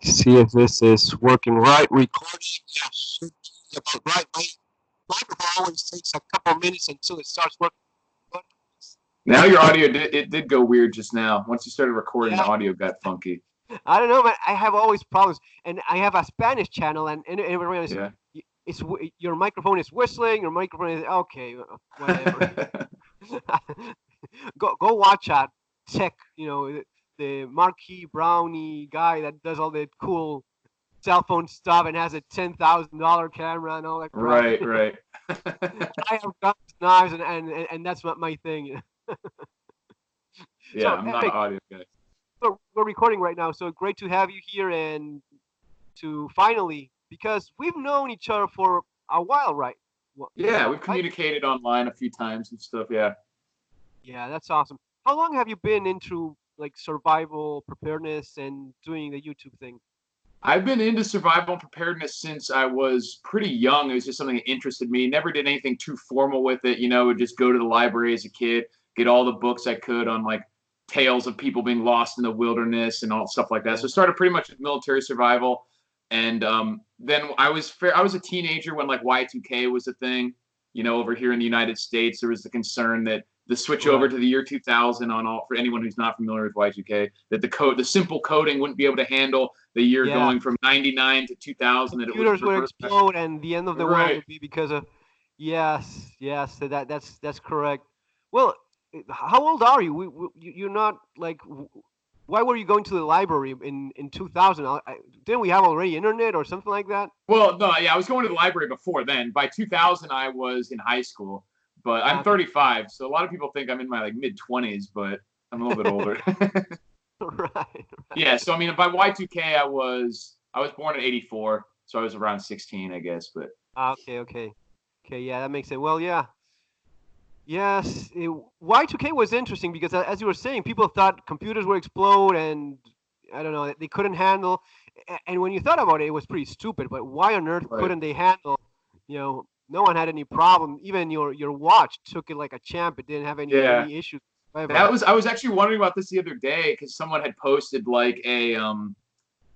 See if this is working right. Recording. Yeah, should be about right. My microphone always takes a couple minutes until it starts working. But Now your audio did go weird just now. Once you started recording, the yeah, audio got funky. I don't know, man. I have always problems, and I have a Spanish channel, and everyone is, Yeah. your microphone is whistling. Your microphone is okay. Whatever. Go watch a tech. The Marquis Brownie guy that does all the cool cell phone stuff and has a $10,000 camera and all that crap. Right, right. I have guns, knives, and that's not my thing. Yeah, So, I'm not an hey, audio guy. so we're recording right now. So great to have you here and to finally, because we've known each other for a while, right? Yeah, we've Right? communicated online a few times and stuff. Yeah. Yeah, that's awesome. How long have you been into like survival preparedness and doing the YouTube thing? I've been into survival and preparedness since I was pretty young. It was just something that interested me. Never did anything too formal with it. Would just go to the library as a kid, get all the books I could on like tales of people being lost in the wilderness and all stuff like that. Yeah. So it started pretty much with military survival. And then I was a teenager when like Y2K was a thing. Over here in the United States, there was the concern that the switch over Right. to the year 2000 on all for anyone who's not familiar with Y2K, that the simple coding wouldn't be able to handle the year Yeah. going from 99 to 2000, that it would Computers would revert back. explode and the end of the world Right. would be because of. Yes, yes, that's correct. Well, how old are you? You're not like. Why were you going to the library in 2000? Didn't we have already internet or something like that? Well, no, yeah, I was going to the library before then. By 2000, I was in high school, but I'm Okay. 35, so a lot of people think I'm in my like mid 20s, but I'm a little bit older. Right. Yeah, so I mean, by Y2K, I was born in '84, so I was around 16, I guess. But Okay, okay. Okay, yeah, that makes sense. Well, yeah. Yes, Y2K was interesting because, as you were saying, people thought computers would explode and I don't know, they couldn't handle. And when you thought about it, it was pretty stupid. But why on earth right. couldn't they handle? No one had any problem. Even your watch took it like a champ. It didn't have Yeah, any issues whatsoever. that was I was actually wondering about this the other day because someone had posted like a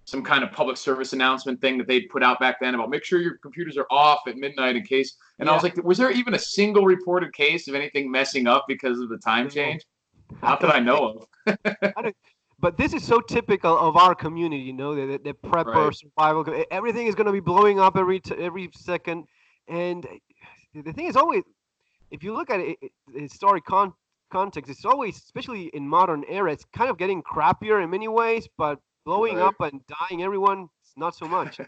some kind of public service announcement thing that they'd put out back then about make sure your computers are off at midnight in case. And I was Yeah, like, was there even a single reported case of anything messing up because of the time no, change? I Not that don't I think. know of. I don't. But this is so typical of our community. The prepper Right. survival. Everything is going to be blowing up every second, and the thing is always, if you look at the historic context, it's always, especially in modern era, it's kind of getting crappier in many ways, but blowing Right. up and dying everyone, it's not so much.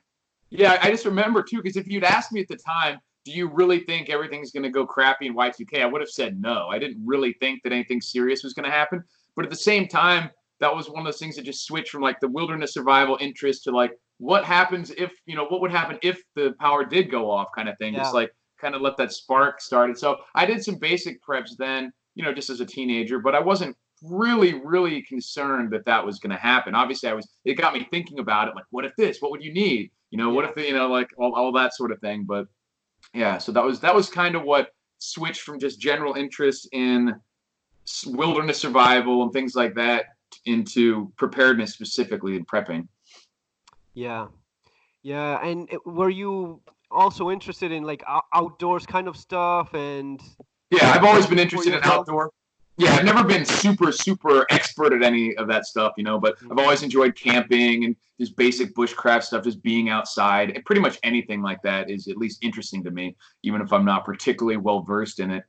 Yeah, I just remember too because if you'd asked me at the time, do you really think everything's going to go crappy in Y2K? I would have said no. I didn't really think that anything serious was going to happen. But at the same time, that was one of those things that just switched from like the wilderness survival interest to like what happens if what would happen if the power did go off kind of thing. Just Yeah, like kind of let that spark start. And so I did some basic preps then, just as a teenager, but I wasn't really concerned that that was going to happen. Obviously, it got me thinking about it. Like, what if this? What would you need? What yeah, if like all that sort of thing. But yeah, so that was kind of what switched from just general interest in wilderness survival and things like that into preparedness specifically in prepping. yeah, yeah. And were you also interested in like outdoors kind of stuff and Yeah, I've always been camping for interested in yourself? outdoor. Yeah, I've never been super expert at any of that stuff, but I've always enjoyed camping and just basic bushcraft stuff, just being outside. And pretty much anything like that is at least interesting to me, even if I'm not particularly well versed in it.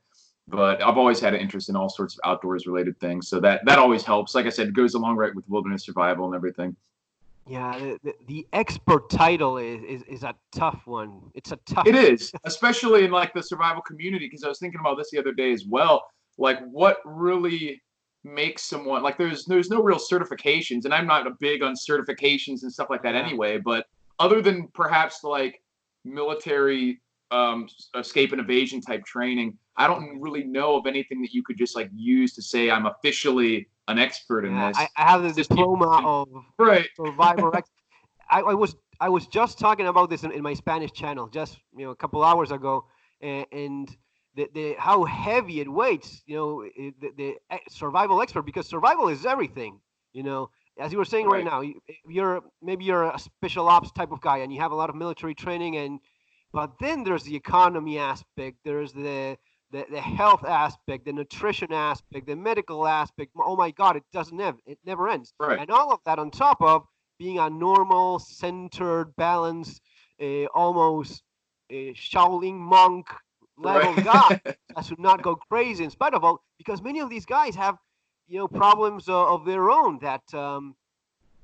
But I've always had an interest in all sorts of outdoors related things, so that always helps. Like I said, it goes along right with wilderness survival and everything. Yeah, the expert title is a tough one. It's a tough. It is, especially in like the survival community, because I was thinking about this the other day as well. Like, what really makes someone like there's no real certifications, and I'm not a big on certifications and stuff like that Yeah, anyway. But other than perhaps like military escape and evasion type training, I don't really know of anything that you could just like use to say I'm officially an expert in yeah. I, this. I have the It's just people, diploma of right? survivor. I was just talking about this in my Spanish channel just a couple hours ago, and the how heavy it weights. The survival expert, because survival is everything. You know, as you were saying right Right. now, you're a special ops type of guy, and you have a lot of military training, but then there's the economy aspect, there's the health aspect, the nutrition aspect, the medical aspect. Oh my God, it never ends, Right. and all of that on top of being a normal, centered, balanced, almost Shaolin monk level guy Right. that should not go crazy in spite of all, because many of these guys have problems of their own that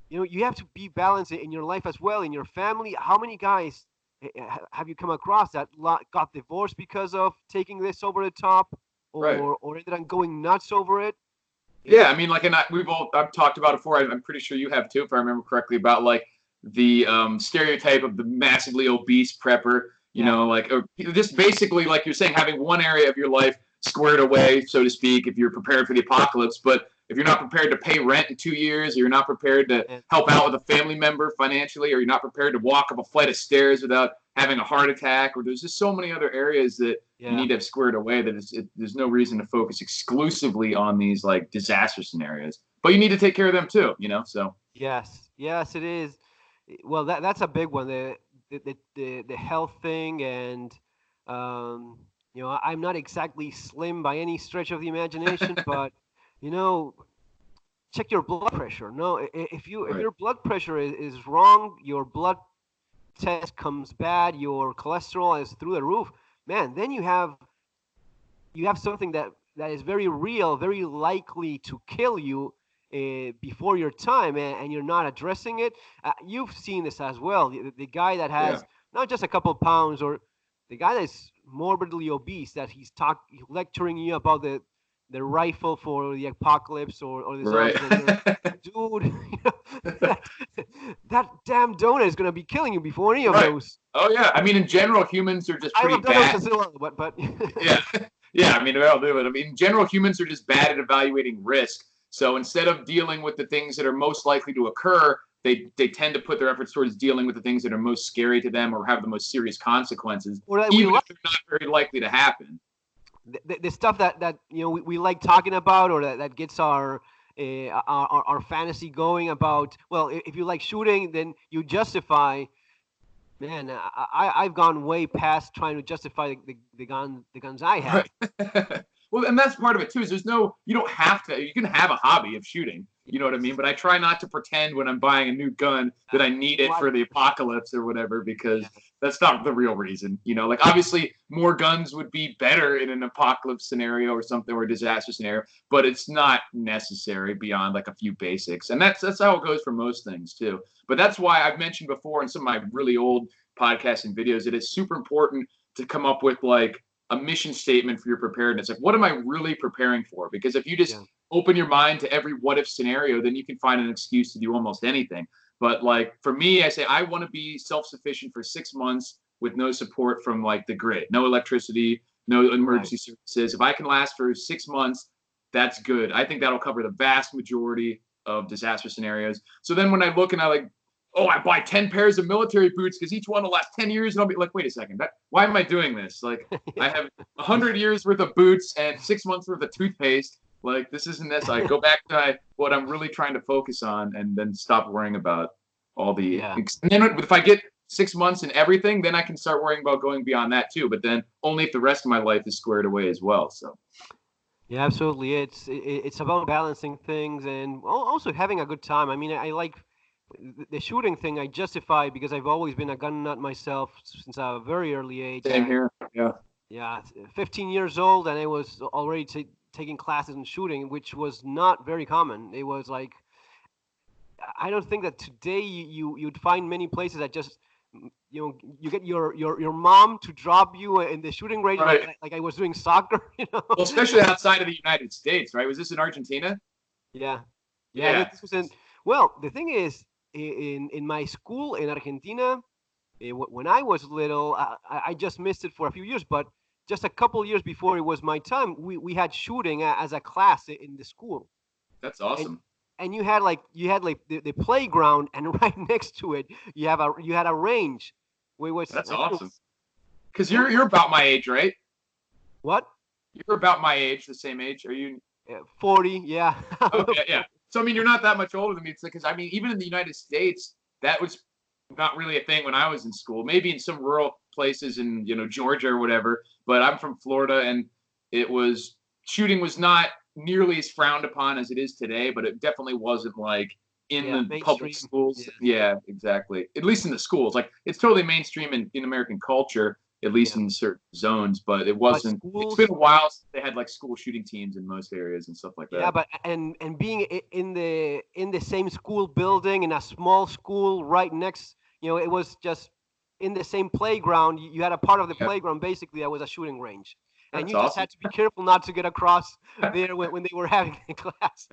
you have to be balanced in your life as well, in your family. How many guys have you come across that got divorced because of taking this over the top, Right. or ended up going nuts over it? Yeah, It's I mean, like, and I've talked about it before. I'm pretty sure you have too, if I remember correctly, about like the stereotype of the massively obese prepper. You Yeah, know, like, or just basically, like you're saying, having one area of your life squared away, so to speak, if you're prepared for the apocalypse. But if you're not prepared to pay rent in 2 years, or you're not prepared to and help out with a family member financially, or you're not prepared to walk up a flight of stairs without having a heart attack, or there's just so many other areas that you yeah. need to have squared away that there's no reason to focus exclusively on these like disaster scenarios. But you need to take care of them too, you know. So Yes, yes, it is. Well, that's a big one. The health thing, and um, I'm not exactly slim by any stretch of the imagination, but you know, check your blood pressure. No, if right, your blood pressure is wrong, your blood test comes bad, your cholesterol is through the roof, man, then you have something that is very real, very likely to kill you before your time, and you're not addressing it. You've seen this as well. The guy that yeah, has not just a couple of pounds, or the guy that's morbidly obese, that he's lecturing you about the rifle for the apocalypse, or the right. zombies, and you're, dude, that, that damn donut is gonna be killing you before any of Right. those. Oh yeah. I mean, in general, humans are just I pretty love donuts bad. as well, but Yeah. Yeah. I mean, we all do it. I mean, in general, humans are just bad at evaluating risk. So instead of dealing with the things that are most likely to occur, they tend to put their efforts towards dealing with the things that are most scary to them or have the most serious consequences, or that we even like. if they're not very likely to happen. The stuff that we like talking about, or that gets our fantasy going about. Well, if you like shooting, then you justify. Man, I've gone way past trying to justify the guns I have. Right. Well, and that's part of it too. Is you don't have to. You can have a hobby of shooting. You know what I mean? Yes. But I try not to pretend when I'm buying a new gun that I need it What? for the apocalypse or whatever, because Yeah. that's not the real reason. You know, like obviously more guns would be better in an apocalypse scenario or something, or a disaster scenario, but it's not necessary beyond like a few basics. And that's how it goes for most things too. But that's why I've mentioned before in some of my really old podcasts and videos that it's super important to come up with like a mission statement for your preparedness. Like, what am I really preparing for? Because if you just Yeah. open your mind to every what if scenario, then you can find an excuse to do almost anything. But like for me, I say I want to be self-sufficient for 6 months with no support from like the grid, no electricity, no Right. emergency services. If I can last for 6 months, that's good. I think that'll cover the vast majority of disaster scenarios. So then when I look and I like, oh, I buy 10 pairs of military boots because each one will last 10 years. And I'll be like, wait a second, why am I doing this? Like, I have 100 years worth of boots and 6 months worth of toothpaste. Like, this isn't this. I go back to what I'm really trying to focus on and then stop worrying about all the. Yeah. And then if I get 6 months and everything, then I can start worrying about going beyond that too. But then only if the rest of my life is squared away as well. So, Yeah, absolutely. It's about balancing things, and also having a good time. I mean, I like the shooting thing. I justify because I've always been a gun nut myself since a very early age. same here. Yeah. Yeah, 15 years old, and I was already taking classes in shooting, which was not very common. It was like, I don't think that today you'd find many places that just you get your mom to drop you in the shooting range, like Right. like I was doing soccer, Well, especially outside of the United States, right? Was this in Argentina? Yeah, yeah. Yeah. This was in. Well, the thing is, in my school in Argentina, when I was little, I just missed it for a few years, but just a couple years before it was my time, we had shooting as a class in the school, That's and awesome. you had like the playground, and right next to it you had a range. Where was That's I think it awesome. was Because it was you're about my age, right? what You're about my age, the same age. Are you? 40, yeah. Okay, yeah. So I mean, you're not that much older than me. It's because I mean, even in the United States, that was not really a thing when I was in school. Maybe in some rural places in Georgia or whatever. But I'm from Florida, and it was shooting was not nearly as frowned upon as it is today. But it definitely wasn't like in Yeah, the public mainstream. schools. Yeah, Yeah, exactly. At least in the schools, like it's totally mainstream in American culture, at least yeah. in certain zones. But it But wasn't. It's been schools, a while since they had like school shooting teams in most areas and stuff like yeah, that. but and being in the same school building in a small school right next, it was just in the same playground. You had a part of the Yeah, playground basically that was a shooting range, and that's you just awesome. had to be careful not to get across there when they were having the class.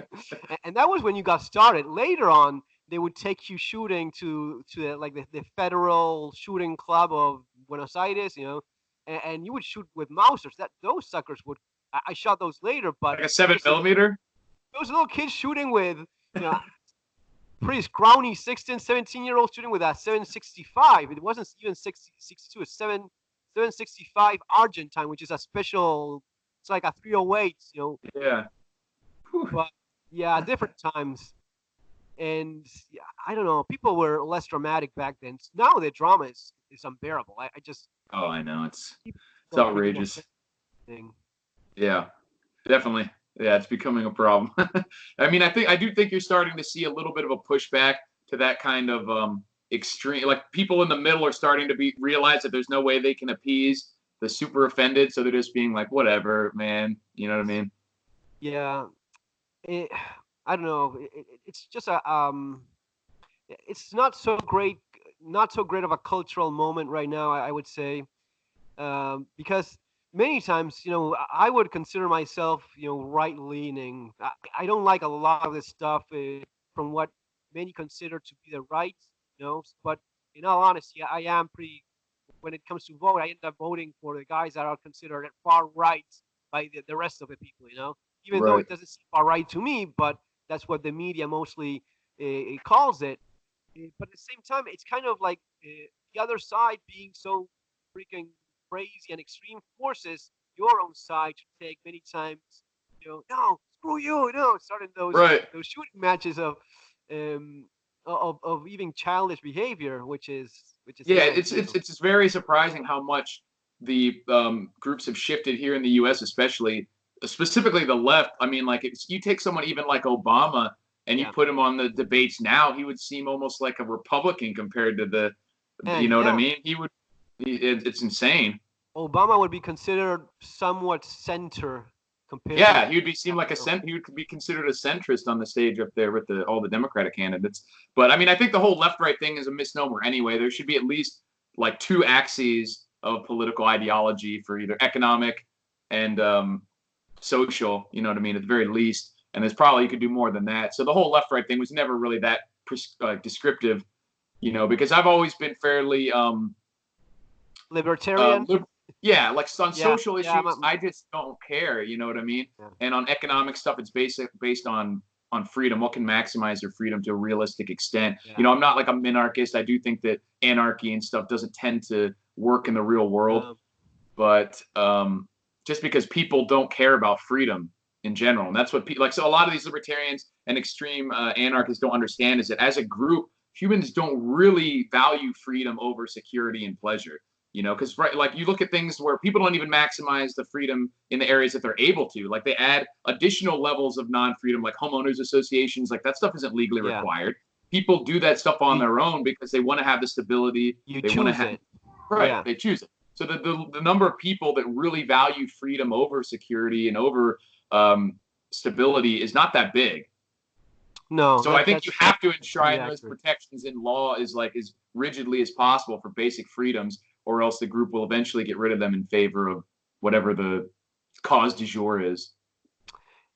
And that was when you got started. Later on, they would take you shooting to like the Federal Shooting Club of Buenos Aires, and you would shoot with Mausers. That those suckers would. I shot those later, but Like a seven those millimeter. those little kids shooting with, pretty scrawny 16, 17-year-olds shooting with a 765. It wasn't even 62, a 765 Argentine, which is a special, it's like a 308, Yeah. Whew. but yeah, different times. And yeah, I don't know, people were less dramatic back then. Now the drama is unbearable. I just, Oh, I know. It's people it's don't make no outrageous. sense thing. Yeah, definitely. Yeah, it's becoming a problem. I mean, I do think you're starting to see a little bit of a pushback to that kind of extreme. Like people in the middle are starting to realize that there's no way they can appease the super offended, so they're just being like, whatever, man. You know what I mean? Yeah, it, I don't know. It's just it's not so great of a cultural moment right now. I would say, because many times, I would consider myself, right leaning. I don't like a lot of this stuff, from what many consider to be the right, But in all honesty, I am pretty. When it comes to vote, I end up voting for the guys that are considered far right by the rest of the people, Even though Right. it doesn't seem far right to me, but that's what the media mostly calls it. But at the same time, it's kind of like the other side being so freaking crazy and extreme forces your own side to take many times. No, screw you, no, starting those Right. those shooting matches um of even childish behavior, which is Yeah, silly it's too. it's it's just very surprising how much the groups have shifted here in the U.S., especially specifically the left. I mean, like you take someone even like Obama and you Yeah, put him on the debates now, he would seem almost like a Republican compared to you and know what I yeah, mean? It's insane. Obama would be considered somewhat center compared to Yeah, he would be seem like now. he would be considered a centrist on the stage up there with all the Democratic candidates. But I mean, I think the whole left right thing is a misnomer anyway. There should be at least like two axes of political ideology for either economic and social. You know what I mean? At the very least, and there's probably you could do more than that. So the whole left right thing was never really that descriptive, because I've always been fairly Libertarian. yeah, like on Yeah, social yeah, issues, I just don't care. You know what I mean? yeah, And on economic stuff, it's based on freedom. What can maximize your freedom to a realistic extent? yeah. I'm not like a minarchist. I do think that anarchy and stuff doesn't tend to work in the real world, Um, but just because people don't care about freedom in general, and that's what people like. So a lot of these libertarians and extreme anarchists don't understand is that as a group, humans don't really value freedom over security and pleasure. Because right, like you look at things where people don't even maximize the freedom in the areas that they're able to. Like they add additional levels of non-freedom, like homeowners associations. Like that stuff isn't legally yeah. required. People do that stuff on You their own because they want to have the stability. you They want to choose have it. right. Yeah. They choose it. So the number of people that really value freedom over security and over stability is not that big. No, So I think you that's have to pretty enshrine those accurate. protections in law as rigidly as possible for basic freedoms, or else the group will eventually get rid of them in favor of whatever the cause du jour is.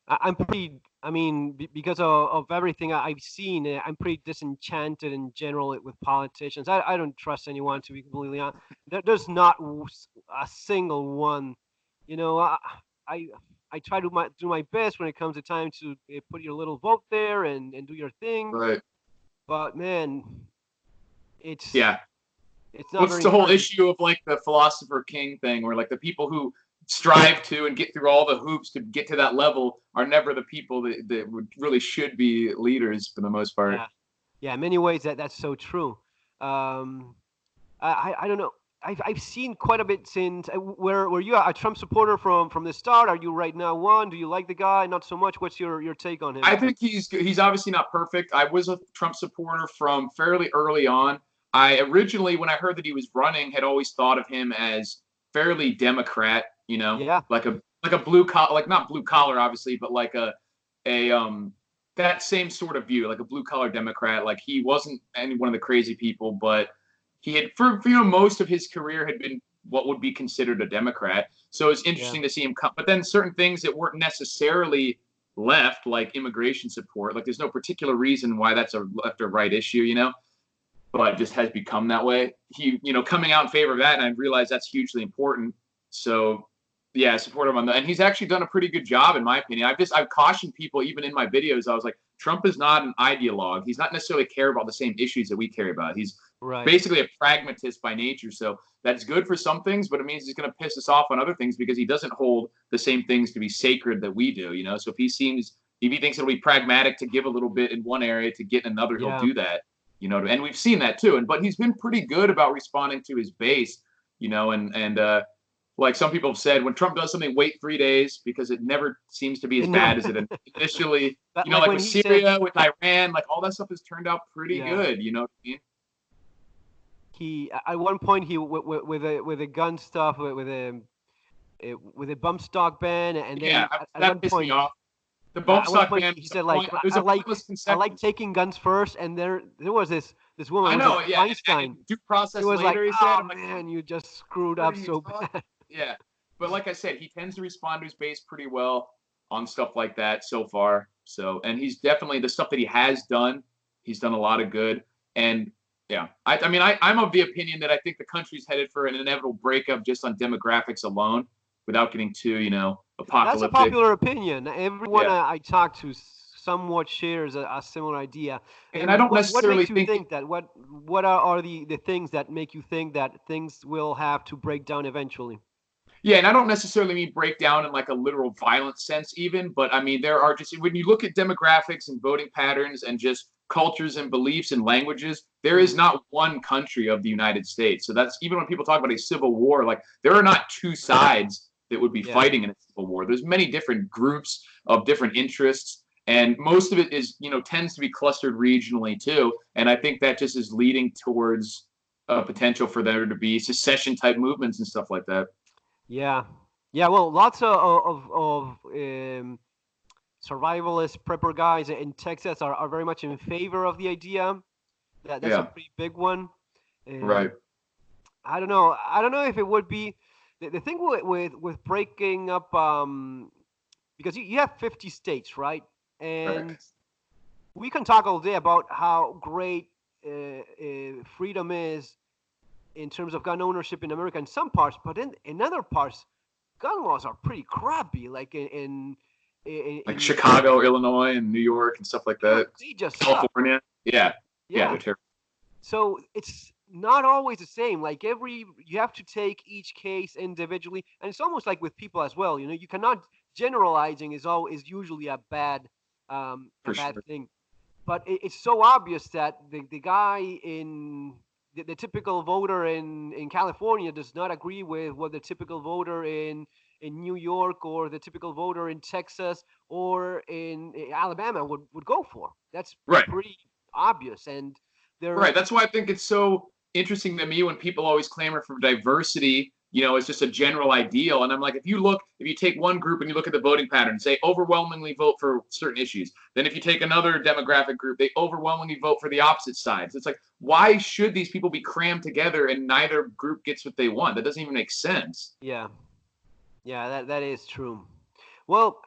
I'm pretty. I mean, because of everything I've seen, I'm pretty disenchanted in general with politicians. I don't trust anyone, to be completely honest. There's not a single one. You know, I I try to do my best when it comes to time to put your little vote there and do your thing. Right. But man, it's Yeah. it's Well, not it's very the whole encouraging. issue of like the philosopher king thing, where like the people who strive to and get through all the hoops to get to that level are never the people that would really should be leaders for the most part. Yeah, yeah. In many ways, that's so true. Um, I don't know. I've seen quite a bit since. Were you a Trump supporter from the start? Are you right now one? Do you like the guy? Not so much. What's your take on him? I think he's obviously not perfect. I was a Trump supporter from fairly early on. I originally, when I heard that he was running, had always thought of him as fairly Democrat, Yeah, like a blue collar, like not blue collar, obviously, but like a that same sort of view, like a blue collar Democrat. Like he wasn't any one of the crazy people, but he had for most of his career had been what would be considered a Democrat. So it's yeah, interesting to see him come. But then certain things that weren't necessarily left, like immigration support, like there's no particular reason why that's a left or right issue, but it just has become that way. He, coming out in favor of that, and I realize that's hugely important. So, yeah, I support him on that. And he's actually done a pretty good job, in my opinion. I've cautioned people, even in my videos, I was like, Trump is not an ideologue. He's not necessarily care about the same issues that we care about. He's right. basically a pragmatist by nature. So that's good for some things, but it means he's going to piss us off on other things because he doesn't hold the same things to be sacred that we do, So if he thinks it'll be pragmatic to give a little bit in one area to get in another, Yeah. he'll do that, and we've seen that too. But he's been pretty good about responding to his base, and like some people have said, when Trump does something, wait 3 days because it never seems to be as bad as it initially, like with Syria, with Iran, like all that stuff has turned out pretty good, you know what I mean? He at one point he with a gun stuff with a bump stock ban, and then at that one pissed point me off. The bump stock ban. He said like I like taking guns first, and there was this woman. I know, like Feinstein. Due process it was later, like, he said, oh man, you just screwed up so bad. Yeah, but like I said, he tends to respond to his base pretty well on stuff like that so far. So, and he's definitely the stuff that he has done. He's done a lot of good, and yeah, I mean, I'm of the opinion that I think the country's headed for an inevitable breakup just on demographics alone, without getting too, apocalyptic. That's a popular opinion. Everyone I talk to somewhat shares a similar idea. And I don't necessarily what makes you think that? What are the things that make you think that things will have to break down eventually? Yeah, and I don't necessarily mean break down in like a literal violent sense even, but I mean there are just when you look at demographics and voting patterns and just cultures and beliefs and languages, there is not one country of the United States. So that's even when people talk about a civil war, like there are not two sides that would be fighting in a civil war. There's many different groups of different interests, and most of it is, tends to be clustered regionally too. And I think that just is leading towards a potential for there to be secession type movements and stuff like that. Yeah, yeah. Well, lots of survivalist prepper guys in Texas are very much in favor of the idea. That's a pretty big one. Right. I don't know. I don't know if it would be the thing with breaking up. Because you have 50 states, right? And we can talk all day about how great freedom is in terms of gun ownership in America in some parts, but in other parts, gun laws are pretty crappy. Like in Chicago, Illinois, and New York and stuff like that. They just California, suck. Yeah, they're terrible. So it's not always the same. Like you have to take each case individually, and it's almost like with people as well. You cannot generalizing is usually a bad thing. But it's so obvious that the guy in the typical voter in California does not agree with what the typical voter in New York or the typical voter in Texas or in Alabama would go for. That's pretty obvious. And that's why I think it's so interesting to me when people always clamor for diversity. It's just a general ideal. And I'm like, if you take one group and you look at the voting pattern, say overwhelmingly vote for certain issues. Then if you take another demographic group, they overwhelmingly vote for the opposite sides. It's like, why should these people be crammed together and neither group gets what they want? That doesn't even make sense. Yeah. Yeah, that is true. Well,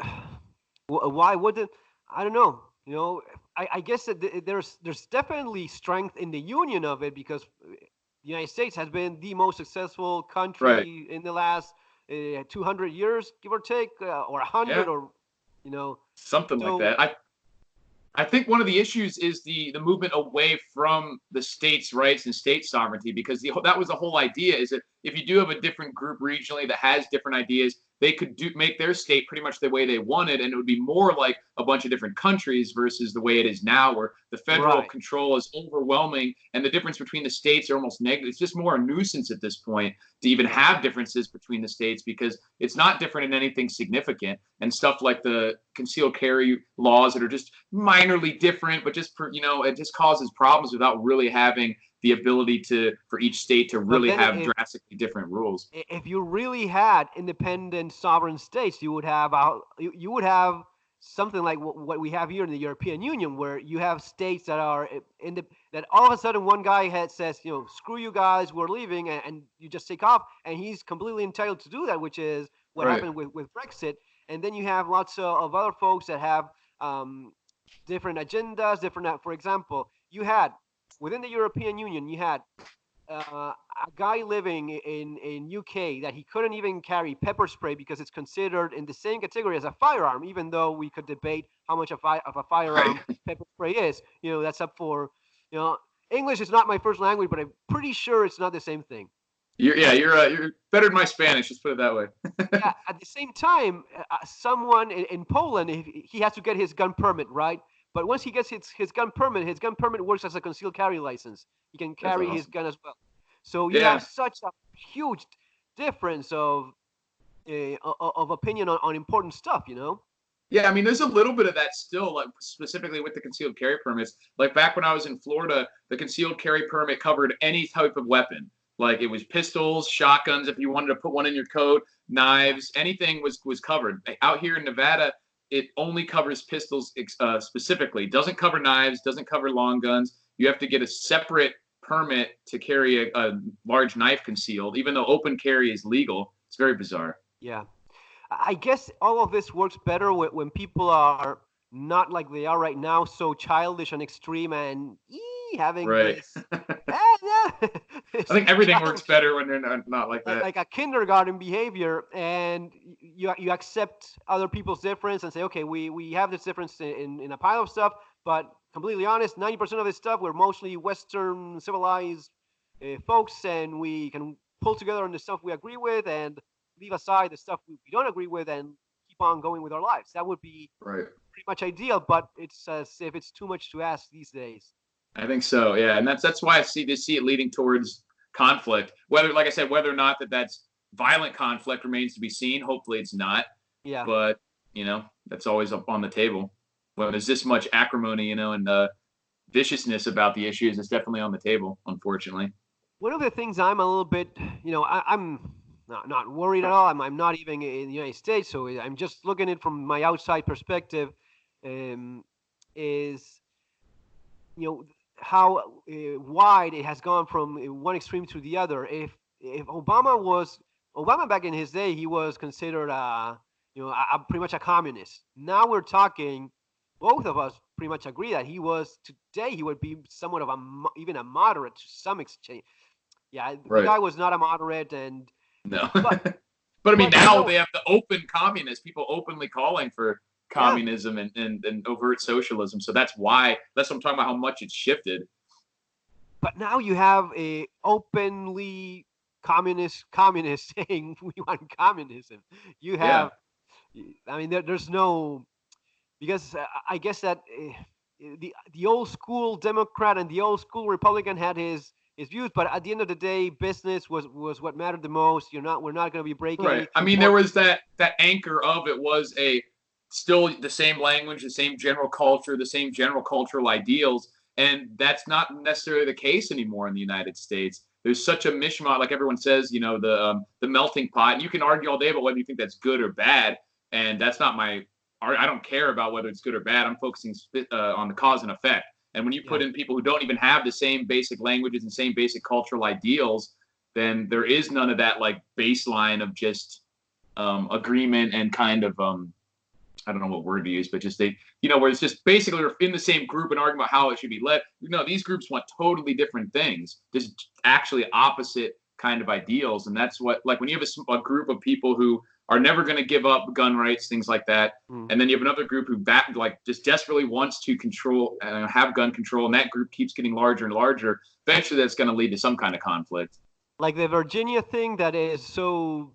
why wouldn't, I don't know. I guess that there's definitely strength in the union of it because the United States has been the most successful country in the last 200 years, give or take, or 100, or something like that. I think one of the issues is the movement away from the states' rights and state sovereignty, because that was the whole idea, is that if you do have a different group regionally that has different ideas, they could make their state pretty much the way they wanted, and it would be more like a bunch of different countries versus the way it is now, where the federal control is overwhelming, and the difference between the states are almost negative. It's just more a nuisance at this point to even have differences between the states, because it's not different in anything significant. And stuff like the concealed carry laws that are just minorly different, but just it just causes problems without really having the ability for each state to really have drastically different rules. If you really had independent sovereign states, you would have something like what we have here in the European Union, where you have states that are that all of a sudden one guy says, screw you guys, we're leaving, and you just take off, and he's completely entitled to do that, which is what happened with Brexit. And then you have lots of other folks that have different agendas, for example, you had within the European Union, you had a guy living in UK that he couldn't even carry pepper spray because it's considered in the same category as a firearm, even though we could debate how much of a firearm pepper spray is. That's up for, English is not my first language, but I'm pretty sure it's not the same thing. You're better than my Spanish. Let's put it that way. Yeah, at the same time, someone in Poland, he has to get his gun permit, right? But once he gets his gun permit works as a concealed carry license. He can carry his gun as well. So you have such a huge difference of opinion on important stuff, Yeah, I mean, there's a little bit of that still, like specifically with the concealed carry permits. Like back when I was in Florida, the concealed carry permit covered any type of weapon. Like it was pistols, shotguns, if you wanted to put one in your coat, knives, anything was covered. Out here in Nevada, it only covers pistols specifically. Doesn't cover knives, doesn't cover long guns. You have to get a separate permit to carry a large knife concealed, even though open carry is legal. It's very bizarre. Yeah. I guess all of this works better when people are not like they are right now, so childish and extreme and having this. I think everything works better when they're not like that. Like a kindergarten behavior, and you accept other people's difference and say, okay, we have this difference in a pile of stuff, but completely honest, 90% of this stuff, we're mostly Western civilized folks, and we can pull together on the stuff we agree with and leave aside the stuff we don't agree with and keep on going with our lives. That would be pretty much ideal, but it's as if it's too much to ask these days. I think so, yeah, and that's why I see it leading towards conflict. Whether, like I said, whether or not that's violent conflict remains to be seen. Hopefully, it's not. Yeah. But that's always up on the table. When there's this much acrimony, and viciousness about the issues, it's definitely on the table. Unfortunately. One of the things I'm a little bit, I'm not worried at all. I'm not even in the United States, so I'm just looking at it from my outside perspective. Is how wide it has gone from one extreme to the other. If Obama back in his day, he was considered pretty much a communist. Now we're talking, both of us pretty much agree that he would be somewhat of even a moderate to some extent. Yeah, the guy was not a moderate, and no. But I mean, now they have the open communists, people openly calling for communism and overt socialism. So that's what I'm talking about, how much it's shifted. But now you have a openly communist saying we want communism. You have, I mean, there's no, because I guess that the old school Democrat and the old school Republican had his views, but at the end of the day, business was what mattered the most. We're not going to be breaking. Right. I mean, there was that anchor of it was still the same language, the same general culture, the same general cultural ideals, and that's not necessarily the case anymore in the United States. There's such a mishmash, like everyone says, the melting pot. And you can argue all day about whether you think that's good or bad, and that's not I don't care about whether it's good or bad. I'm focusing on the cause and effect. And when you put in people who don't even have the same basic languages and same basic cultural ideals, then there is none of that like baseline of just agreement and kind of I don't know what word to use, but just where it's just basically we're in the same group and arguing about how it should be led. These groups want totally different things, just actually opposite kind of ideals. And that's what, like when you have a group of people who are never going to give up gun rights, things like that. And then you have another group who just desperately wants to control and have gun control. And that group keeps getting larger and larger. Eventually that's going to lead to some kind of conflict. Like the Virginia thing that is so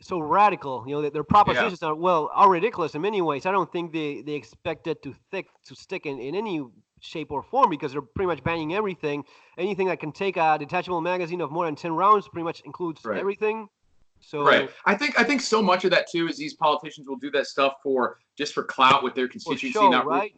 so radical. That their propositions are ridiculous in many ways. I don't think they expect it to stick in any shape or form, because they're pretty much banning everything. Anything that can take a detachable magazine of more than 10 rounds pretty much includes everything. So right. I think so much of that too is these politicians will do that stuff for clout with their constituency, show, right?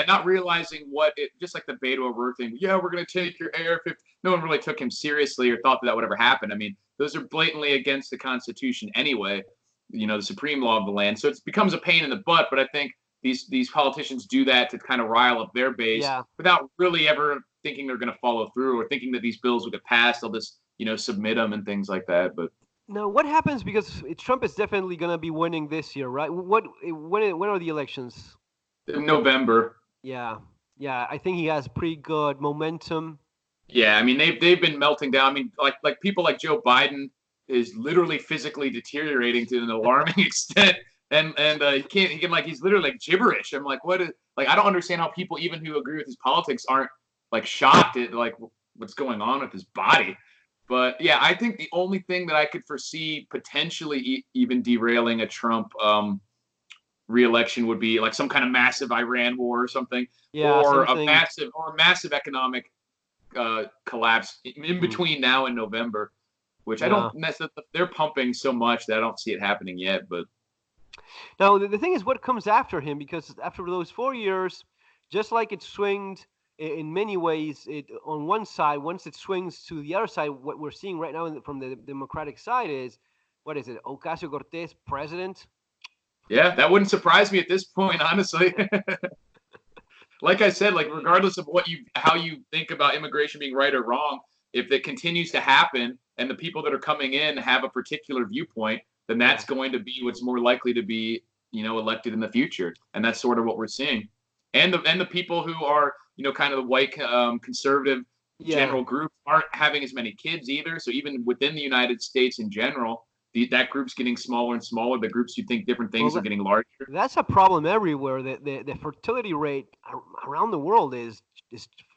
Not realizing just like the Beto O'Rourke thing. Yeah, we're gonna take your AR-15. No one really took him seriously or thought that would ever happen. I mean, those are blatantly against the Constitution anyway. The supreme law of the land. So it becomes a pain in the butt. But I think these politicians do that to kind of rile up their base without really ever thinking they're going to follow through or thinking that these bills will get passed. They'll just submit them and things like that. But now, what happens, because Trump is definitely going to be winning this year, right? When are the elections? In November. Yeah. I think he has pretty good momentum. Yeah, I mean they've been melting down. I mean, like people like Joe Biden is literally physically deteriorating to an alarming extent, and he's literally like gibberish. I'm like, what is I don't understand how people even who agree with his politics aren't shocked at what's going on with his body. But yeah, I think the only thing that I could foresee potentially even derailing a Trump re-election would be some kind of massive Iran war or something, or a massive economic collapse in between now and November, which I don't necessarily. They're pumping so much that I don't see it happening yet. But now the thing is, what comes after him? Because after those 4 years, just like it swinged in many ways, on one side, once it swings to the other side, what we're seeing right now from the Democratic side is, what is it, Ocasio-Cortez president? Yeah, that wouldn't surprise me at this point, honestly. Like I said, regardless of how you think about immigration being right or wrong, if it continues to happen and the people that are coming in have a particular viewpoint, then that's going to be what's more likely to be, elected in the future. And that's sort of what we're seeing. And the people who are, kind of the white conservative general group aren't having as many kids either. So even within the United States in general, that group's getting smaller and smaller. The groups who think different things are getting larger. That's a problem everywhere. The fertility rate around the world is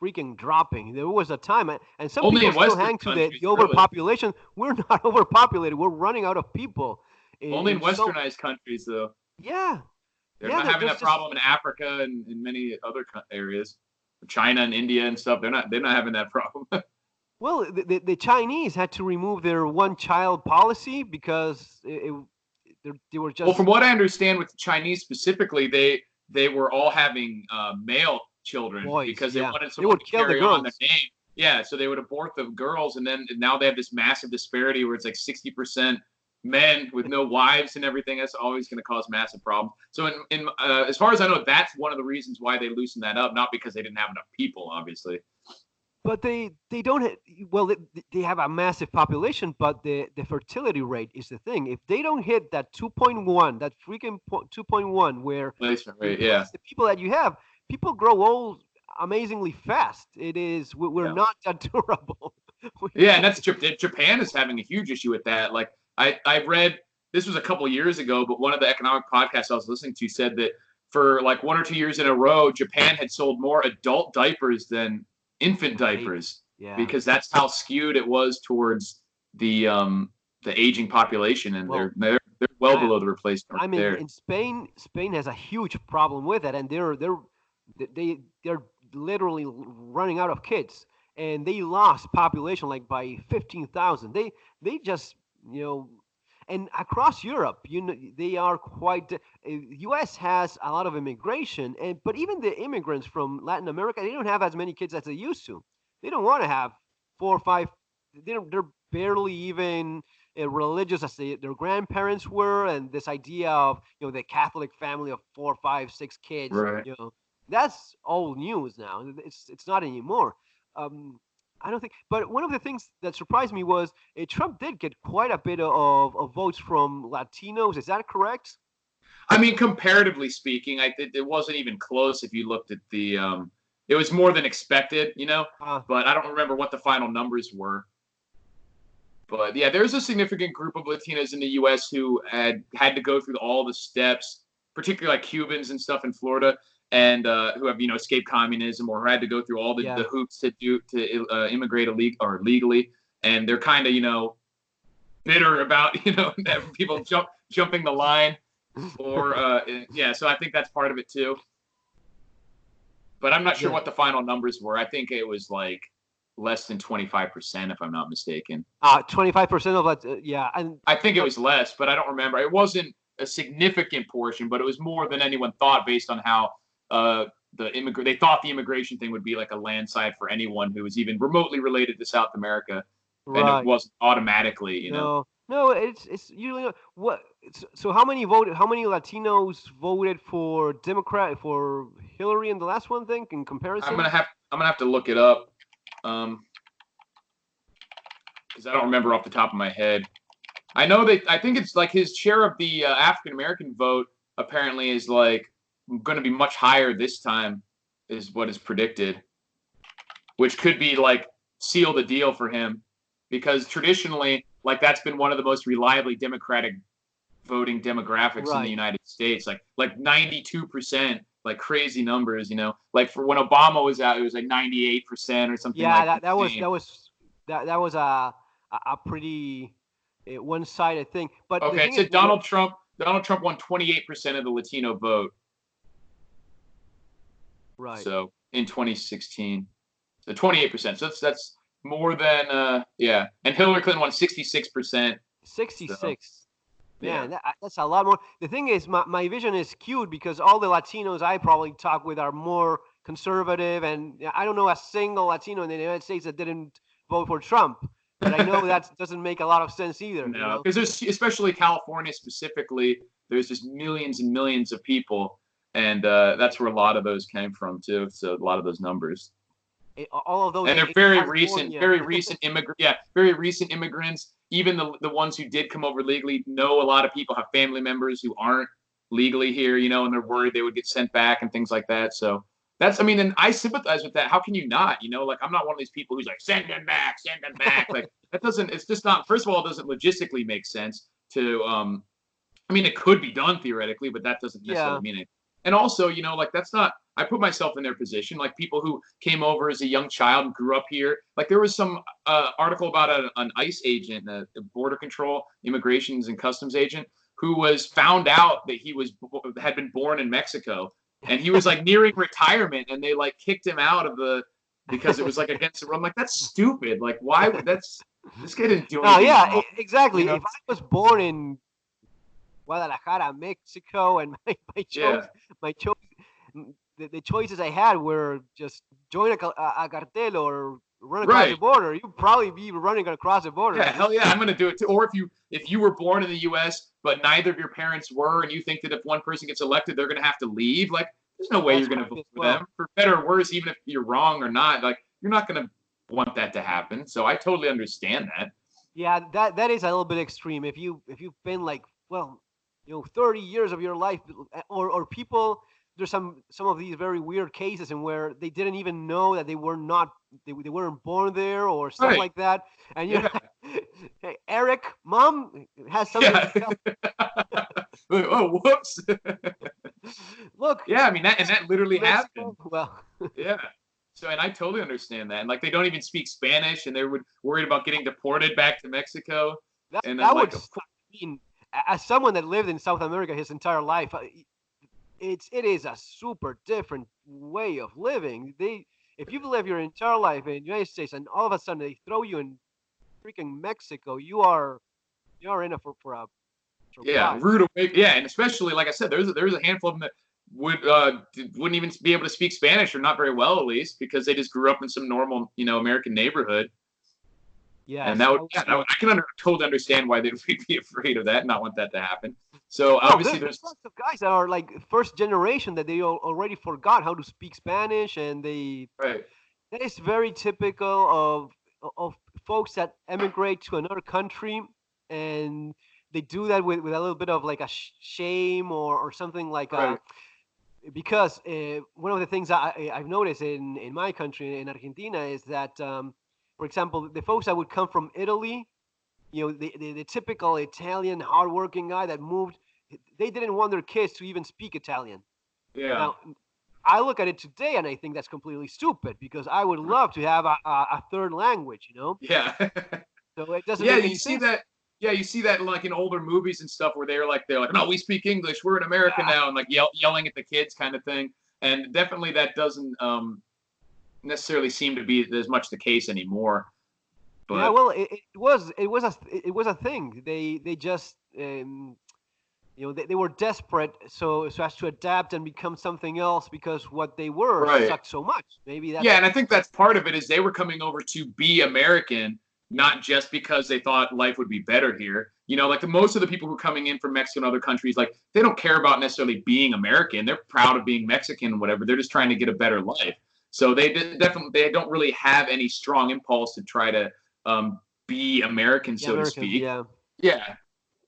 freaking dropping. There was a time, and some people still hang to the overpopulation. Really. We're not overpopulated. We're running out of people. Only in westernized countries, though. Yeah. They're not having that problem in Africa and in many other areas. China and India and stuff. They're not having that problem. Well, the Chinese had to remove their one-child policy because they were just. Well, from what I understand, with the Chinese specifically, they were all having male children because they wanted someone to carry on their name. Yeah, so they would abort the girls, and now they have this massive disparity where it's 60% men with no wives and everything. That's always going to cause massive problems. So, in as far as I know, that's one of the reasons why they loosened that up, not because they didn't have enough people, obviously. But they don't. They have a massive population, but the fertility rate is the thing. If they don't hit that 2.1, that freaking 2.1, where the people that you have, people grow old amazingly fast. We're not that durable. And that's Japan is having a huge issue with that. I read, this was a couple years ago, but one of the economic podcasts I was listening to said that for 1 or 2 years in a row, Japan had sold more adult diapers than infant diapers, because that's how skewed it was towards the aging population, and they're well below the replacement. I mean, in Spain has a huge problem with it, and they're literally running out of kids, and they lost population by 15,000. They just and across Europe, they are quite. U.S. has a lot of immigration, but even the immigrants from Latin America, they don't have as many kids as they used to. They don't want to have 4 or 5. They're barely even religious as their grandparents were, and this idea of the Catholic family of 4, 5, 6 kids. Right. That's old news now. It's not anymore. I don't think. But one of the things that surprised me was Trump did get quite a bit of votes from Latinos. Is that correct? I mean, comparatively speaking, it wasn't even close. If you looked at the, it was more than expected, But I don't remember what the final numbers were. But yeah, there's a significant group of Latinos in the U.S. who had to go through all the steps, particularly Cubans and stuff in Florida, and who have escaped communism or had to go through all the hoops to immigrate legally, and they're kind of bitter about people jumping the line, or So I think that's part of it too. But I'm not sure what the final numbers were. I think it was like less than 25%, if I'm not mistaken. 25% of that, yeah. And I think it was less, but I don't remember. It wasn't a significant portion, but it was more than anyone thought based on how they thought the immigration thing would be like a landslide for anyone who was even remotely related to South America, and it wasn't automatically, No, it's usually what. So how many voted? How many Latinos voted for Democrat for Hillary in the last one? Thing in comparison, I'm gonna have to look it up, because I don't remember off the top of my head. I know I think it's like his share of the African American vote apparently is like going to be much higher this time, is what is predicted, which could be like seal the deal for him, because traditionally, like, that's been one of the most reliably Democratic voting demographics in the United States, like 92%, like crazy numbers, like for when Obama was out, it was like 98% or something. Yeah, that was a pretty one-sided thing. But okay, so Donald Trump won 28% of the Latino vote. Right. So in 2016, so 28%. So that's more than And Hillary Clinton won 66%. 66. So, man, that's a lot more. The thing is, my vision is skewed because all the Latinos I probably talk with are more conservative, and I don't know a single Latino in the United States that didn't vote for Trump. But I know that doesn't make a lot of sense either. No, because there's, especially California specifically, there's just millions and millions of people, and that's where a lot of those came from too. So a lot of those numbers. All of those, and they're very recent immigrants. Even the ones who did come over legally know a lot of people have family members who aren't legally here, and they're worried they would get sent back and things like that. So and I sympathize with that. How can you not? Like, I'm not one of these people who's like, send them back. Like, that doesn't. It's just not. First of all, it doesn't logistically make sense to. It could be done theoretically, but that doesn't necessarily mean it. And also, like, that's not. I put myself in their position, like people who came over as a young child and grew up here. Like, there was some article about an ICE agent, a border control, immigrations and customs agent, who was found out that he had been born in Mexico, and he was like nearing retirement, and they like kicked him out of because it was like against the rule. I'm like, that's stupid. Like, why? This guy didn't do anything. Yeah, exactly. If I was born in Guadalajara, Mexico, and the choices I had were just join a cartel or run across the border. You'd probably be running across the border. Yeah, hell yeah, I'm going to do it too. Or if you were born in the U.S. but neither of your parents were, and you think that if one person gets elected, they're going to have to leave, like, there's no way you're going to vote for them, for better or worse. Even if you're wrong or not, like, you're not going to want that to happen. So I totally understand that. Yeah, that is a little bit extreme. If you've been like, 30 years of your life, or people. There's some of these very weird cases in where they didn't even know that they weren't born there or stuff like that. And hey, Eric, mom has something. Oh, whoops. Look. Yeah, that literally happened. Well. Yeah. So, and I totally understand that. And like, they don't even speak Spanish, and they were worried about getting deported back to Mexico. As someone that lived in South America his entire life, it is a super different way of living. If you've lived your entire life in the United States and all of a sudden they throw you in freaking Mexico, you are in it for a rude awakening. Yeah, and especially, like I said, there's a handful of them that wouldn't even be able to speak Spanish, or not very well at least, because they just grew up in some normal American neighborhood. Yeah, and I can totally understand why they would be afraid of that and not want that to happen. So obviously, there's lots of guys that are like first generation that they already forgot how to speak Spanish, and that is very typical of folks that emigrate to another country, and they do that with a little bit of like a shame or something like because one of the things I've noticed in my country, in Argentina, is that for example, the folks that would come from Italy, the typical Italian hardworking guy that moved, they didn't want their kids to even speak Italian. Yeah. Now, I look at it today and I think that's completely stupid, because I would love to have a third language, Yeah. So it doesn't make any sense. See that. Yeah, you see that like in older movies and stuff where they're like, no, we speak English, we're in America now, and like yelling at the kids kind of thing. And definitely that doesn't necessarily seem to be as much the case anymore. Yeah, But well, it was a thing. They just they were desperate so as to adapt and become something else because what they were right. sucked so much. Maybe Yeah, that's and I think that's part of it is they were coming over to be American, not just because they thought life would be better here. Like most of the people who are coming in from Mexico and other countries, like they don't care about necessarily being American. They're proud of being Mexican and whatever. They're just trying to get a better life. So they don't really have any strong impulse to try to be American, yeah, so to Americans. speak. Yeah. Yeah, At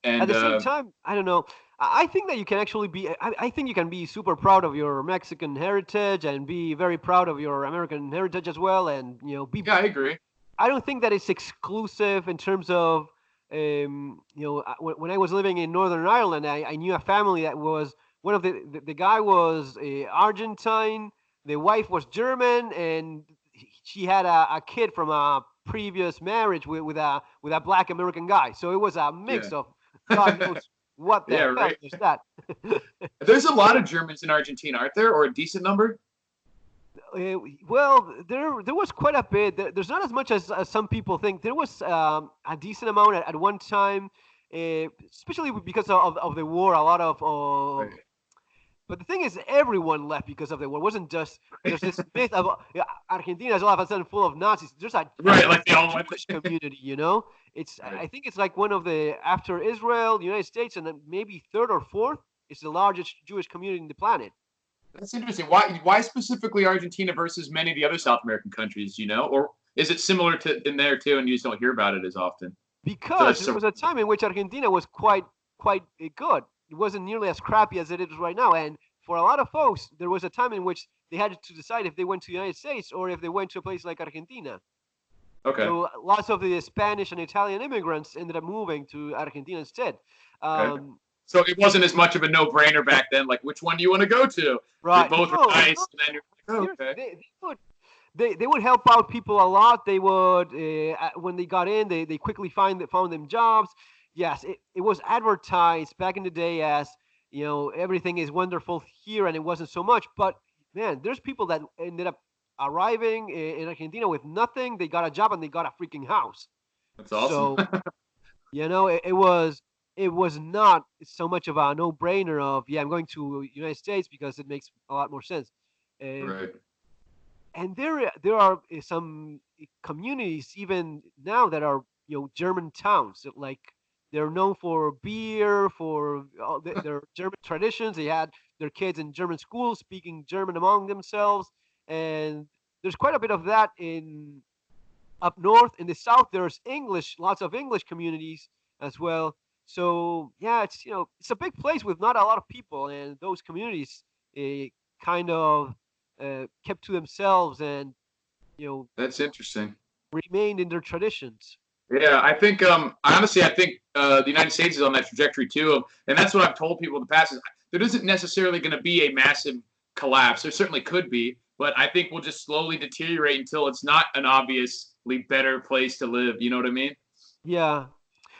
and the same time, I don't know. I think that you can actually be. I think you can be super proud of your Mexican heritage and be very proud of your American heritage as well, and be. yeah, I agree. I don't think that it's exclusive in terms of. When I was living in Northern Ireland, I knew a family that was one of the guy was Argentine, the wife was German, and she had a kid from a previous marriage with a black American guy. So it was a Yeah, mix of God knows what the yeah, hell right. is that. There's a lot of Germans in Argentina, aren't there, or a decent number? Well, there was quite a bit. There's not as much as some people think. There was a decent amount at one time, especially because of the war. A lot of Right. but the thing is, everyone left because of the war. It wasn't just there's this myth of Argentina is all of a sudden full of Nazis. There's a Right, huge like they all went. Jewish community. It's Right. I think it's like one of the after Israel, the United States, and then maybe third or fourth. It's the largest Jewish community in the planet. That's interesting. Why specifically Argentina versus many of the other South American countries? Or is it similar to in there too, and you just don't hear about it as often? So Because that's there so was a time in which Argentina was quite good. It wasn't nearly as crappy as it is right now. And for a lot of folks, there was a time in which they had to decide if they went to the United States or if they went to a place like Argentina. okay. So lots of the Spanish and Italian immigrants ended up moving to Argentina instead. Okay. Um, So it wasn't as much of a no-brainer back then. Like, which one do you want to go to? They right? both were No, nice, no. and then you're like, oh, Seriously, okay. they would help out people a lot. They would when they got in, they quickly found them jobs. Yes, it was advertised back in the day as everything is wonderful here, and it wasn't so much. But man, there's people that ended up arriving in Argentina with nothing. They got a job and they got a freaking house. That's awesome. So it was not so much of a no-brainer of I'm going to United States because it makes a lot more sense. Um, Right. and there are some communities even now that are German towns that, like, they're known for beer, for all their German traditions. They had their kids in German schools speaking German among themselves, and there's quite a bit of that in up north. In the south, there's English, lots of English communities as well. So yeah, it's a big place with not a lot of people, and those communities uh, kind of kept to themselves and you know That's interesting. remained in their traditions. Yeah, I think honestly, I think the United States is on that trajectory too, and that's what I've told people in the past. Is there isn't necessarily going to be a massive collapse. There certainly could be, but I think we'll just slowly deteriorate until it's not an obviously better place to live. You know what I mean? Yeah.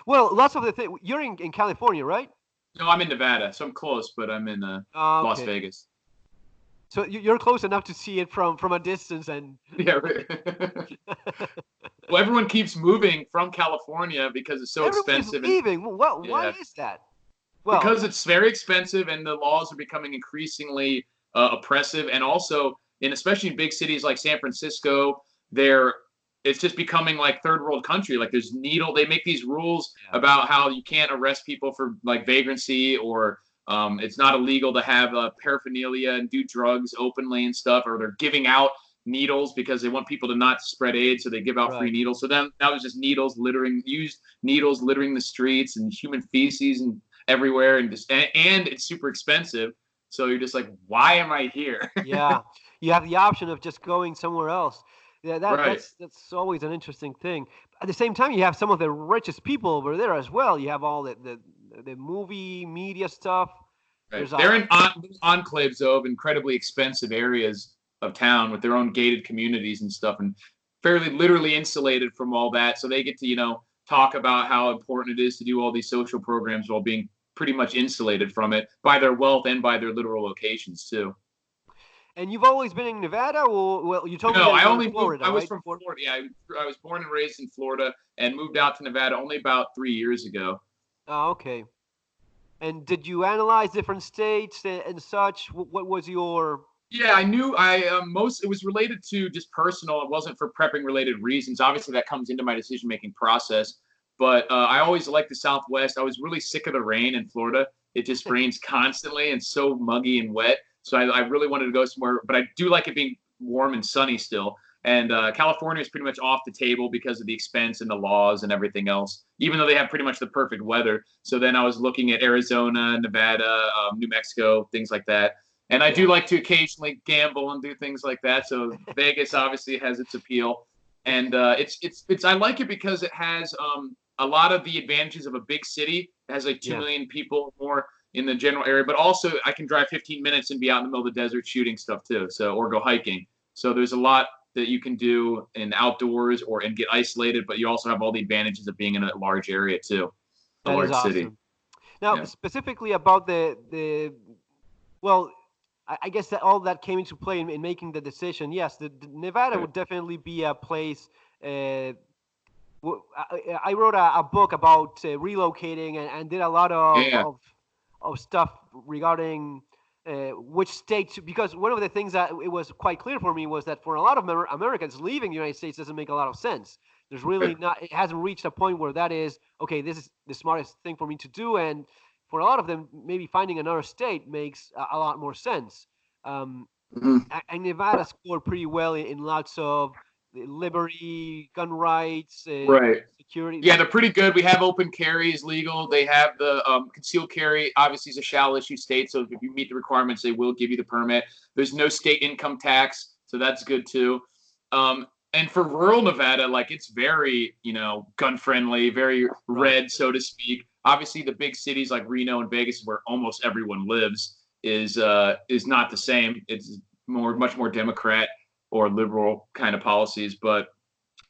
Well, lots of the thing you're in California, right? No, I'm in Nevada, so I'm close, but I'm in Las Okay. Vegas. So you're close enough to see it from a distance, and Yeah, right. Well, everyone keeps moving from California because it's so everyone is expensive, and leaving. What? Why yeah, is that? Well, because it's very expensive and the laws are becoming increasingly oppressive, and also especially in big cities like San Francisco, there it's just becoming like third world country. Like they make these rules yeah. about how you can't arrest people for like vagrancy, or it's not illegal to have paraphernalia and do drugs openly and stuff, or they're giving out needles because they want people to not spread AIDS, so they give out free Right. needles. So then now there's just used needles littering the streets and human feces and everywhere, and it's super expensive. So you're just like, why am I here? Yeah, you have the option of just going somewhere else. Yeah, that Right. that's always an interesting thing. At the same time, you have some of the richest people over there as well. You have all the movie media stuff. Right. There's They're a in enclaves of incredibly expensive areas of town with their own gated communities and stuff, and fairly literally insulated from all that. So they get to, talk about how important it is to do all these social programs while being pretty much insulated from it by their wealth and by their literal locations too. And you've always been in Nevada, or well, you told me No, that I you're in only moved. Florida, I was right? from Florida. Yeah, I was born and raised in Florida and moved out to Nevada only about 3 years ago. Oh, okay. And did you analyze different states and such? What was your? Yeah, I knew it was related to just personal. It wasn't for prepping related reasons. Obviously, that comes into my decision making process. But I always liked the Southwest. I was really sick of the rain in Florida. It just rains constantly and so muggy and wet. So I really wanted to go somewhere. But I do like it being warm and sunny still. And California is pretty much off the table because of the expense and the laws and everything else, even though they have pretty much the perfect weather. So then I was looking at Arizona, Nevada, New Mexico, things like that. And I do like to occasionally gamble and do things like that. So Vegas obviously has its appeal, and it's I like it because it has a lot of the advantages of a big city. It has like 2 million people more in the general area, but also I can drive 15 minutes and be out in the middle of the desert shooting stuff too. So or go hiking. So there's a lot that you can do in outdoors or and get isolated, but you also have all the advantages of being in a large area too, a That is large city. awesome. Now, specifically about the well, I guess that all that came into play in making the decision. Yes, the Nevada would definitely be a place. I wrote a book about relocating and did a lot of stuff regarding which states, because one of the things that it was quite clear for me was that for a lot of Americans, leaving the United States doesn't make a lot of sense. There's really not, it hasn't reached a point where that is, okay, this is the smartest thing for me to do. And for a lot of them, maybe finding another state makes a lot more sense. And Nevada scored pretty well in lots of liberty, gun rights, security. Yeah, they're pretty good. We have open carry is legal. They have the concealed carry. Obviously, is a shall issue state. So if you meet the requirements, they will give you the permit. There's no state income tax, so that's good too. And for rural Nevada, like it's very, gun friendly, very red, so to speak. Obviously, the big cities like Reno and Vegas, where almost everyone lives, is not the same. It's much more Democrat or liberal kind of policies, but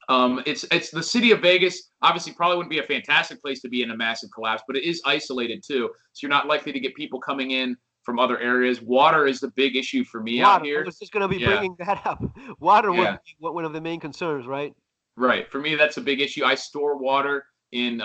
it's the city of Vegas. Obviously, probably wouldn't be a fantastic place to be in a massive collapse, but it is isolated too, so you're not likely to get people coming in from other areas. Water is the big issue for me out here. I was just going to be bringing that up. Water would be one of the main concerns, right? Right. For me, that's a big issue. I store water in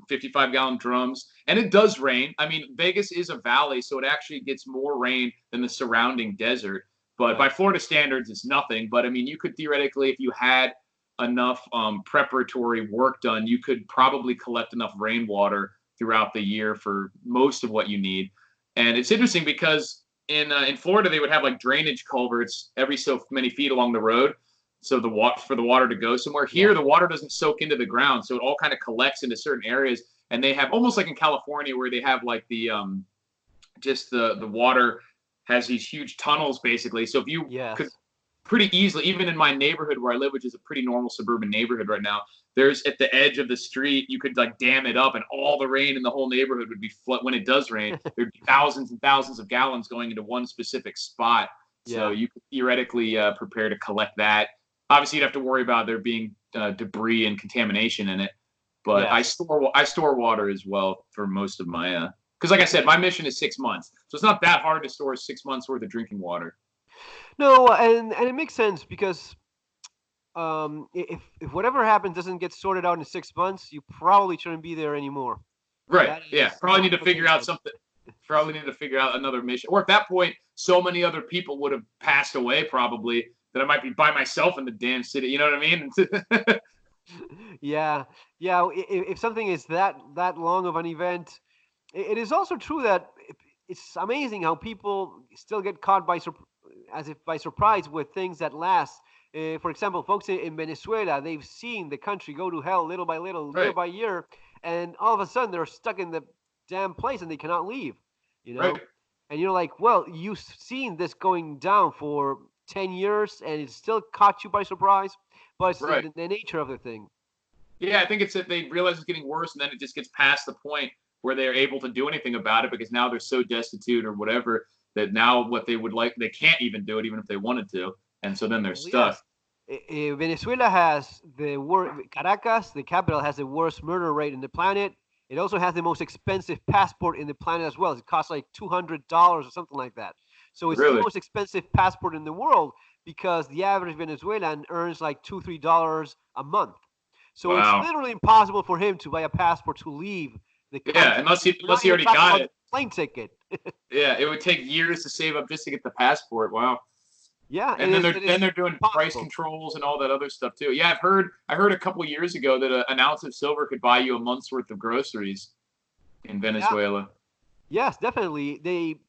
55-gallon drums, and it does rain. I mean, Vegas is a valley, so it actually gets more rain than the surrounding desert. But by Florida standards, it's nothing. But I mean, you could theoretically, if you had enough preparatory work done, you could probably collect enough rainwater throughout the year for most of what you need. And it's interesting because in Florida, they would have like drainage culverts every so many feet along the road, so for the water to go somewhere. Here, the water doesn't soak into the ground, so it all kind of collects into certain areas. And they have almost like in California where they have like the just the water has these huge tunnels basically. So if you could pretty easily, even in my neighborhood where I live, which is a pretty normal suburban neighborhood right now, there's at the edge of the street, you could like dam it up and all the rain in the whole neighborhood would be when it does rain, there'd be thousands and thousands of gallons going into one specific spot. So you could theoretically prepare to collect that. Obviously, you'd have to worry about there being debris and contamination in it. But I store water as well for most of my because like I said, my mission is 6 months. So it's not that hard to store 6 months worth of drinking water. No, and it makes sense because if whatever happens doesn't get sorted out in 6 months, you probably shouldn't be there anymore. Right. Yeah. Probably need to figure out something. Probably need to figure out another mission. Or at that point, so many other people would have passed away probably that I might be by myself in the damn city. You know what I mean? Yeah. If something is that long of an event, it is also true that it's amazing how people still get caught as if by surprise with things that last. For example, folks in Venezuela, they've seen the country go to hell little by little, year by year, and all of a sudden they're stuck in the damn place and they cannot leave. And you're like, well, you've seen this going down for 10 years and it still caught you by surprise, but it's the nature of the thing. Yeah, I think it's that they realize it's getting worse and then it just gets past the point where they're able to do anything about it because now they're so destitute or whatever that now what they would like, they can't even do it even if they wanted to. And so then they're stuck. Venezuela has Caracas, the capital, has the worst murder rate in the planet. It also has the most expensive passport in the planet as well. It costs like $200 or something like that. So it's the Really? most expensive passport in the world because the average Venezuelan earns like $2-3 a month. So it's Wow. literally impossible for him to buy a passport to leave the Yeah, country. We're unless not he even already talking got about it. the plane ticket. Yeah, it would take years to save up just to get the passport. Wow. Yeah, And then it they're is doing price impossible. controls and all that other stuff too. Yeah, I heard a couple of years ago that an ounce of silver could buy you a month's worth of groceries in Yeah, Venezuela. yes, definitely.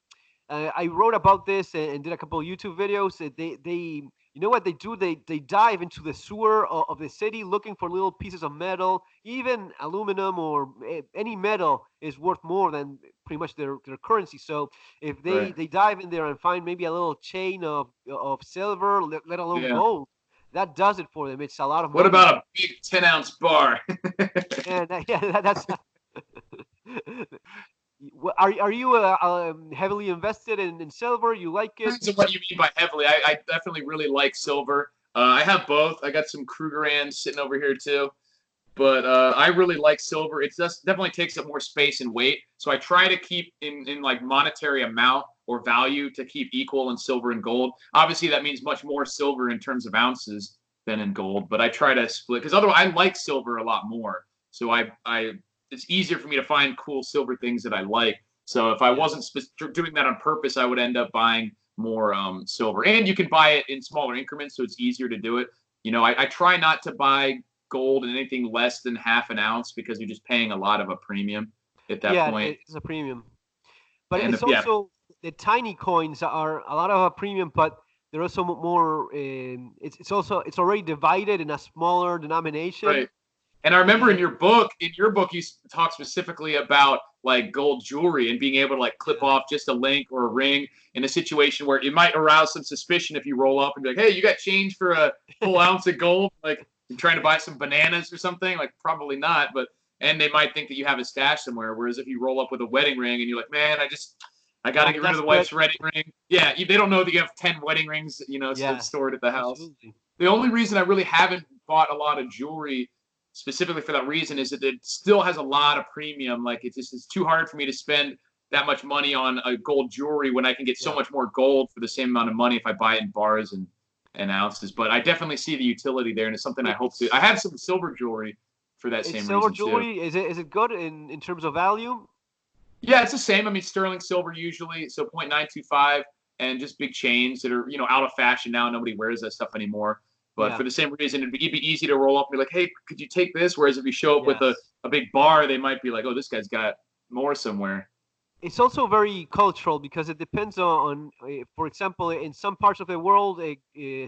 I wrote about this and did a couple of YouTube videos. You know what they do? They dive into the sewer of the city looking for little pieces of metal. Even aluminum or any metal is worth more than pretty much their currency. So if Right. they dive in there and find maybe a little chain of silver, let alone Yeah. gold, that does it for them. It's a lot of What money. about a big 10-ounce bar? And yeah, that's. Are you heavily invested in silver? You like it? Depends on what you mean by heavily. I definitely really like silver. I have both. I got some Krugerrands sitting over here too. But I really like silver. It just definitely takes up more space and weight. So I try to keep in like monetary amount or value to keep equal in silver and gold. Obviously, that means much more silver in terms of ounces than in gold. But I try to split because otherwise I like silver a lot more. So I it's easier for me to find cool silver things that I like. So if I Yeah. wasn't doing that on purpose, I would end up buying more silver. And you can buy it in smaller increments, so it's easier to do it. You know, I try not to buy gold and anything less than half an ounce because you're just paying a lot of a premium at that Yeah, point. it's a premium. But And it's yeah, also the tiny coins are a lot of a premium, but they're also more. It's already divided in a smaller denomination. right. And I remember And in your book, you talk specifically about like gold jewelry and being able to like clip yeah, off just a link or a ring in a situation where it might arouse some suspicion if you roll up and be like, "Hey, you got change for a full ounce of gold?" Like you're trying to buy some bananas or something. Like probably not, but and they might think that you have a stash somewhere. Whereas if you roll up with a wedding ring and you're like, "Man, I got to I'm get rid of the desperate. wife's wedding ring." Yeah, they don't know that you have 10 wedding rings, you know, Yeah, stored at the house. absolutely. The only reason I really haven't bought a lot of jewelry specifically for that reason is that it still has a lot of premium. Like it's too hard for me to spend that much money on a gold jewelry when I can get so Yeah, much more gold for the same amount of money if I buy it in bars and ounces. But I definitely see the utility there, and it's something I hope to. I it's have some silver jewelry for that it's same silver reason too. jewelry. Is it good in terms of value? Yeah, it's the same. I mean, sterling silver usually, so 0.925, and just big chains that are out of fashion now. Nobody wears that stuff anymore. But Yeah. for the same reason, it'd be easy to roll up and be like, "Hey, could you take this?" Whereas if you show up with Yes. a big bar, they might be like, "Oh, this guy's got more somewhere." It's also very cultural because it depends for example, in some parts of the world,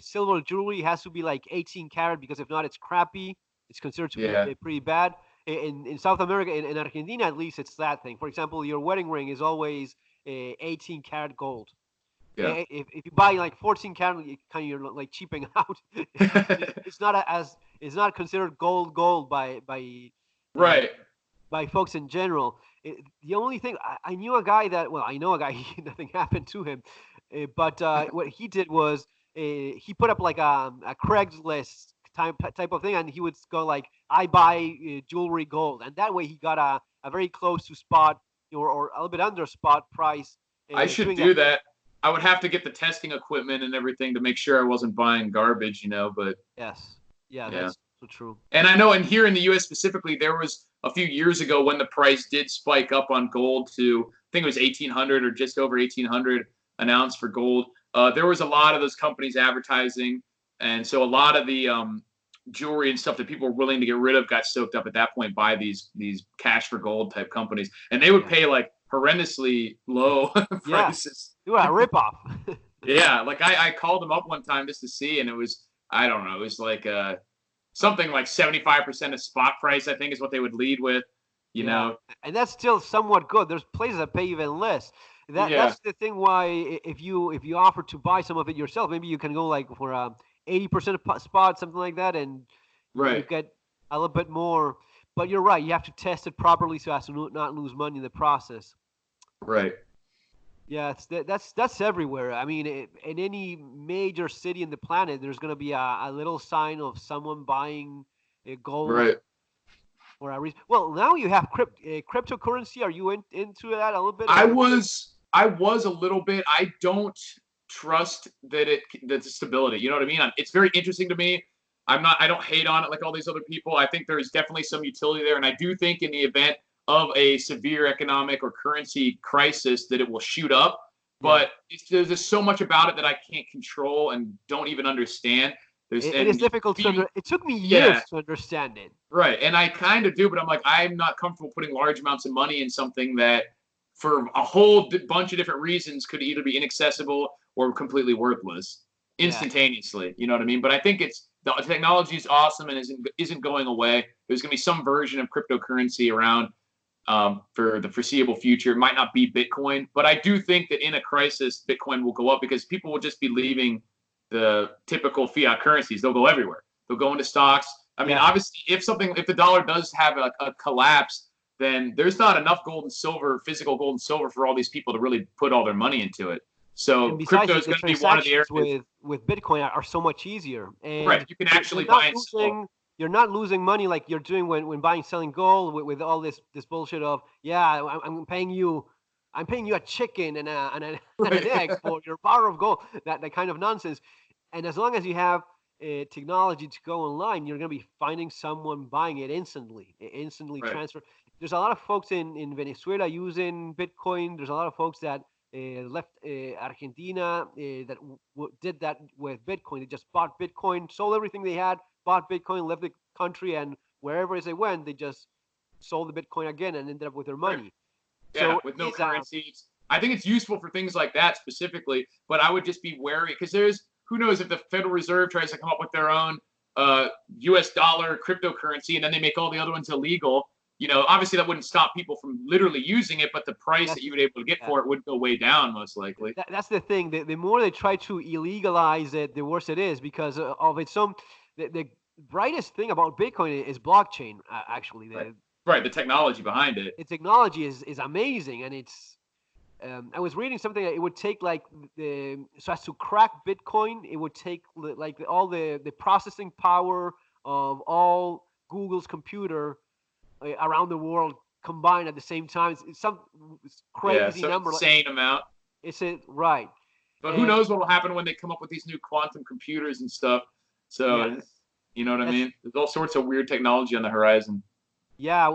silver jewelry has to be like 18 karat because if not, it's crappy. It's considered to be Yeah, pretty bad. In South America, in Argentina at least, it's that thing. For example, your wedding ring is always 18 karat gold. yeah, If you buy like 14 karat, you kind of you're like cheaping out. It's not as it's not considered gold uh, right. by folks in general. The only thing I knew a guy that I know a guy nothing happened to him, but what he did was he put up like a Craigslist type of thing, and he would go like I buy jewelry gold, and that way he got a very close to spot or a little bit under spot price I should doing that. do that. I would have to get the testing equipment and everything to make sure I wasn't buying garbage. But Yes, yeah, yeah. that's so true. And I know, and here in the U.S. specifically, there was a few years ago when the price did spike up on gold to, I think it was 1,800 or just over 1,800 an ounce for gold. There was a lot of those companies advertising, and so a lot of the jewelry and stuff that people were willing to get rid of got soaked up at that point by these cash for gold type companies, and they would Yeah, pay like horrendously low yeah, prices. you are a ripoff. Yeah, like I called them up one time just to see, and it was I don't know, it was like something like 75% of spot price, I think is what they would lead with, you Yeah, know. and that's still somewhat good. There's places that pay even less. Yeah, That's the thing why if you offer to buy some of it yourself, maybe you can go like for 80% spot, something like that, and you right, get a little bit more. But you're right, you have to test it properly so as to not lose money in the process. right. Yeah, that's everywhere. I mean, in any major city in the planet, there's gonna be a little sign of someone buying gold Right. for a reason. Well, now you have cryptocurrency. Are you into that a little bit, I or? was I was a little bit. I don't trust that the stability. You know what I mean? It's very interesting to me. I don't hate on it like all these other people. I think there's definitely some utility there, and I do think in the event of a severe economic or currency crisis that it will shoot up. Yeah, But there's just so much about it that I can't control and don't even understand. it is And difficult to It took me yeah, years to understand it. right. And I kind of do, but I'm like, I'm not comfortable putting large amounts of money in something that, for a whole bunch of different reasons, could either be inaccessible or completely worthless Yeah, instantaneously. You know what I mean? But I think the technology is awesome and isn't going away. There's going to be some version of cryptocurrency around for the foreseeable future. It might not be Bitcoin, but I do think that in a crisis, Bitcoin will go up because people will just be leaving the typical fiat currencies. They'll go everywhere. They'll go into stocks. I mean, yeah. obviously, if the dollar does have a collapse, then there's not enough gold and silver, physical gold and silver, for all these people to really put all their money into it. And So besides, crypto is the going to be one of the transactions areas. with Bitcoin are so much easier, Right. and You can you're actually not buy and sell. losing. You're not losing money like you're doing when buying selling gold with all this bullshit of, yeah, I'm paying you. I'm paying you a chicken and an egg Right. for your bar of gold. That kind of nonsense. And as long as you have technology to go online, you're going to be finding someone buying it instantly, instantly Right. transfer. There's a lot of folks in Venezuela using Bitcoin. There's a lot of folks that left Argentina that did that with Bitcoin. They just bought Bitcoin, sold everything they had, bought Bitcoin, left the country, and wherever they went, they just sold the Bitcoin again and ended up with their Right. money. Yeah, So with it no is currencies. I think it's useful for things like that specifically, but I would just be wary because who knows if the Federal Reserve tries to come up with their own U.S. dollar cryptocurrency and then they make all the other ones illegal. Obviously that wouldn't stop people from literally using it, but the price that that's you would be able to get yeah, for it would go way down most likely. that's the thing. The more they try to illegalize it, the worse it is because of its own. The brightest thing about Bitcoin is blockchain. Actually, Right. Right. The technology behind it. the technology is amazing, and it's. I was reading something that it would take like so as to crack Bitcoin, it would take like all the processing power of all Google's computer around the world combined at the same time. It's some Yeah. crazy Some number. insane amount. Is it right? But who And knows what will happen when they come up with these new quantum computers and stuff. yeah, So, you know what I that's mean? There's all sorts of weird technology on the horizon. yeah.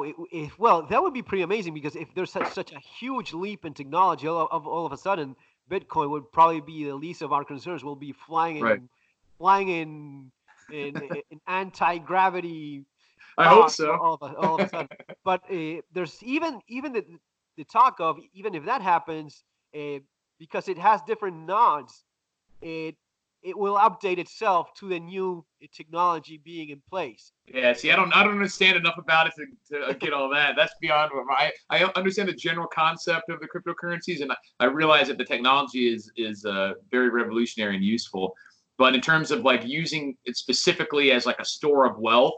Well, that would be pretty amazing because if there's such a huge leap in technology, all of a sudden, Bitcoin would probably be the least of our concerns. We'll be Right. flying in anti gravity I hope cars so. all of a sudden. But there's even the talk of, even if that happens, uh, because it has different nodes, it it will update itself to the new technology being in place. Yeah, see, I So don't understand enough about it to get all that. That's beyond what I understand the general concept of the cryptocurrencies, and I realize that the technology is very revolutionary and useful. But in terms of like using it specifically as like a store of wealth,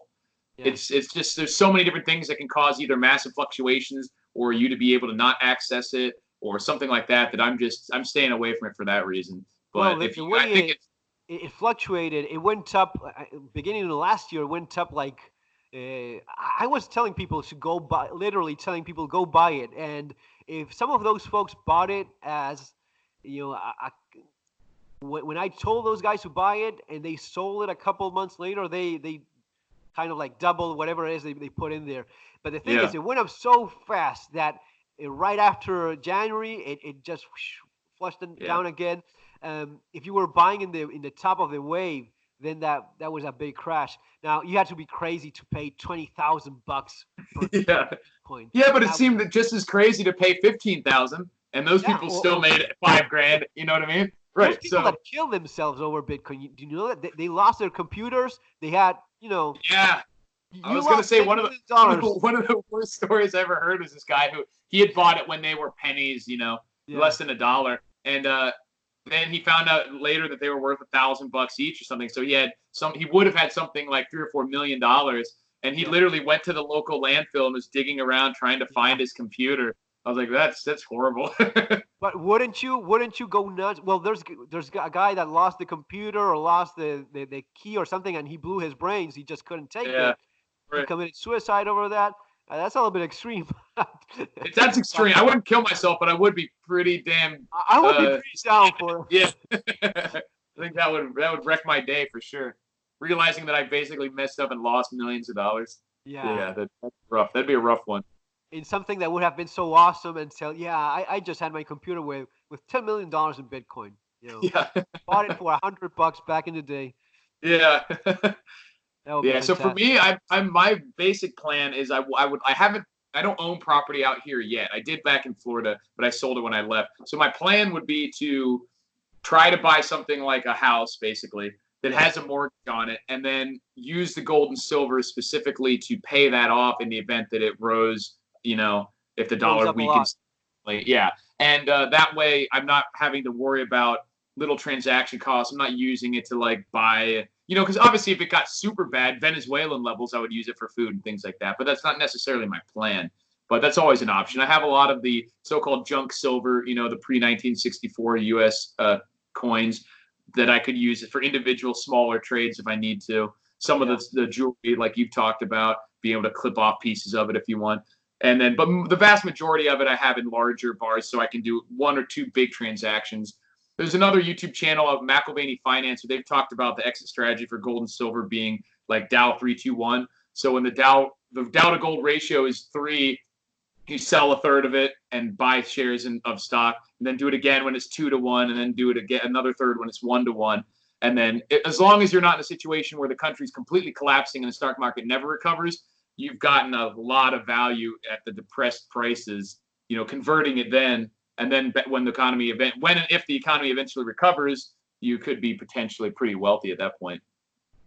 yeah. it's just there's so many different things that can cause either massive fluctuations or you to be able to not access it or something like that. That I'm staying away from it for that reason. Well, But the I way think it's it fluctuated, it went up beginning of last year. It went up like I was telling people to go buy, literally telling people go buy it. And if some of those folks bought it as, you know, when I told those guys to buy it and they sold it a couple months later, they kind of like double whatever it is they put in there. But the thing yeah is, it went up so fast that right after January, it just flushed yeah. down again. If you were buying in the top of the wave, then that was a big crash. Now you had to be crazy to pay $20,000 per Yeah. Bitcoin. Yeah, but it That was seemed just as crazy to pay 15,000, and those yeah. people still made it 5 grand. You know what I mean? There's Right. people So that kill themselves over Bitcoin. Do you know that they lost their computers? They had, yeah, I you was gonna lost say many one of the million dollars. one of the worst stories I ever heard was this guy who he had bought it when they were pennies, Yeah, less than $1, and then he found out later that they were worth $1,000 each or something. So he would have had something like $3 or $4 million, and he yeah, literally went to the local landfill and was digging around trying to yeah. find his computer. I was like, that's horrible. But wouldn't you go nuts? Well, there's a guy that lost the computer or lost the key or something, and he blew his brains. He just couldn't take Yeah, it. He right. committed suicide over that. That's a little bit extreme. That's extreme. I wouldn't kill myself, but I would be pretty damn. I would be pretty down for it. Yeah, I think that would wreck my day for sure. Realizing that I basically messed up and lost millions of dollars. Yeah. Yeah, that's rough. That'd be a rough one. In something that would have been so awesome until I just had my computer with $10 million in Bitcoin. Yeah, Bought it for $100 back in the day. yeah. That would be Yeah, so for fantastic. me, I'm my basic plan is I don't own property out here yet. I did back in Florida, but I sold it when I left. So my plan would be to try to buy something like a house, basically, that has a mortgage on it, and then use the gold and silver specifically to pay that off in the event that it rose, if the Goes dollar up a lot. weakens. Yeah, and that way I'm not having to worry about little transaction costs. I'm not using it to like buy, because obviously if it got super bad, Venezuelan levels, I would use it for food and things like that. But that's not necessarily my plan. But that's always an option. I have a lot of the so-called junk silver, the pre-1964 U.S. Coins that I could use for individual smaller trades if I need to. Some of the jewelry, like you've talked about, being able to clip off pieces of it if you want. And then, but the vast majority of it I have in larger bars, so I can do one or two big transactions. There's another YouTube channel of McIlvaney Finance where they've talked about the exit strategy for gold and silver being like Dow 3-2-1. So when the Dow to gold ratio is 3, you sell a third of it and buy shares of stock, and then do it again when it's 2-1, and then do it again another third when it's 1-1. And then as long as you're not in a situation where the country's completely collapsing and the stock market never recovers, you've gotten a lot of value at the depressed prices, converting it then. And then when and if the economy eventually recovers, you could be potentially pretty wealthy at that point.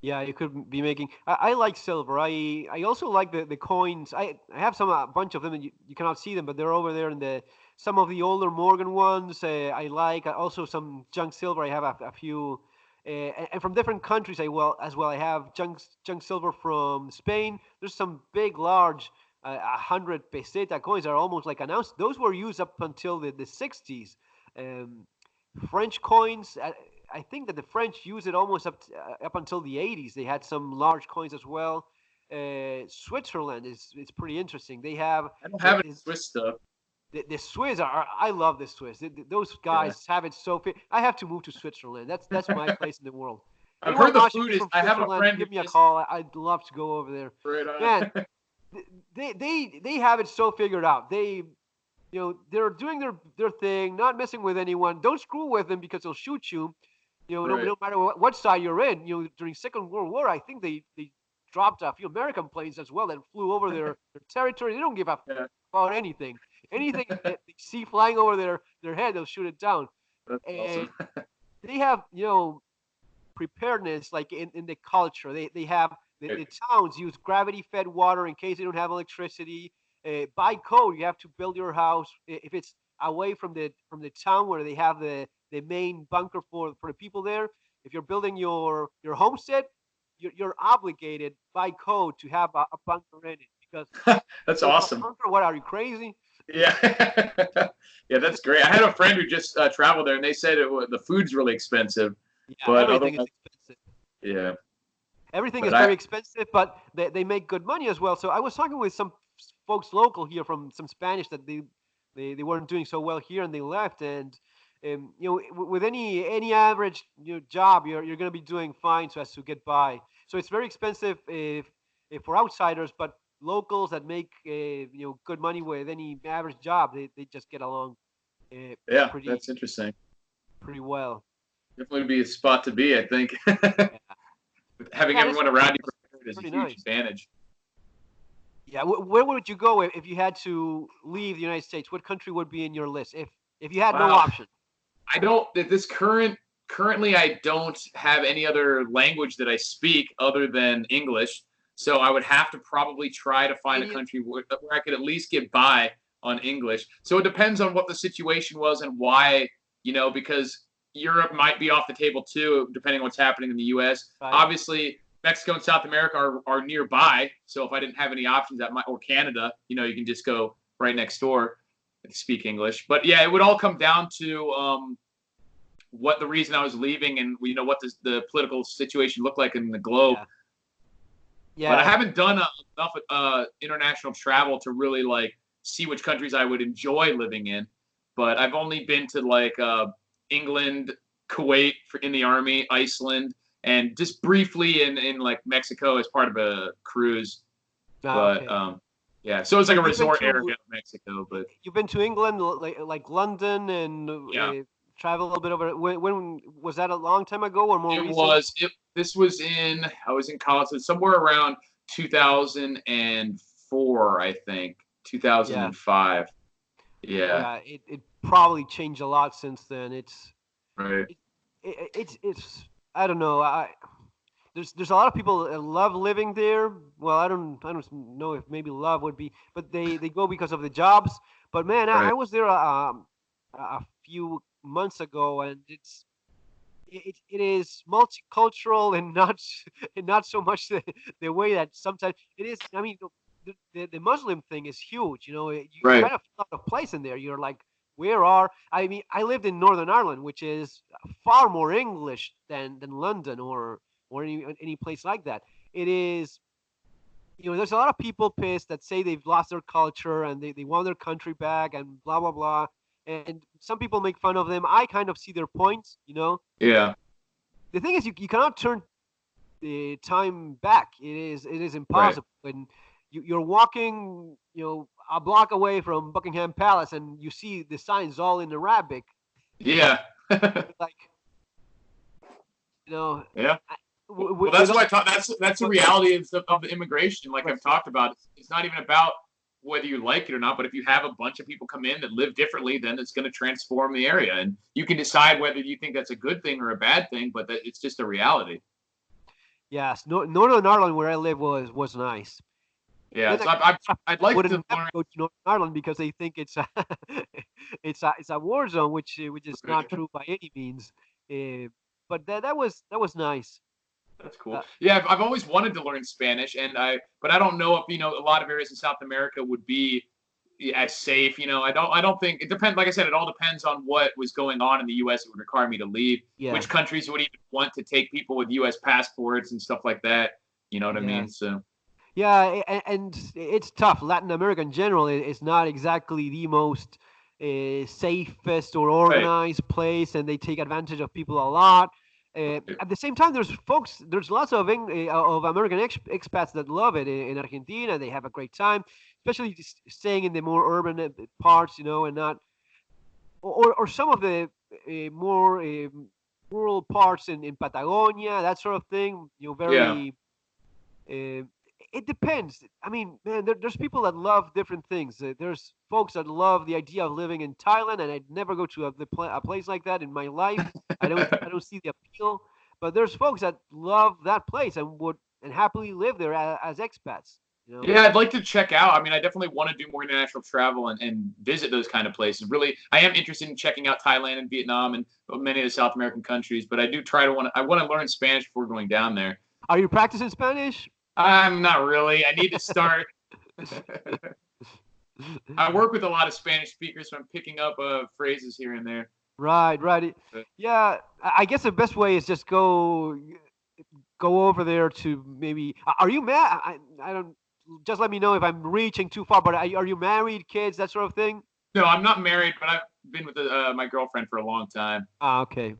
Yeah, you could be making. I like silver. I also like the coins. I have a bunch of them, and you cannot see them, but they're over there in some of the older Morgan ones. I like also some junk silver. I have a few, and from different countries. I have junk silver from Spain. There's some big, large, 100 peseta coins that are almost like an ounce. Those were used up until the 60s. Um, French coins. I think that the French use it almost up until the 80s. They had some large coins as well. Switzerland is pretty interesting. They have I don't have any Swiss stuff. The Swiss are. I love the Swiss. Those guys have it so fit. I have to move to Switzerland. That's my place in the world. I've Anyone heard the watching food this is. from I have a Switzerland, friend give who me a just call. I'd love to go over there. right on. Man, they have it so figured out. They're doing their thing, not messing with anyone. Don't screw with them because they'll shoot you. Right. No matter what side you're in. During Second World War, I think they dropped a few American planes as well that flew over their territory. They don't give a Yeah, about anything. Anything that they see flying over their head, they'll shoot it down. that's And awesome. they have, preparedness like in the culture. They have the towns use gravity fed water in case they don't have electricity. By code, you have to build your house if it's away from the town where they have the main bunker for the people there. If you're building your homestead, you're obligated by code to have a bunker in it because That's build a awesome. bunker. What are you crazy? Yeah, yeah, that's great. I had a friend who just traveled there, and they said the food's really expensive, Yeah, but everything is otherwise, expensive. yeah. Everything is But very expensive, but they make good money as well. So I was talking with some folks local here from some Spanish that they weren't doing so well here and they left. And with any average job, you're going to be doing fine so as to get by. So it's very expensive if for outsiders, but locals that make good money with any average job, they just get along yeah, pretty that's interesting. pretty well. Definitely be a spot to be, I think. Yeah, Having yeah, that's everyone around you prepared is a pretty huge nice. advantage. Yeah, where would you go if you had to leave the United States? What country would be in your list if you had no Wow. option? I don't at this currently I don't have any other language that I speak other than English. So I would have to probably try to find a Any, country where I could at least get by on English. So it depends on what the situation was and why, because Europe might be off the table too, depending on what's happening in the US. right? Obviously, Mexico and South America are nearby. So if I didn't have any options, or Canada, you can just go right next door. speak English. But yeah, it would all come down to what the reason I was leaving and what the political situation looked like in the globe. Yeah. But I Yeah. haven't done enough international travel to really like see which countries I would enjoy living in. But I've only been to like England, Kuwait in the army, Iceland, and just briefly in like Mexico as part of a cruise. But Okay. yeah, so it's So like a resort area of Mexico. But you've been to England, like London, and yeah, travel a little bit over. When was that? A long time ago or more it recent? was. This was I was in college, so somewhere around 2004, I think, Yeah. 2005. Yeah, Yeah. It probably changed a lot since then. right. It's I don't know. There's a lot of people that love living there. Well, I don't know if maybe love would be, but they go because of the jobs. But man, I Right. was there a few months ago, and it is multicultural and not and not so much the way that sometimes it is. I mean, the Muslim thing is huge. You Right. kind of feel out of place in there. You're like, where are? I mean, I lived in Northern Ireland, which is far more English than London or any place like that. It is. There's a lot of people pissed that say they've lost their culture and they want their country back and blah blah blah. And some people make fun of them. I kind of see their points. Yeah. The thing is, you cannot turn the time back. It is Right. impossible. And you're walking, a block away from Buckingham Palace, and you see the signs all in Arabic. Yeah. Like, you know, Yeah. I- Well, that's with what I thought. That's the reality of the immigration. Like I've what's talked about, it's not even about whether you like it or not. But if you have a bunch of people come in that live differently, then it's going to transform the area, and you can decide whether you think that's a good thing or a bad thing. But it's just a reality. yes, Northern Ireland where I live was nice. Yeah. Then So again, I'd I like wouldn't to never learn. go to Northern Ireland because they think it's a it's a war zone, which is not true by any means. But that was nice. That's Uh, cool. Yeah, I've always wanted to learn Spanish, but I don't know if a lot of areas in South America would be as safe. I don't think it depends. Like I said, it all depends on what was going on in the U.S. It would require me to leave. yeah, Which countries would even want to take people with U.S. passports and stuff like that? You know what I yeah. mean? So Yeah, and it's tough. Latin America in general is not exactly the most safest or right, organized place, and they take advantage of people a lot. At the same time, there's lots of American expats that love it in Argentina. They have a great time, especially just staying in the more urban parts, and not or some of the more rural parts in Patagonia, that sort of thing. yeah, Very uh, it depends. I mean, man, there's people that love different things. There's folks that love the idea of living in Thailand, and I'd never go to a place like that in my life. I don't see the appeal. But there's folks that love that place and would and happily live there as expats. You know? yeah. I'd like to check out. I mean, I definitely want to do more international travel and visit those kind of places. Really, I am interested in checking out Thailand and Vietnam and many of the South American countries. But I want to learn Spanish before going down there. Are you practicing Spanish? I'm not really. I need to start. I work with a lot of Spanish speakers, so I'm picking up phrases here and there. Right, right. But Yeah, I guess the best way is just go over there to maybe. Are you mad? I don't. Just let me know if I'm reaching too far. But are you married, kids, that sort of thing? no, I'm not married, but I've been with my girlfriend for a long time. Ah, okay.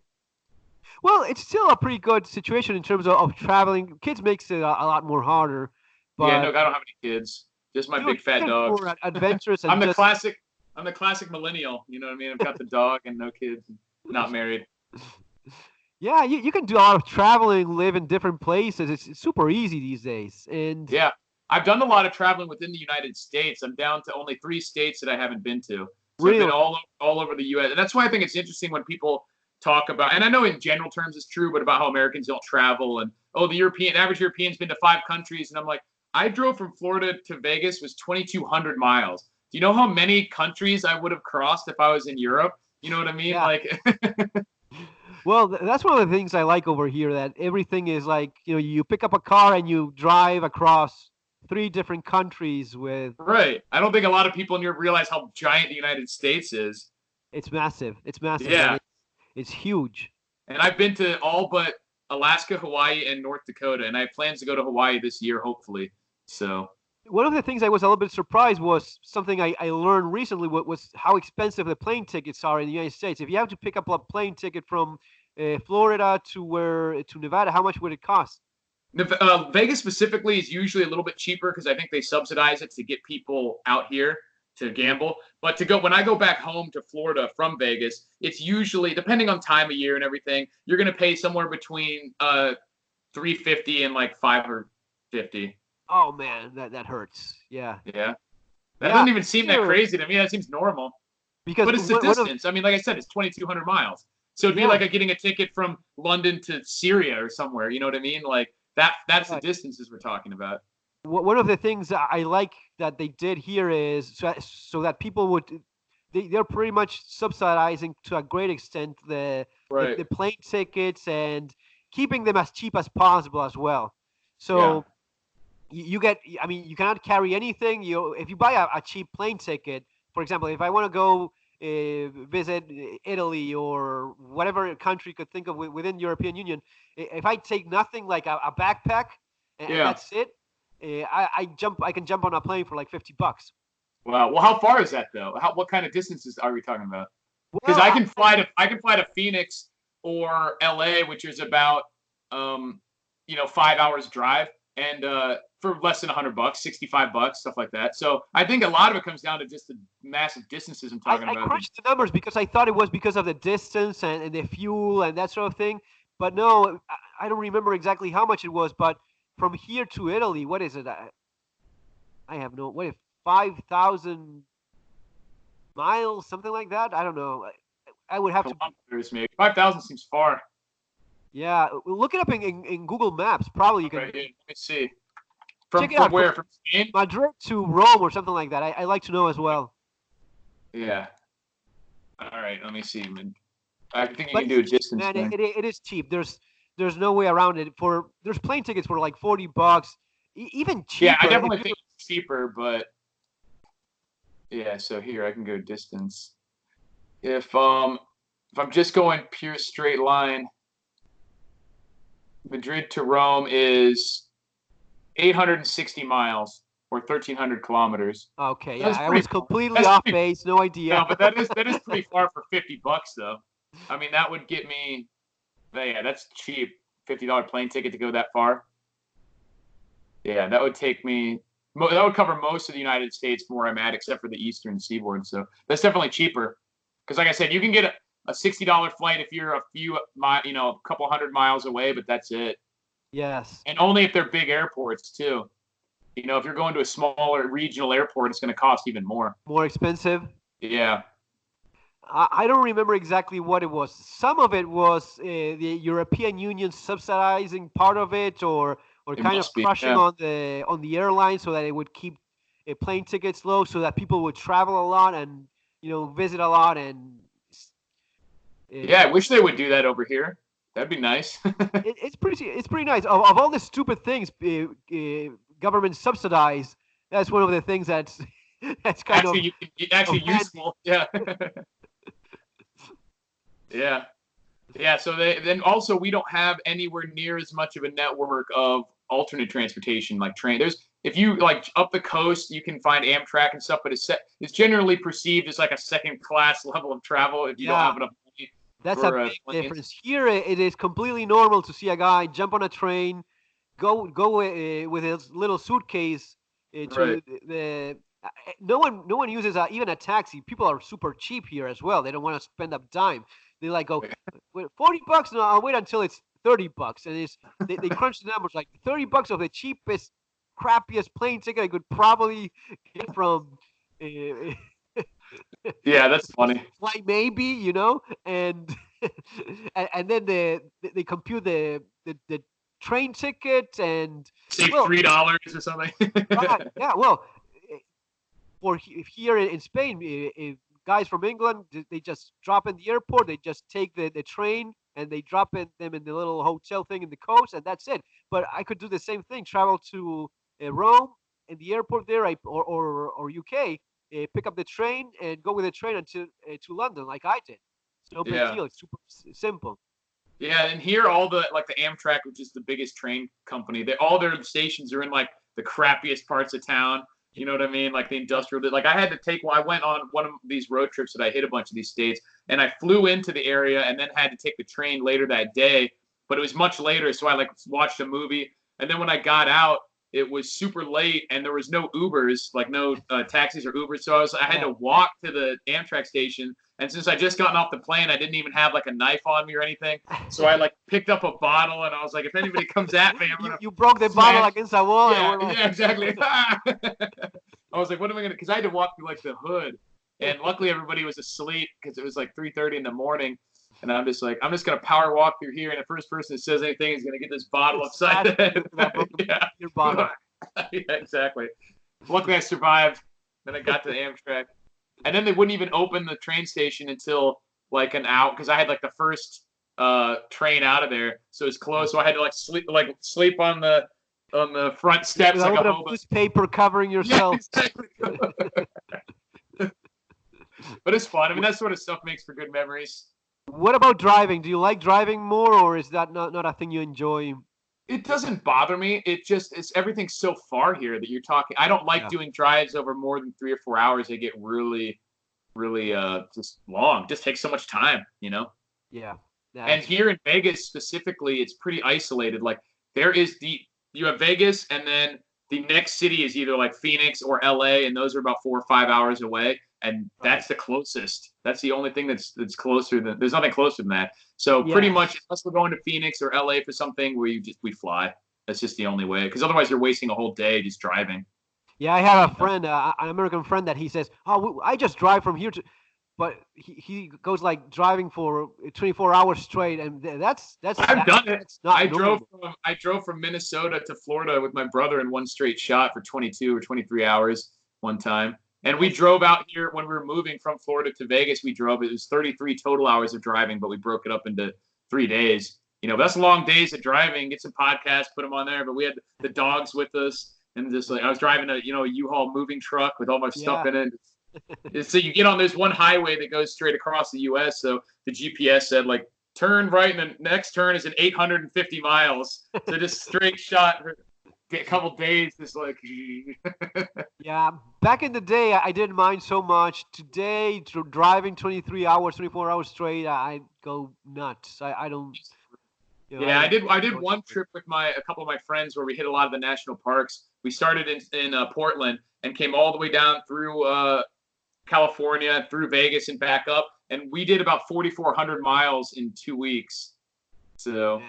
Well, it's still a pretty good situation in terms of traveling. Kids makes it a lot more harder, Yeah, no, but I don't have any kids. Just my big you fat can be dog. more adventurous I'm and the just classic. I'm the classic millennial. You know what I mean? I've got the dog and no kids, not married. yeah, you can do a lot of traveling, live in different places. It's super easy these days. And Yeah, I've done a lot of traveling within the United States. I'm down to only 3 states that I haven't been to. So I've been really, all over the U.S. And that's why I think it's interesting when people talk about, and I know in general terms it's true, but about how Americans don't travel and the average European's been to 5 countries, and I'm like, I drove from Florida to Vegas was 2,200 miles. Do you know how many countries I would have crossed if I was in Europe? You know what I mean? yeah. Like, Well, that's one of the things I like over here. That everything is like you pick up a car and you drive across 3 different countries with. Right. I don't think a lot of people in Europe realize how giant the United States is. It's massive. It's massive, and Yeah. it's huge. And I've been to all but Alaska, Hawaii, and North Dakota, and I have plans to go to Hawaii this year, hopefully. So. One of the things I was a little bit surprised was something I learned recently was how expensive the plane tickets are in the United States. If you have to pick up a plane ticket from Florida to Nevada, how much would it cost? Vegas specifically is usually a little bit cheaper because I think they subsidize it to get people out here to gamble. But when I go back home to Florida from Vegas, it's usually, depending on time of year and everything, you're going to pay somewhere between $350 and like $550. Oh man, that hurts. Yeah. Yeah. That doesn't even seem that crazy to me. That seems normal. But it's the distance. I mean, like I said, it's 2,200 miles. So it'd be like getting a ticket from London to Syria or somewhere. You know what I mean? Like that's the distances we're talking about. One of the things I like that they did here is so that people would, they're pretty much subsidizing to a great extent the plane tickets and keeping them as cheap as possible as well. So you get, I mean, you cannot carry anything. If you buy a cheap plane ticket, for example, if I want to go visit Italy or whatever country you could think of within the European Union, if I take nothing like a backpack and that's it, I can jump on a plane for like $50. Wow. Well, how far is that though? What kind of distances are we talking about? Because I can fly to Phoenix or LA, which is about 5 hours drive, and for less than $100, $65, stuff like that. So I think a lot of it comes down to just the massive distances I'm talking about. I crunched the numbers because I thought it was because of the distance and the fuel and that sort of thing. But no, I don't remember exactly how much it was. But from here to Italy, what is it? I have no. What if 5,000 miles, something like that? I don't know. I would have kilometers, maybe 5,000 seems far. Yeah, look it up in Google Maps. Probably you can. Let me see. From where? From Spain? Madrid to Rome or something like that. I like to know as well. Yeah. All right. Let me see. I think you can do a distance thing. It is cheap. There's no way around it. There's plane tickets for like $40, even cheaper. Yeah, I definitely think it's cheaper, but yeah. So here I can go distance. If I'm just going pure straight line, Madrid to Rome is 860 miles or 1,300 kilometers. Okay, yeah, I was completely off base. No idea. No, but that is pretty far for $50 though. I mean, that would get me. Yeah, that's cheap. $50 plane ticket to go that far. Yeah, that would take me. That would cover most of the United States from where I'm at, except for the eastern seaboard. So that's definitely cheaper. Because, like I said, you can get a $60 flight if you're a couple hundred miles away, but that's it. Yes. And only if they're big airports too. If you're going to a smaller regional airport, it's going to cost even more. More expensive? Yeah. I don't remember exactly what it was. Some of it was the European Union subsidizing part of it, or kind of crushing on the airline so that it would keep plane tickets low, so that people would travel a lot and visit a lot. And yeah, I wish they would do that over here. That'd be nice. It's pretty nice. Of all the stupid things government subsidize, that's one of the things that's kind of useful. Yeah. Yeah. So then also we don't have anywhere near as much of a network of alternate transportation like train. If you like up the coast, you can find Amtrak and stuff, but it's generally perceived as like a second class level of travel if you don't have enough money. That's a big difference. Here, it is completely normal to see a guy jump on a train, go with his little suitcase to the. No one uses even a taxi. People are super cheap here as well. They don't want to spend up dime. They like go $40. No, I'll wait until it's $30, and they crunch the numbers like $30 of the cheapest, crappiest plane ticket I could probably get from. Yeah, that's funny. Like maybe, and and then they compute the train ticket and save $3 or something. Yeah, well, for here in Spain, guys from England, they just drop in the airport. They just take the train and they drop them in the little hotel thing in the coast, and that's it. But I could do the same thing: travel to Rome, in the airport there, or UK, pick up the train and go with the train until to London, like I did. It's no big Yeah. deal. It's super simple. Yeah, and here all the like the Amtrak, which is the biggest train company, all their stations are in like the crappiest parts of town. You know what I mean? Like the industrial. Like I had to take. Well, I went on one of these road trips that I hit a bunch of these states, and I flew into the area and then had to take the train later that day. But it was much later, so I like watched a movie, and then when I got out, it was super late, and there was no Ubers, like no taxis or Ubers. So I had to walk to the Amtrak station. And since I just gotten off the plane, I didn't even have like a knife on me or anything. So I like picked up a bottle and I was like, if anybody comes at me, I'm gonna. You broke the bottle against a wall. Yeah, exactly. I was like, what am I gonna? Because I had to walk through like the hood, and luckily everybody was asleep because it was like 3:30 in the morning. And I'm just like, I'm just gonna power walk through here, and the first person that says anything is gonna get this bottle upside the head. Your bottle. Yeah, exactly. Luckily, I survived. Then I got to the Amtrak. And then they wouldn't even open the train station until like an hour because I had like the first train out of there, so it's closed. So I had to sleep on the front steps with like a hobo. Newspaper covering yourself. Yeah, exactly. But it's fun. I mean, that sort of stuff makes for good memories. What about driving? Do you like driving more, or is that not a thing you enjoy? It doesn't bother me. It's everything's so far here that you're talking. I don't like doing drives over more than 3 or 4 hours. They get really, really just long. Just takes so much time, you know? Yeah. And here in Vegas specifically, it's pretty isolated. Like you have Vegas, and then the next city is either like Phoenix or LA, and those are about 4 or 5 hours away. And that's the closest. That's the only thing that's closer than. There's nothing closer than that. So pretty much, unless we're going to Phoenix or LA for something where we fly. That's just the only way. Because otherwise, you're wasting a whole day just driving. Yeah, I have a friend, an American friend, that he says, "Oh, I just drive from here to," but he goes like driving for 24 hours straight, and that's. I've done it. I drove from Minnesota to Florida with my brother in one straight shot for 22 or 23 hours one time. And we drove out here when we were moving from Florida to Vegas. It was 33 total hours of driving, but we broke it up into 3 days. You know, that's long days of driving. Get some podcasts, put them on there. But we had the dogs with us, and just like I was driving a U-Haul moving truck with all my stuff in it. So you get on this one highway that goes straight across the U.S. So the GPS said like turn right, and the next turn is in 850 miles. So just straight shot. A couple days, just like. Yeah, back in the day, I didn't mind so much. Today, driving 23 hours, 24 hours straight, I go nuts. I don't. I did one trip with a couple of my friends where we hit a lot of the national parks. We started in Portland and came all the way down through California, through Vegas, and back up. And we did about 4,400 miles in 2 weeks. So.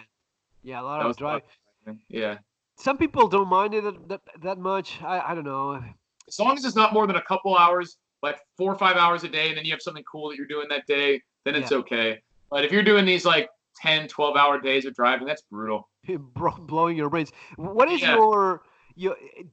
Yeah, a lot of driving. Yeah. Some people don't mind it that much. I don't know. As long as it's not more than a couple hours, like 4 or 5 hours a day, and then you have something cool that you're doing that day, then it's okay. But if you're doing these like 10, 12-hour days of driving, that's brutal. Blowing your brains. What is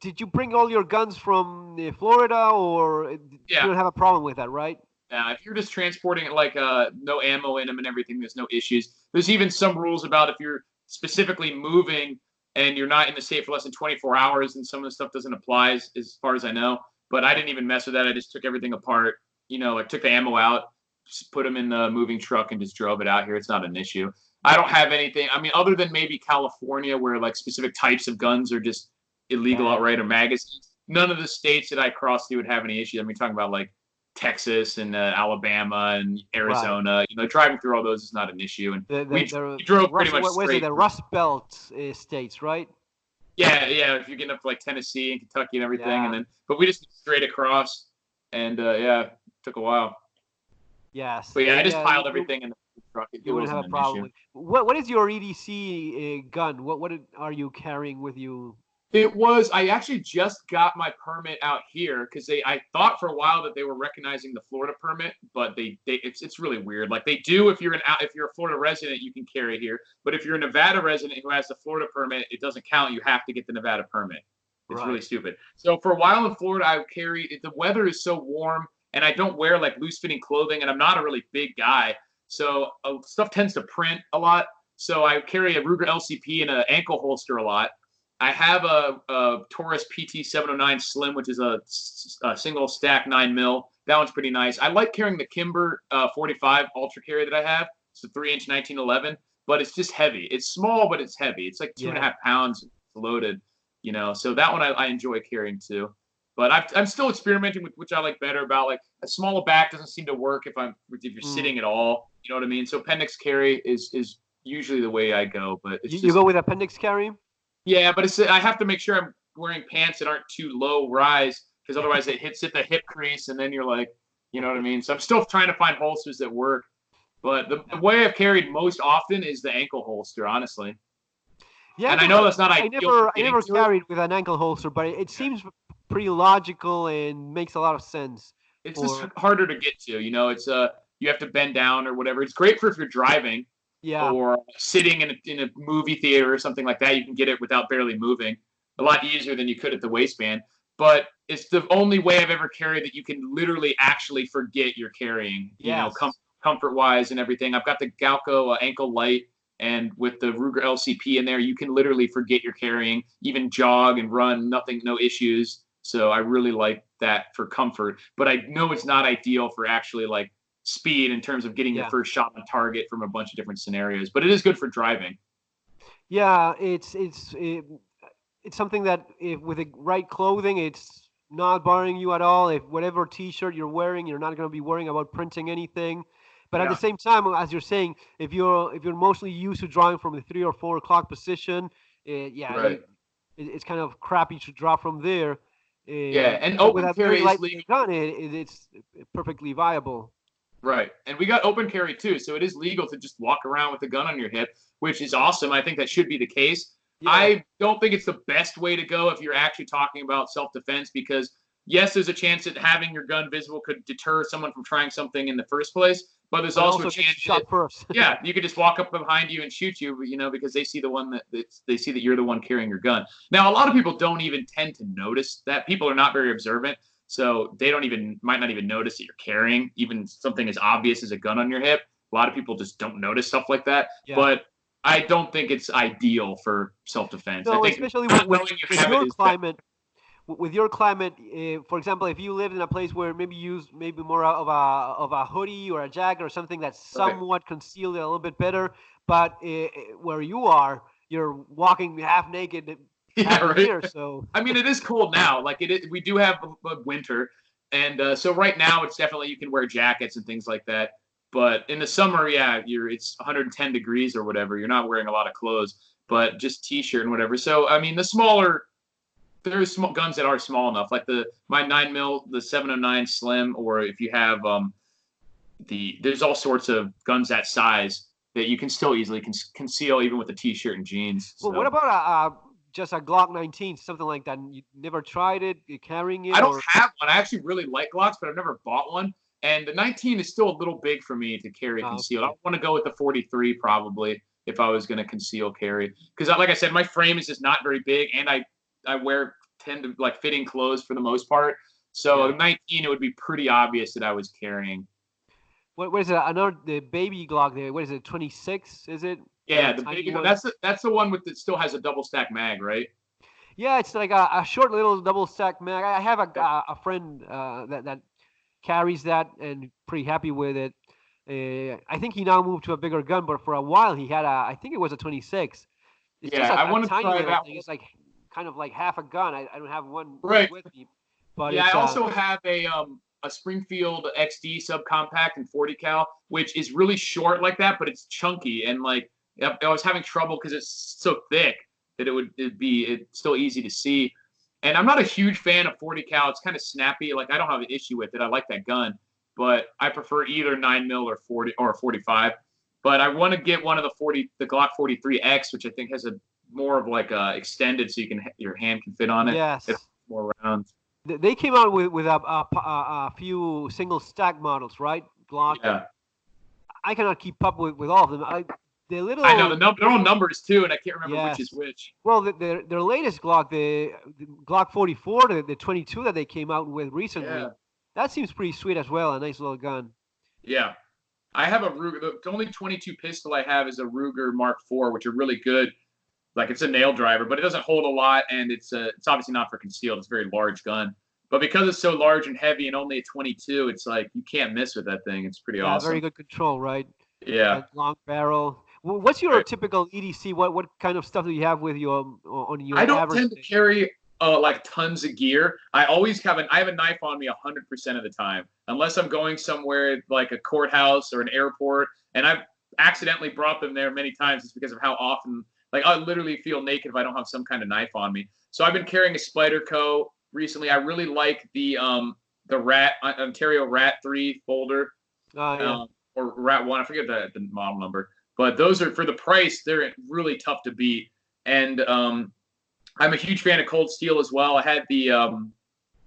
did you bring all your guns from Florida, or you don't have a problem with that, right? Yeah, if you're just transporting it like no ammo in them and everything, there's no issues. There's even some rules about if you're specifically moving and you're not in the state for less than 24 hours, and some of the stuff doesn't apply as far as I know. But I didn't even mess with that. I just took everything apart, like took the ammo out, just put them in the moving truck and just drove it out here. It's not an issue. I don't have anything. I mean, other than maybe California where like specific types of guns are just illegal outright, or magazines. None of the states that I crossed through would have any issues. I mean, talking about like Texas and Alabama and Arizona, driving through all those is not an issue. And we drove pretty much straight. What is it, the Rust Belt states, right? Yeah. If you're getting up to like Tennessee and Kentucky and everything, but we just straight across, and took a while. Yes. But I just piled everything in the truck. You wouldn't have a problem. What is your EDC gun? What are you carrying with you? I actually just got my permit out here because I thought for a while that they were recognizing the Florida permit, but it's really weird. Like they do if you're a Florida resident, you can carry here, but if you're a Nevada resident who has the Florida permit, it doesn't count. You have to get the Nevada permit. It's really stupid. So for a while in Florida, I the weather is so warm, and I don't wear like loose fitting clothing, and I'm not a really big guy, so stuff tends to print a lot. So I carry a Ruger LCP and an ankle holster a lot. I have a Taurus PT-709 Slim, which is a single stack 9 mil. That one's pretty nice. I like carrying the Kimber 45 Ultra Carry that I have. It's a 3-inch 1911, but it's just heavy. It's small, but it's heavy. It's like 2.5 pounds loaded, So that one I enjoy carrying too. But I'm still experimenting with which I like better about. Like a smaller back doesn't seem to work if you're sitting at all. You know what I mean? So appendix carry is usually the way I go. But it's you go with appendix carry? Yeah, but I have to make sure I'm wearing pants that aren't too low rise, because otherwise it hits at the hip crease, and then you're like, you know what I mean? So I'm still trying to find holsters that work. But the way I've carried most often is the ankle holster, honestly. Yeah, and I know that's not ideal. I never carried with an ankle holster, but it seems pretty logical and makes a lot of sense. It's just harder to get to. It's you have to bend down or whatever. It's great for if you're driving. Yeah. Or sitting in a movie theater or something like that. You can get it without barely moving. A lot easier than you could at the waistband. But it's the only way I've ever carried that you can literally actually forget you're carrying. Yes. Comfort-wise and everything. I've got the Galco ankle light, and with the Ruger LCP in there, you can literally forget you're carrying, even jog and run, no issues. So I really like that for comfort. But I know it's not ideal for actually like speed in terms of getting your first shot on target from a bunch of different scenarios, but it is good for driving. Yeah, it's something that with the right clothing, it's not bothering you at all. If whatever T-shirt you're wearing, you're not going to be worrying about printing anything. But at the same time, as you're saying, if you're mostly used to drawing from the 3 or 4 o'clock position, it's kind of crappy to draw from there. And open carry is legal. Gun, it's perfectly viable. Right. And we got open carry too. So it is legal to just walk around with a gun on your hip, which is awesome. I think that should be the case. Yeah. I don't think it's the best way to go if you're actually talking about self-defense, because yes, there's a chance that having your gun visible could deter someone from trying something in the first place. But there's also a chance shot first. You could just walk up behind you and shoot you, because they see they see that you're the one carrying your gun. Now, a lot of people don't even tend to notice that. People are not very observant. So they might not even notice that you're carrying even something as obvious as a gun on your hip. A lot of people just don't notice stuff like that. Yeah. But I don't think it's ideal for self-defense. No, I think especially with your climate. With your climate, for example, if you lived in a place where maybe you use more of a hoodie or a jacket or something that's somewhat concealed a little bit better, but where you are, you're walking half naked. Here, so I mean, it is cold now. Like we do have a winter, and so right now it's definitely you can wear jackets and things like that. But in the summer, it's 110 degrees or whatever. You're not wearing a lot of clothes, but just t-shirt and whatever. So I mean, there's small guns that are small enough, like my 9mm, the 709 Slim, or if you have there's all sorts of guns that size that you can still easily conceal even with a t-shirt and jeans. Well, what about just a Glock 19, something like that? You never tried it, carrying it? I don't have one. I actually really like Glocks, but I've never bought one. And the 19 is still a little big for me to carry concealed. Okay. I want to go with the 43 probably if I was going to conceal carry. Because like I said, my frame is just not very big, and I tend to like fitting clothes for the most part. So 19, it would be pretty obvious that I was carrying. What is it? The baby Glock there. What is it? 26? Is it? Yeah, the big one. That's the one that still has a double stack mag, right? Yeah, it's like a short little double stack mag. I have a friend that carries that and pretty happy with it. I think he now moved to a bigger gun, but for a while he had I think it was a 26. It's I want to try that. It's like kind of like half a gun. I don't have one with me. But I also have a Springfield XD subcompact and 40 cal, which is really short like that, but it's chunky, and like I was having trouble because it's so thick that it's still easy to see. And I'm not a huge fan of 40 cal. It's kind of snappy. Like I don't have an issue with it. I like that gun, but I prefer either 9mm or 40 or 45. But I want to get one of the Glock 43X, which I think has a more of like extended, so your hand can fit on it. Yes. It's more rounds. They came out with a few single stack models, right? Glock. Yeah. I cannot keep up with all of them. I know their own numbers too, and I can't remember which is which. Well, their latest Glock, the Glock 44, the 22 that they came out with recently, that seems pretty sweet as well. A nice little gun. Yeah, I have a Ruger. The only 22 pistol I have is a Ruger Mark IV, which are really good. Like it's a nail driver, but it doesn't hold a lot, and it's obviously not for concealed. It's a very large gun. But because it's so large and heavy and only a 22, it's like you can't miss with that thing. It's pretty Yeah, very awesome. good control, right? Yeah. And long barrel. What's your Right. typical EDC? What kind of stuff do you have with your on I your don't average tend to day? carry like tons of gear. I always have I have a knife on me 100% of the time, unless I'm going somewhere like a courthouse or an airport, and I've accidentally brought them there many times just because of how often like I literally feel naked if I don't have some kind of knife on me. So I've been carrying a Spyderco recently. I really like the Rat Ontario Rat 3 folder, Yeah. or Rat 1. I forget the model number, but those are for the price. They're really tough to beat. And I'm a huge fan of Cold Steel as well. I had the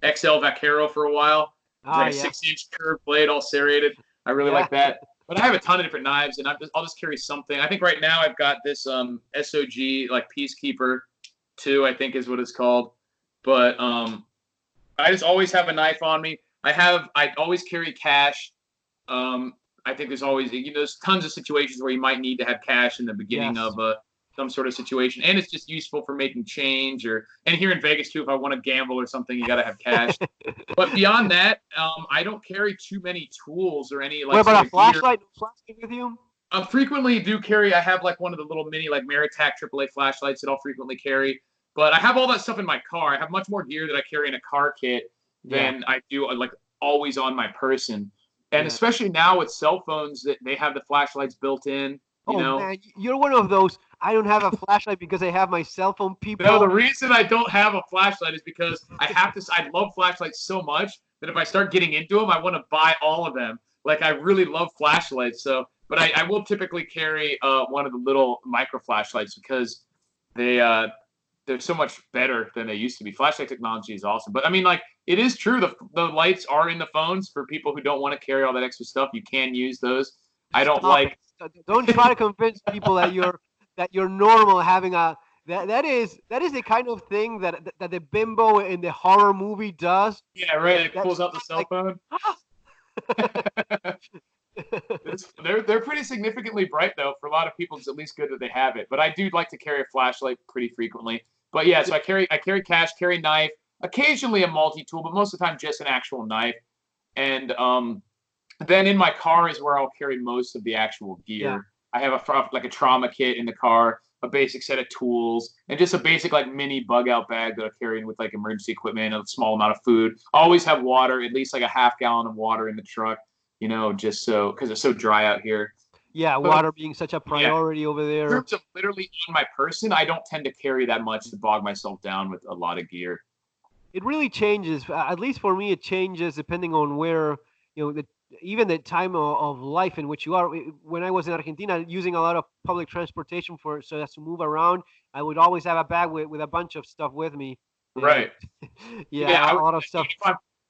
XL Vaquero for a while. It's like a Yeah. 6-inch curved blade, all serrated. I really Yeah. like that. But I have a ton of different knives, and I'll just carry something. I think right now I've got this SOG like Peacekeeper 2, I think is what it's called. But I just always have a knife on me. I always carry cash. I think there's always there's tons of situations where you might need to have cash in the beginning Yes. of some sort of situation, and it's just useful for making change and here in Vegas too, if I want to gamble or something, you got to have cash. But beyond that, I don't carry too many tools or any What like about sort a of gear. flashlight? Flashlight with you? I frequently do carry. I have like one of the little mini like Maritac AAA flashlights that I'll frequently carry. But I have all that stuff in my car. I have much more gear that I carry in a car kit Yeah. than I do like always on my person. And Yeah. especially now with cell phones, that they have the flashlights built in. You Oh know, man, you're one of those. I don't have a flashlight because I have my cell phone no, the people. reason I don't have a flashlight is because I have to. I love flashlights so much that if I start getting into them, I want to buy all of them. Like I really love flashlights. So, but I will typically carry one of the little micro flashlights because they're so much better than they used to be. Flashlight technology is awesome. But I mean, like it is true. The lights are in the phones for people who don't want to carry all that extra stuff. You can use those. I don't Stop it. like. Don't try to convince people that you're normal having a that is the kind of thing that the bimbo in the horror movie does. Yeah, right. It That's pulls out the cell like phone. ah! They're pretty significantly bright though. For a lot of people, it's at least good that they have it. But I do like to carry a flashlight pretty frequently. But yeah, so I carry cash, carry knife, occasionally a multi tool, but most of the time just an actual knife. And then in my car is where I'll carry most of the actual Yeah. gear. I have like a trauma kit in the car, a basic set of tools, and just a basic like mini bug out bag that I carry in with like emergency equipment, a small amount of food. I always have water, at least like a half gallon of water in the truck, just so because it's so dry out here. Yeah, But water being such a yeah, priority over in there. terms of literally on my person, I don't tend to carry that much to bog myself down with a lot of gear. It really changes. At least for me, it changes depending on where even the time of life in which you are. When I was in Argentina, using a lot of public transportation for so as to move around, I would always have a bag with a bunch of stuff with me, and Right. yeah, Yeah, a lot of stuff.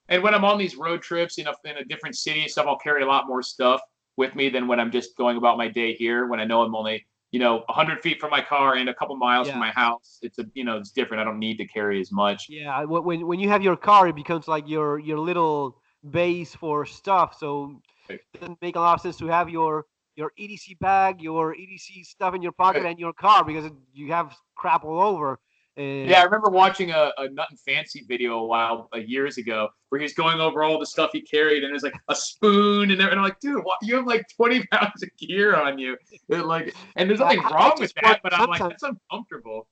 and when I'm on these road trips in a different city and stuff, I'll carry a lot more stuff with me than when I'm just going about my day here. When I know I'm only 100 feet from my car and a couple miles from Yeah, my house, it's different. I don't need to carry as much. yeah. When you have your car, it becomes like your little base for stuff. So Right. it doesn't make a lot of sense to have your EDC bag, your EDC stuff in your pocket, Right. and your car because you have crap all over. Yeah, I And remember watching a Nut and Fancy video a while years ago where he's going over all the stuff he carried, and there's like a spoon and I'm like, dude, what, you have like 20 pounds of gear on you, and there's yeah, nothing I wrong with just that, wonder but I'm like, sometimes. that's uncomfortable.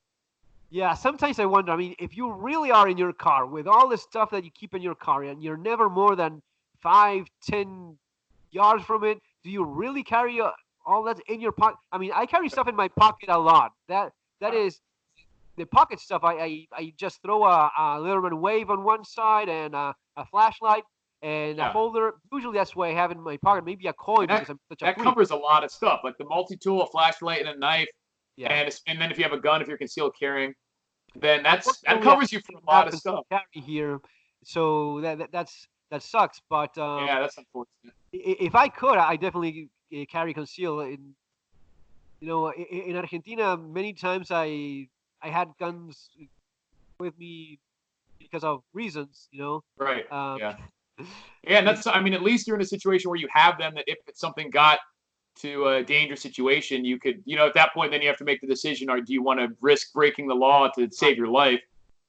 Yeah, sometimes I wonder. I mean, if you really are in your car with all the stuff that you keep in your car, and you're never more than 5, 10 yards from it, do you really carry all that in your pocket? I mean, I carry stuff in my pocket a lot. That is the pocket stuff. I just throw a Leatherman Wave on one side and a flashlight and a Yeah. folder. Usually that's what I have in my pocket. Maybe a coin And that because I'm such a that freak. covers a lot of stuff, like the multi-tool, a flashlight, and a knife, Yeah. and then if you have a gun, if you're concealed carrying, then that Unfortunately, I covers you for don't a lot have of concealed stuff. carry here, so that sucks. But Yeah, that's unfortunate. if I could, I definitely carry conceal. In Argentina, many times I had guns with me because of reasons. Right. Um, Yeah. Yeah, and that's. I mean, at least you're in a situation where you have them. That if something got to a dangerous situation, you could, at that point, then you have to make the decision: or do you want to risk breaking the law to save your life?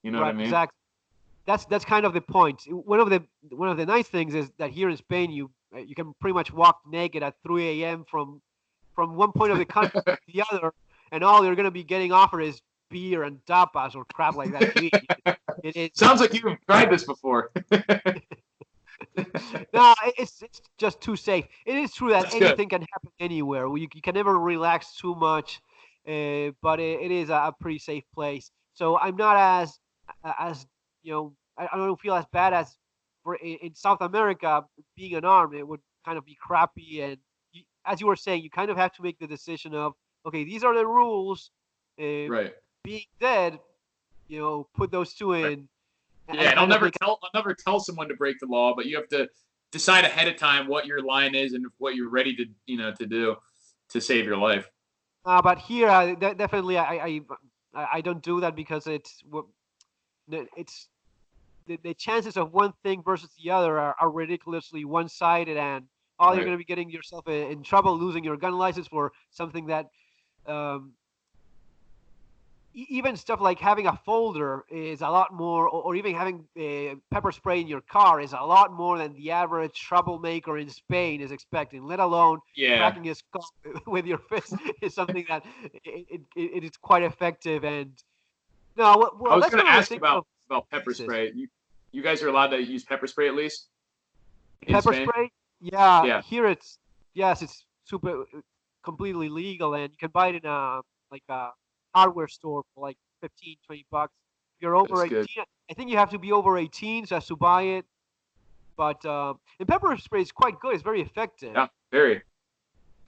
You know what I mean? Exactly. That's kind of the point. One of the nice things is that here in Spain, you can pretty much walk naked at 3 a.m. from one point of the country to the other, and all you're going to be getting offered is beer and tapas or crap like that to eat. It Sounds like you've tried this before. No, it's just too safe. It is true that That's anything good. can happen anywhere. You can never relax too much, but it is a pretty safe place. So I'm not as I don't feel as bad as in South America being unarmed. It would kind of be crappy, and as you were saying, you kind of have to make the decision of, okay, these are the rules. Right. Being dead, put those two Right. in, Yeah, and and I'll kind of never make. tell someone to break the law, but you have to decide ahead of time what your line is and what you're ready to to do to save your life. But here, definitely, I don't do that because it's the chances of one thing versus the other are ridiculously one-sided, and all you're Right. going to be getting yourself in trouble losing your gun license for something that um, even stuff like having a folder is a lot more, or even having pepper spray in your car is a lot more than the average troublemaker in Spain is expecting. Let alone Yeah. cracking his skull with your fist is something that it is quite effective. And no, I well, was that's going one to of the ask things about of pepper places. spray. You guys are allowed to use pepper spray at least in Pepper Spain? spray, yeah, Yeah. here it's yes, it's super completely legal, and you can buy it in a hardware store for like 15-20 bucks. If you're over That's good. 18, I think you have to be over 18 so as to buy it. But and pepper spray is quite good. It's very effective. Yeah. Very.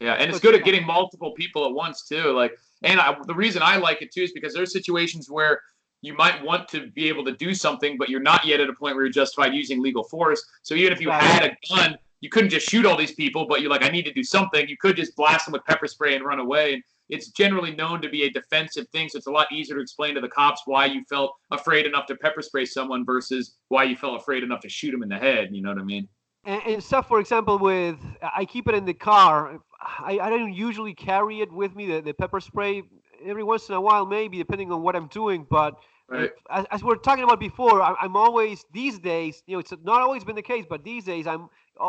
Yeah, and So it's it's good at getting multiple people at once too. The reason I like it too is because there's situations where you might want to be able to do something, but you're not yet at a point where you're justified using legal force. So even if you exactly. had a gun, you couldn't just shoot all these people, but you're like, I need to do something. You could just blast them with pepper spray and run away. And it's generally known to be a defensive thing, so it's a lot easier to explain to the cops why you felt afraid enough to pepper spray someone versus why you felt afraid enough to shoot them in the head. You know what I mean? And stuff, for example, with I keep it in the car. I don't usually carry it with me, the pepper spray. Every once in a while, maybe, depending on what I'm doing. But Right. as we were talking about before, I'm always, these days, it's not always been the case, but these days I'm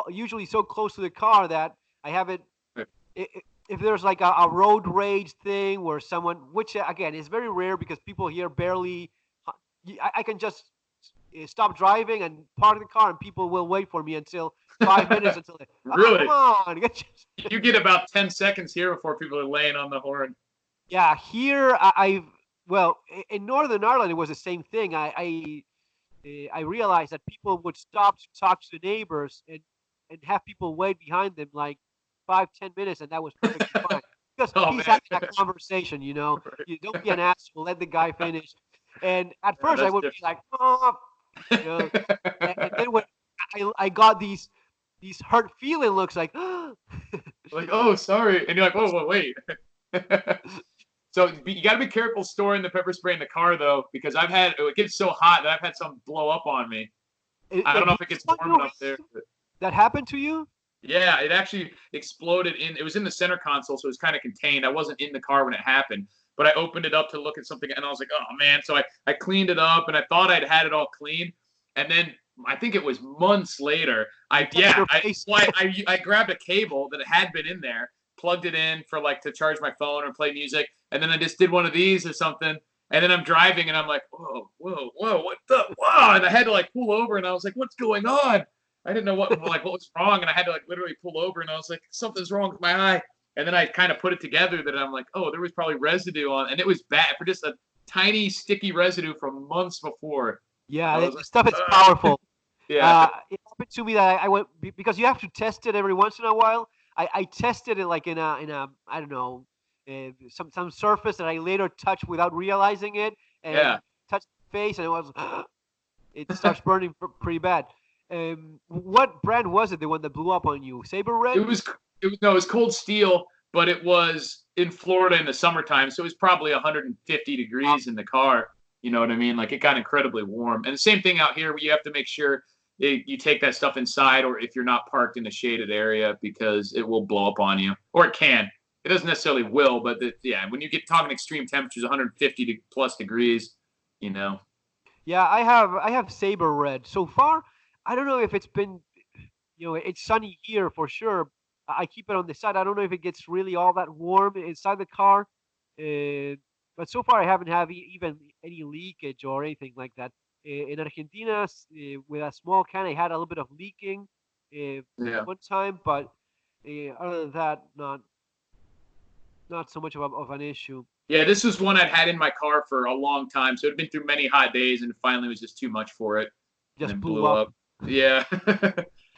usually so close to the car that I have it. Right. If there's like a road rage thing where someone, which again is very rare because people here barely, I can just stop driving and park the car, and people will wait for me until 5 minutes until they, oh, come Really? on. You get about 10 seconds here before people are laying on the horn. Yeah, here well, in Northern Ireland it was the same thing. I realized that people would stop to talk to the neighbors and have people wait behind them like 5-10 minutes, and that was perfectly fine because Oh, he's man. having a conversation. You don't be an asshole. Let the guy finish. And at Yeah, first I that's would be like, oh, you know, and then when I got these hurt feeling looks like, like, oh, sorry. And you're like, whoa, wait. So you got to be careful storing the pepper spray in the car, though, because it gets so hot that I've had some blow up on me. I it don't know blew if it gets on warm you enough there. recently? That happened to you? Yeah, it actually exploded it was in the center console, so it was kind of contained. I wasn't in the car when it happened, but I opened it up to look at something and I was like, oh man. So I cleaned it up and I thought I'd had it all clean. And then I think it was months later. You touched your face. I grabbed a cable that had been in there, plugged it in for like to charge my phone or play music, and then I just did one of these or something. And then I'm driving and I'm like, whoa, what the wow? And I had to like pull over and I was like, what's going on? I didn't know what was wrong, and I had to like literally pull over, and I was like, something's wrong with my eye. And then I kind of put it together that I'm like, oh, there was probably residue on, and it was bad for just a tiny sticky residue from months before. Yeah, I was the like, stuff is powerful. yeah, It happened to me that I went because you have to test it every once in a while. I tested it like in a I don't know, some surface that I later touched without realizing it, and yeah. touched the face, and it was it starts burning pretty bad. What brand was it? The one that blew up on you? Saber It Red? was no, it was cold steel, but it was in Florida in the summertime, so it was probably 150 degrees in the car. You know what I mean? Like it got incredibly warm. And the same thing out here, where you have to make sure you take that stuff inside, or if you're not parked in a shaded area, because it will blow up on you, or it can. It doesn't necessarily will, but when you get talking extreme temperatures, 150 plus degrees, you know. Yeah, I have Saber Red. So far, I don't know if it's been, it's sunny here for sure. I keep it on the side. I don't know if it gets really all that warm inside the car. Uh, but so far, I haven't had even any leakage or anything like that. In Argentina, with a small can, I had a little bit of leaking Yeah. one time, but other than that, not so much of an issue. Yeah, this was one I'd had in my car for a long time, so it had been through many hot days, and finally was just too much for it, and Just then blew blew up. up. Yeah.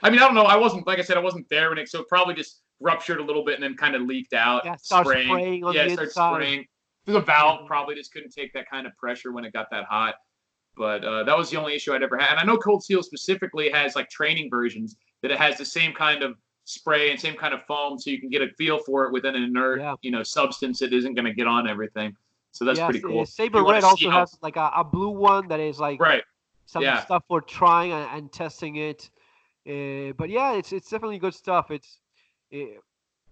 I mean, I don't know. I wasn't, like I said, I wasn't there when so it probably just ruptured a little bit and then kind of leaked out, Yeah, start spraying. spraying on Yeah, the it started inside. spraying. The valve probably just couldn't take that kind of pressure when it got that hot. But that was the only issue I'd ever had. And I know Cold Steel specifically has like training versions that it has the same kind of spray and same kind of foam, so you can get a feel for it within an inert, Yeah. Substance that isn't going to get on everything. So that's Yes, pretty cool. Saber You want Red to see also how has like a blue one that is like right. some Yeah. stuff for trying and testing it. But yeah, it's definitely good stuff. It's uh,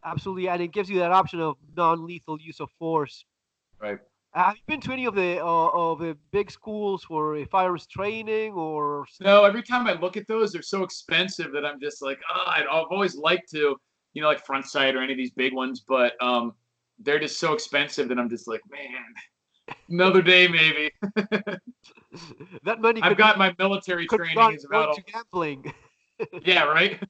absolutely, and it gives you that option of non-lethal use of force. Right. Have you been to any of the big schools for firearms training or? No, every time I look at those, they're so expensive that I'm just like, oh, I've always liked to, like Front Sight or any of these big ones, but they're just so expensive that I'm just like, man, another day maybe. That money I've got my military could training run is going about to gambling. yeah, right.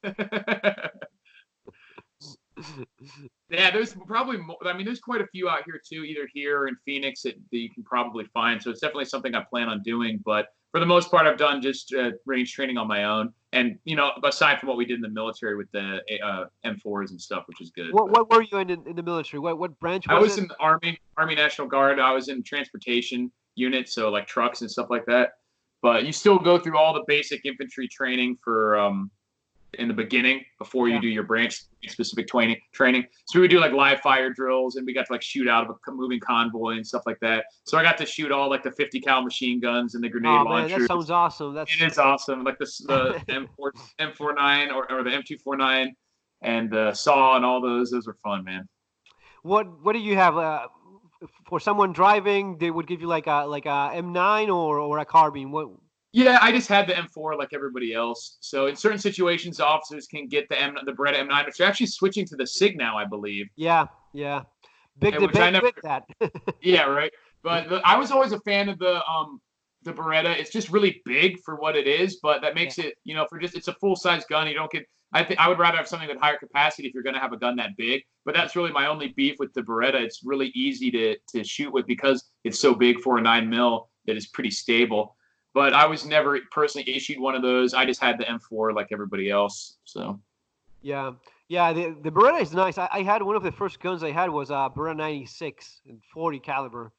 Yeah, there's probably more. I mean, there's quite a few out here too, either here or in Phoenix that you can probably find. So it's definitely something I plan on doing. But for the most part, I've done just range training on my own, and aside from what we did in the military with the M4s and stuff, which is good. What were you in the military? What branch I was was it? in the Army National Guard. I was in transportation unit, so like trucks and stuff like that. But you still go through all the basic infantry training for in the beginning before you do your branch specific training. So we would do like live fire drills, and we got to like shoot out of a moving convoy and stuff like that. So I got to shoot all like the 50 cal machine guns and the grenade launchers. Man, that sounds awesome. It is awesome. Like the M49 or the M249 and the SAW and all those. Those were fun, man. What do you have for someone driving? They would give you like a M9 or a carbine. What? Yeah, I just had the M4 like everybody else. So in certain situations, officers can get the Beretta M9, which are actually switching to the SIG now, I believe. Yeah. Big debate with that. Yeah, right. But I was always a fan of the Beretta. It's just really big for what it is, but that makes it, it's a full size gun. You don't get. I would rather have something with higher capacity if you're going to have a gun that big. But that's really my only beef with the Beretta. It's really easy to shoot with because it's so big for a 9mm that is pretty stable. But I was never personally issued one of those. I just had the M4 like everybody else. So. Yeah. The Beretta is nice. I had one of the first guns I had was a Beretta 96 and 40 caliber,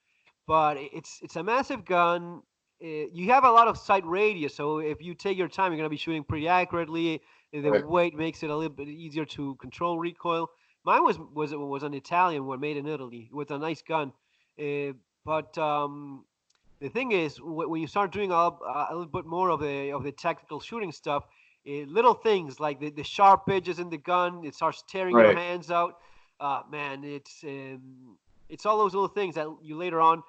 but it's a massive gun. You have a lot of sight radius, so if you take your time, you're gonna be shooting pretty accurately. The weight makes it a little bit easier to control recoil. Mine was an Italian one made in Italy. It was a nice gun, but the thing is, when you start doing a little bit more of the tactical shooting stuff, little things like the sharp edges in the gun, it starts tearing your hands out. Man, it's all those little things that you later on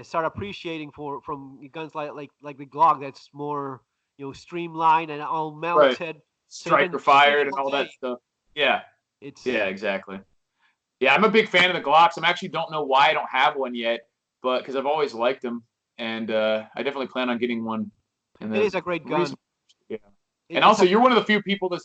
start appreciating from guns like the Glock that's more streamlined and all mounted. Striker fired and all that stuff. Yeah. Exactly. Yeah, I'm a big fan of the Glocks. I actually don't know why I don't have one yet, but because I've always liked them, and I definitely plan on getting one. It is a great gun. Yeah. And also, you're one of the few people that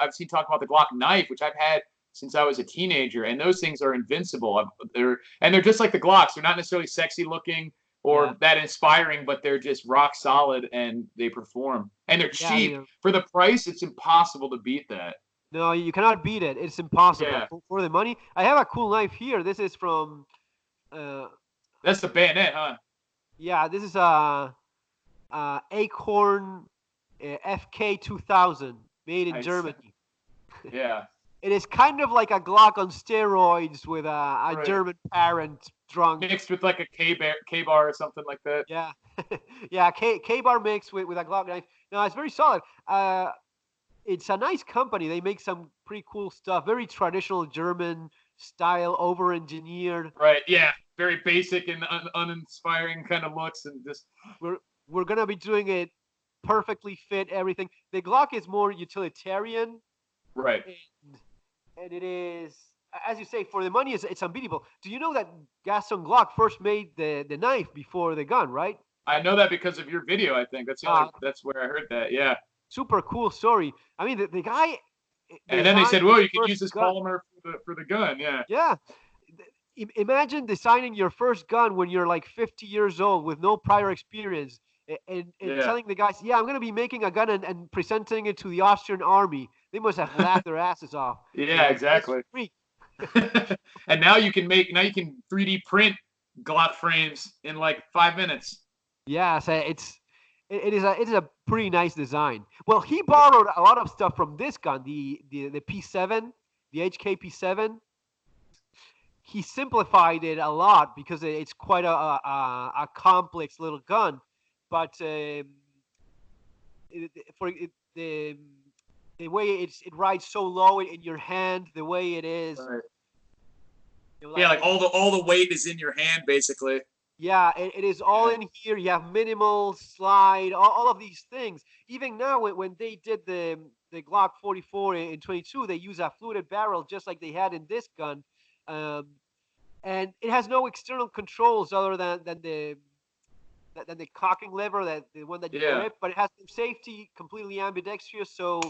I've seen talk about the Glock knife, which I've had since I was a teenager, and those things are invincible. They're just like the Glocks. They're not necessarily sexy looking or that inspiring, but they're just rock solid and they perform. And they're cheap. For the price, it's impossible to beat that. No, you cannot beat it. It's impossible for the money. I have a cool knife here. This is from. That's the bayonet, huh? Yeah, this is Acorn FK 2000, made in Germany. Yeah. It is kind of like a Glock on steroids with a German parent drunk. Mixed with like a K-bar or something like that. Yeah, yeah, K-bar mix with a Glock knife. No, it's very solid. It's a nice company. They make some pretty cool stuff. Very traditional German style, over-engineered. Right. Yeah. Very basic and uninspiring kind of looks, and just We're gonna be doing it perfectly fit everything. The Glock is more utilitarian, right. and it is, as you say, for the money, it's unbeatable. Do you know that Gaston Glock first made the knife before the gun, right? I know that because of your video. I think that's where I heard that. Yeah. Super cool story. I mean, the guy. And then they said, "Well, you can first use this gun. polymer for the gun." Yeah. Yeah. Imagine designing your first gun when you're like 50 years old with no prior experience, and Yeah. telling the guys, yeah, I'm going to be making a gun and presenting it to the Austrian army. They must have laughed their asses off. Yeah, exactly. And now you can 3D print Glock frames in like 5 minutes. Yeah, so it is a pretty nice design. Well, he borrowed a lot of stuff from this gun, the P7, the HK P7. He simplified it a lot because it's quite a complex little gun, but the way it rides so low in your hand, the way it is. Right. Yeah, like all the weight is in your hand, basically. Yeah, it is all in here. You have minimal slide, all of these things. Even now, when they did the Glock 44 in 22, they use a fluted barrel just like they had in this gun. And it has no external controls other than the cocking lever, the one that you grip, but it has some safety, completely ambidextrous, so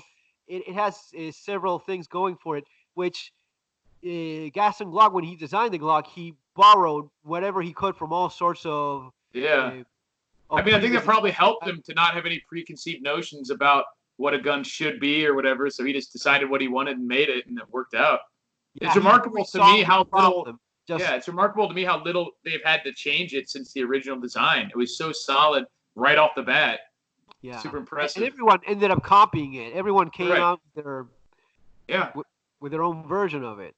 it has several things going for it, which Gaston Glock, when he designed the Glock, he borrowed whatever he could from all sorts of I mean, I think that probably helped him to not have any preconceived notions about what a gun should be or whatever, so he just decided what he wanted and made it, and it worked out. It's remarkable to me how little. It's remarkable to me how little they've had to change it since the original design. It was so solid right off the bat. Yeah, super impressive. And everyone ended up copying it. Everyone came out with their own version of it.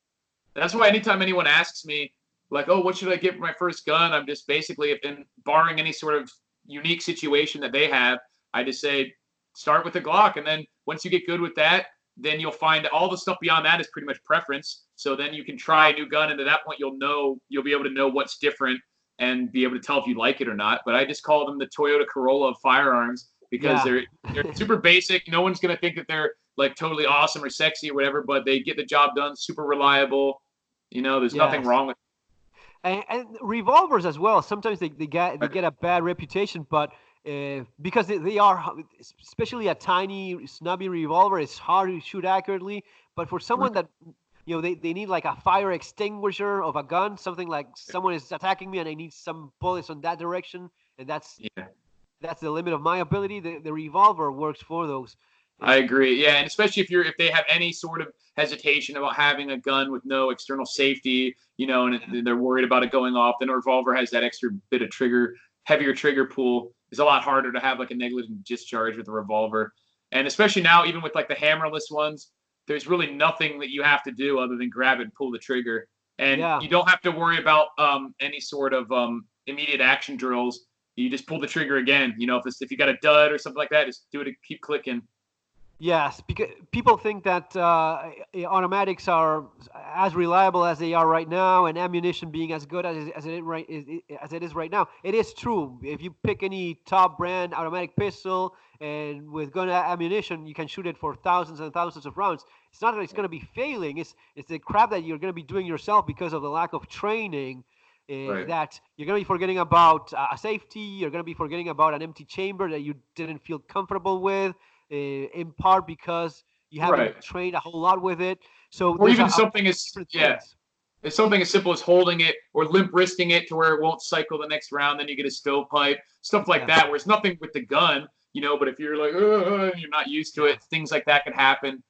That's why anytime anyone asks me, like, "Oh, what should I get for my first gun?" I'm just basically, barring any sort of unique situation that they have, I just say, start with the Glock, and then once you get good with that, then you'll find all the stuff beyond that is pretty much preference. So then you can try a new gun, and at that point you'll be able to know what's different and be able to tell if you like it or not. But I just call them the Toyota Corolla of firearms because they're super basic. No one's gonna think that they're like totally awesome or sexy or whatever, but they get the job done. Super reliable. There's nothing wrong with it. And revolvers as well. Sometimes they get a bad reputation, but because they are, especially a tiny snubby revolver, it's hard to shoot accurately. But for someone that they need like a fire extinguisher of a gun, something like someone is attacking me and I need some bullets on that direction, and that's the limit of my ability. The revolver works for those. I agree. Yeah, and especially if they have any sort of hesitation about having a gun with no external safety, and they're worried about it going off, then a revolver has that extra bit of heavier trigger pull. It's a lot harder to have like a negligent discharge with a revolver. And especially now, even with like the hammerless ones, there's really nothing that you have to do other than grab it and pull the trigger. And you don't have to worry about any sort of immediate action drills. You just pull the trigger again. If you got a dud or something like that, just do it and keep clicking. Yes, because people think that automatics are as reliable as they are right now, and ammunition being as good as it is right now. It is true. If you pick any top brand automatic pistol and with gun ammunition, you can shoot it for thousands and thousands of rounds. It's not that it's going to be failing. It's the crap that you're going to be doing yourself because of the lack of training. That you're going to be forgetting about a safety. You're going to be forgetting about an empty chamber that you didn't feel comfortable with. In part because you haven't trained a whole lot with it. So or even something as it's something as simple as holding it or limp wristing it to where it won't cycle the next round. Then you get a stovepipe, stuff like that, where it's nothing with the gun, But if you're like you're not used to it, things like that could happen.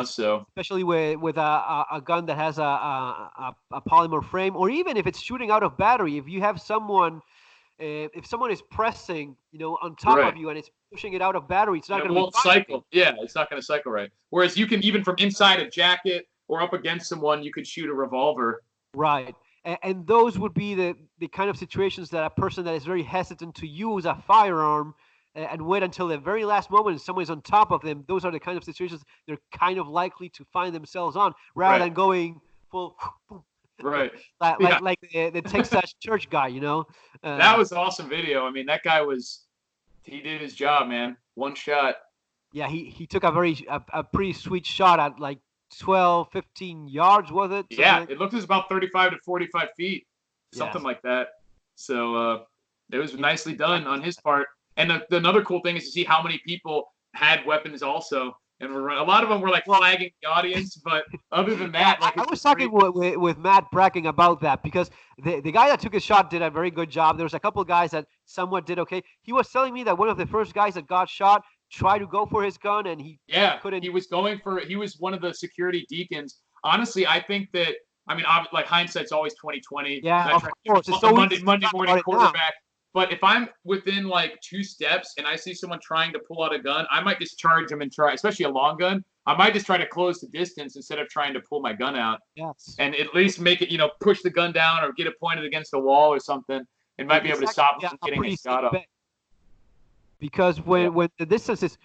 So especially with a gun that has a polymer frame, or even if it's shooting out of battery, if you have someone. If someone is pressing, on top of you and it's pushing it out of battery, it's not going to won't cycle. Yeah, it's not going to cycle right. Whereas you can even from inside a jacket or up against someone, you could shoot a revolver. Right, And those would be the kind of situations that a person that is very hesitant to use a firearm and wait until the very last moment and someone's on top of them, those are the kind of situations they're kind of likely to find themselves on, rather Right. than going full Right. like Yeah. the Texas church guy, That was awesome video. I mean, that guy he did his job, man. One shot. Yeah, he took a pretty sweet shot at like 12, 15 yards, was it? Something Yeah, like. it looked as about 35 to 45 feet, something Yes. like that. So it was Yeah. nicely done on his part. And another cool thing is to see how many people had weapons also. And a lot of them were like flagging the audience, but other than Yeah, that, like I it's was just talking great. with Matt bragging about that because the guy that took his shot did a very good job. There was a couple of guys that somewhat did okay. He was telling me that one of the first guys that got shot tried to go for his gun and he Yeah, couldn't. he was one of the security deacons. Honestly, I think that I mean, like hindsight's always 2020. Yeah, Not of trying to course. be It's a so easy to Monday talk morning about it now. quarterback, but if I'm within like 2 steps and I see someone trying to pull out a gun, I might just charge them and try, especially a long gun. I might just try to close the distance instead of trying to pull my gun out Yes. and at least make it, push the gun down or get it pointed against a wall or something. It might be able to It's stop them actually from a getting a pretty safe shot off. bet because Yeah. when the distance is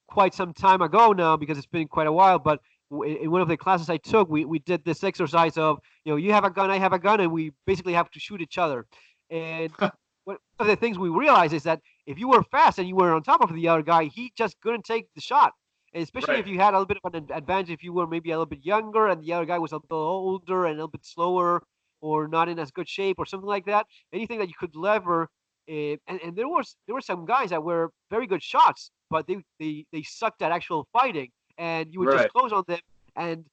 quite some time ago now because it's been quite a while, but in one of the classes I took, we did this exercise of you have a gun, I have a gun, and we basically have to shoot each other. And one of the things we realized is that if you were fast and you were on top of the other guy, he just couldn't take the shot. And especially Right. if you had a little bit of an advantage, if you were maybe a little bit younger and the other guy was a little older and a little bit slower or not in as good shape or something like that, anything that you could lever. And there were some guys that were very good shots, but they sucked at actual fighting, and you would just Right. close on them. And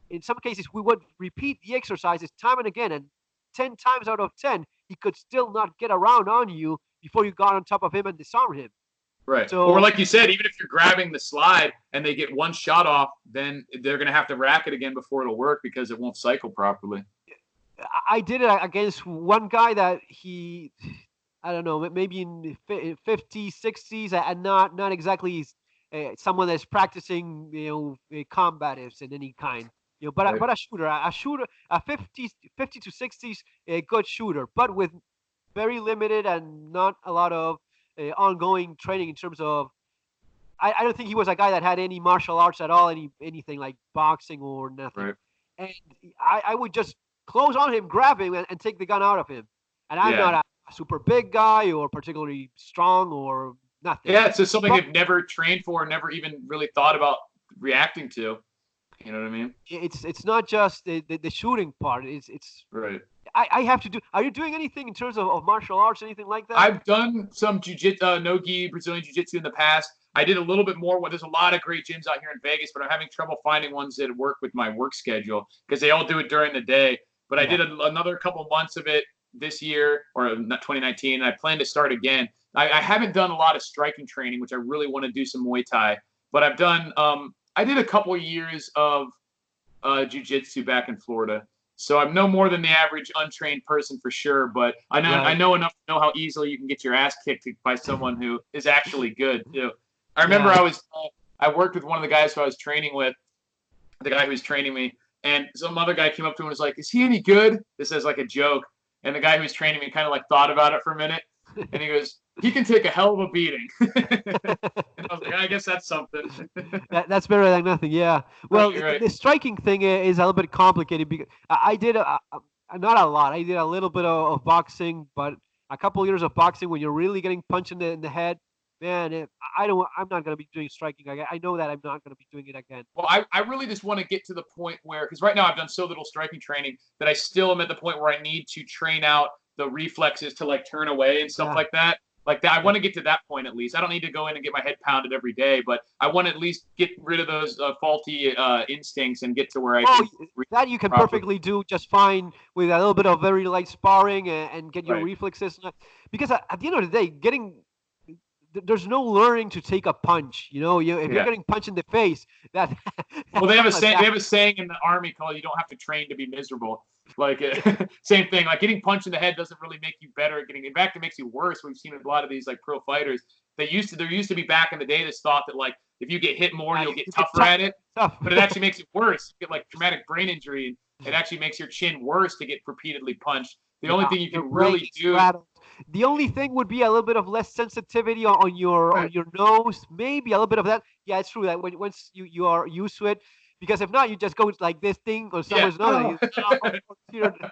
in some cases, we would repeat the exercises time and again, and 10 times out of 10, he could still not get around on you before you got on top of him and disarmed him. Right. Or So like you said, even if you're grabbing the slide and they get one shot off, then they're going to have to rack it again before it'll work because it won't cycle properly. I did it against one guy that I don't know, maybe in 50s, 60s, and not exactly someone that's practicing, combatives in any kind. But Right. but a shooter, a 50 to 60s, a good shooter, but with very limited and not a lot of ongoing training in terms of. I don't think he was a guy that had any martial arts at all, anything like boxing or nothing. Right. And I would just close on him, grab him, and take the gun out of him. And I'm Yeah. not a super big guy or particularly strong or nothing. Yeah. It's just something But they've never trained for, never even really thought about reacting to. You know what I mean? it's not just the shooting part. It's Right. I have to do. Are you doing anything in terms of martial arts, anything like that? I've done some jiu-jitsu, no-gi, Brazilian jiu-jitsu in the past. I did a little bit more. There's a lot of great gyms out here in Vegas, but I'm having trouble finding ones that work with my work schedule because they all do it during the day. But I Yeah. did another couple months of it this year, or not 2019, and I plan to start again. I haven't done a lot of striking training, which I really want to do some Muay Thai. But I've done. I did a couple of years of jiu-jitsu back in Florida. So I'm no more than the average untrained person for sure, but I Right. know enough to know how easily you can get your ass kicked by someone who is actually good too. I remember Yeah. I worked with one of the guys who I was training with, the guy who was training me, and some other guy came up to him and was like, "Is he any good?" This is like a joke, and the guy who was training me kind of like thought about it for a minute, and he goes, "He can take a hell of a beating." And I was like, "I guess that's something." That's better than nothing. Yeah. Well, Right, right. the striking thing is a little bit complicated because I did not a lot. I did a little bit of boxing, but a couple years of boxing when you're really getting punched in the head, man. I don't. I'm not gonna be doing striking again. I know that I'm not gonna be doing it again. Well, I really just want to get to the point where, because right now I've done so little striking training that I still am at the point where I need to train out the reflexes to like turn away and stuff Yeah. like that. Like that, I Yeah. want to get to that point at least. I don't need to go in and get my head pounded every day, but I want to at least get rid of those faulty instincts and get to where I Oh, can react that you can properly. perfectly do just fine with a little bit of very light sparring and get your Right, reflexes. Because at the end of the day, there's no learning to take a punch. If you're yeah. getting punched in the face, that Well, that's not a they that. have a saying in the army called "You don't have to train to be miserable." Like same thing. Like getting punched in the head doesn't really make you better at getting. In fact, it makes you worse. We've seen a lot of these like pro fighters. There used to be back in the day this thought that like if you get hit more, Yeah, you'll get you get tougher at it. tough. But it actually makes it worse. You get like traumatic brain injury. It actually makes your chin worse to get repeatedly punched. The Yeah, only thing you your can brain really is do, rattled. The only thing would be a little bit of less sensitivity on your nose, maybe a little bit of that. Yeah, it's true that once you are used to it, because if not, you just go like this thing or yeah. someone's nose, and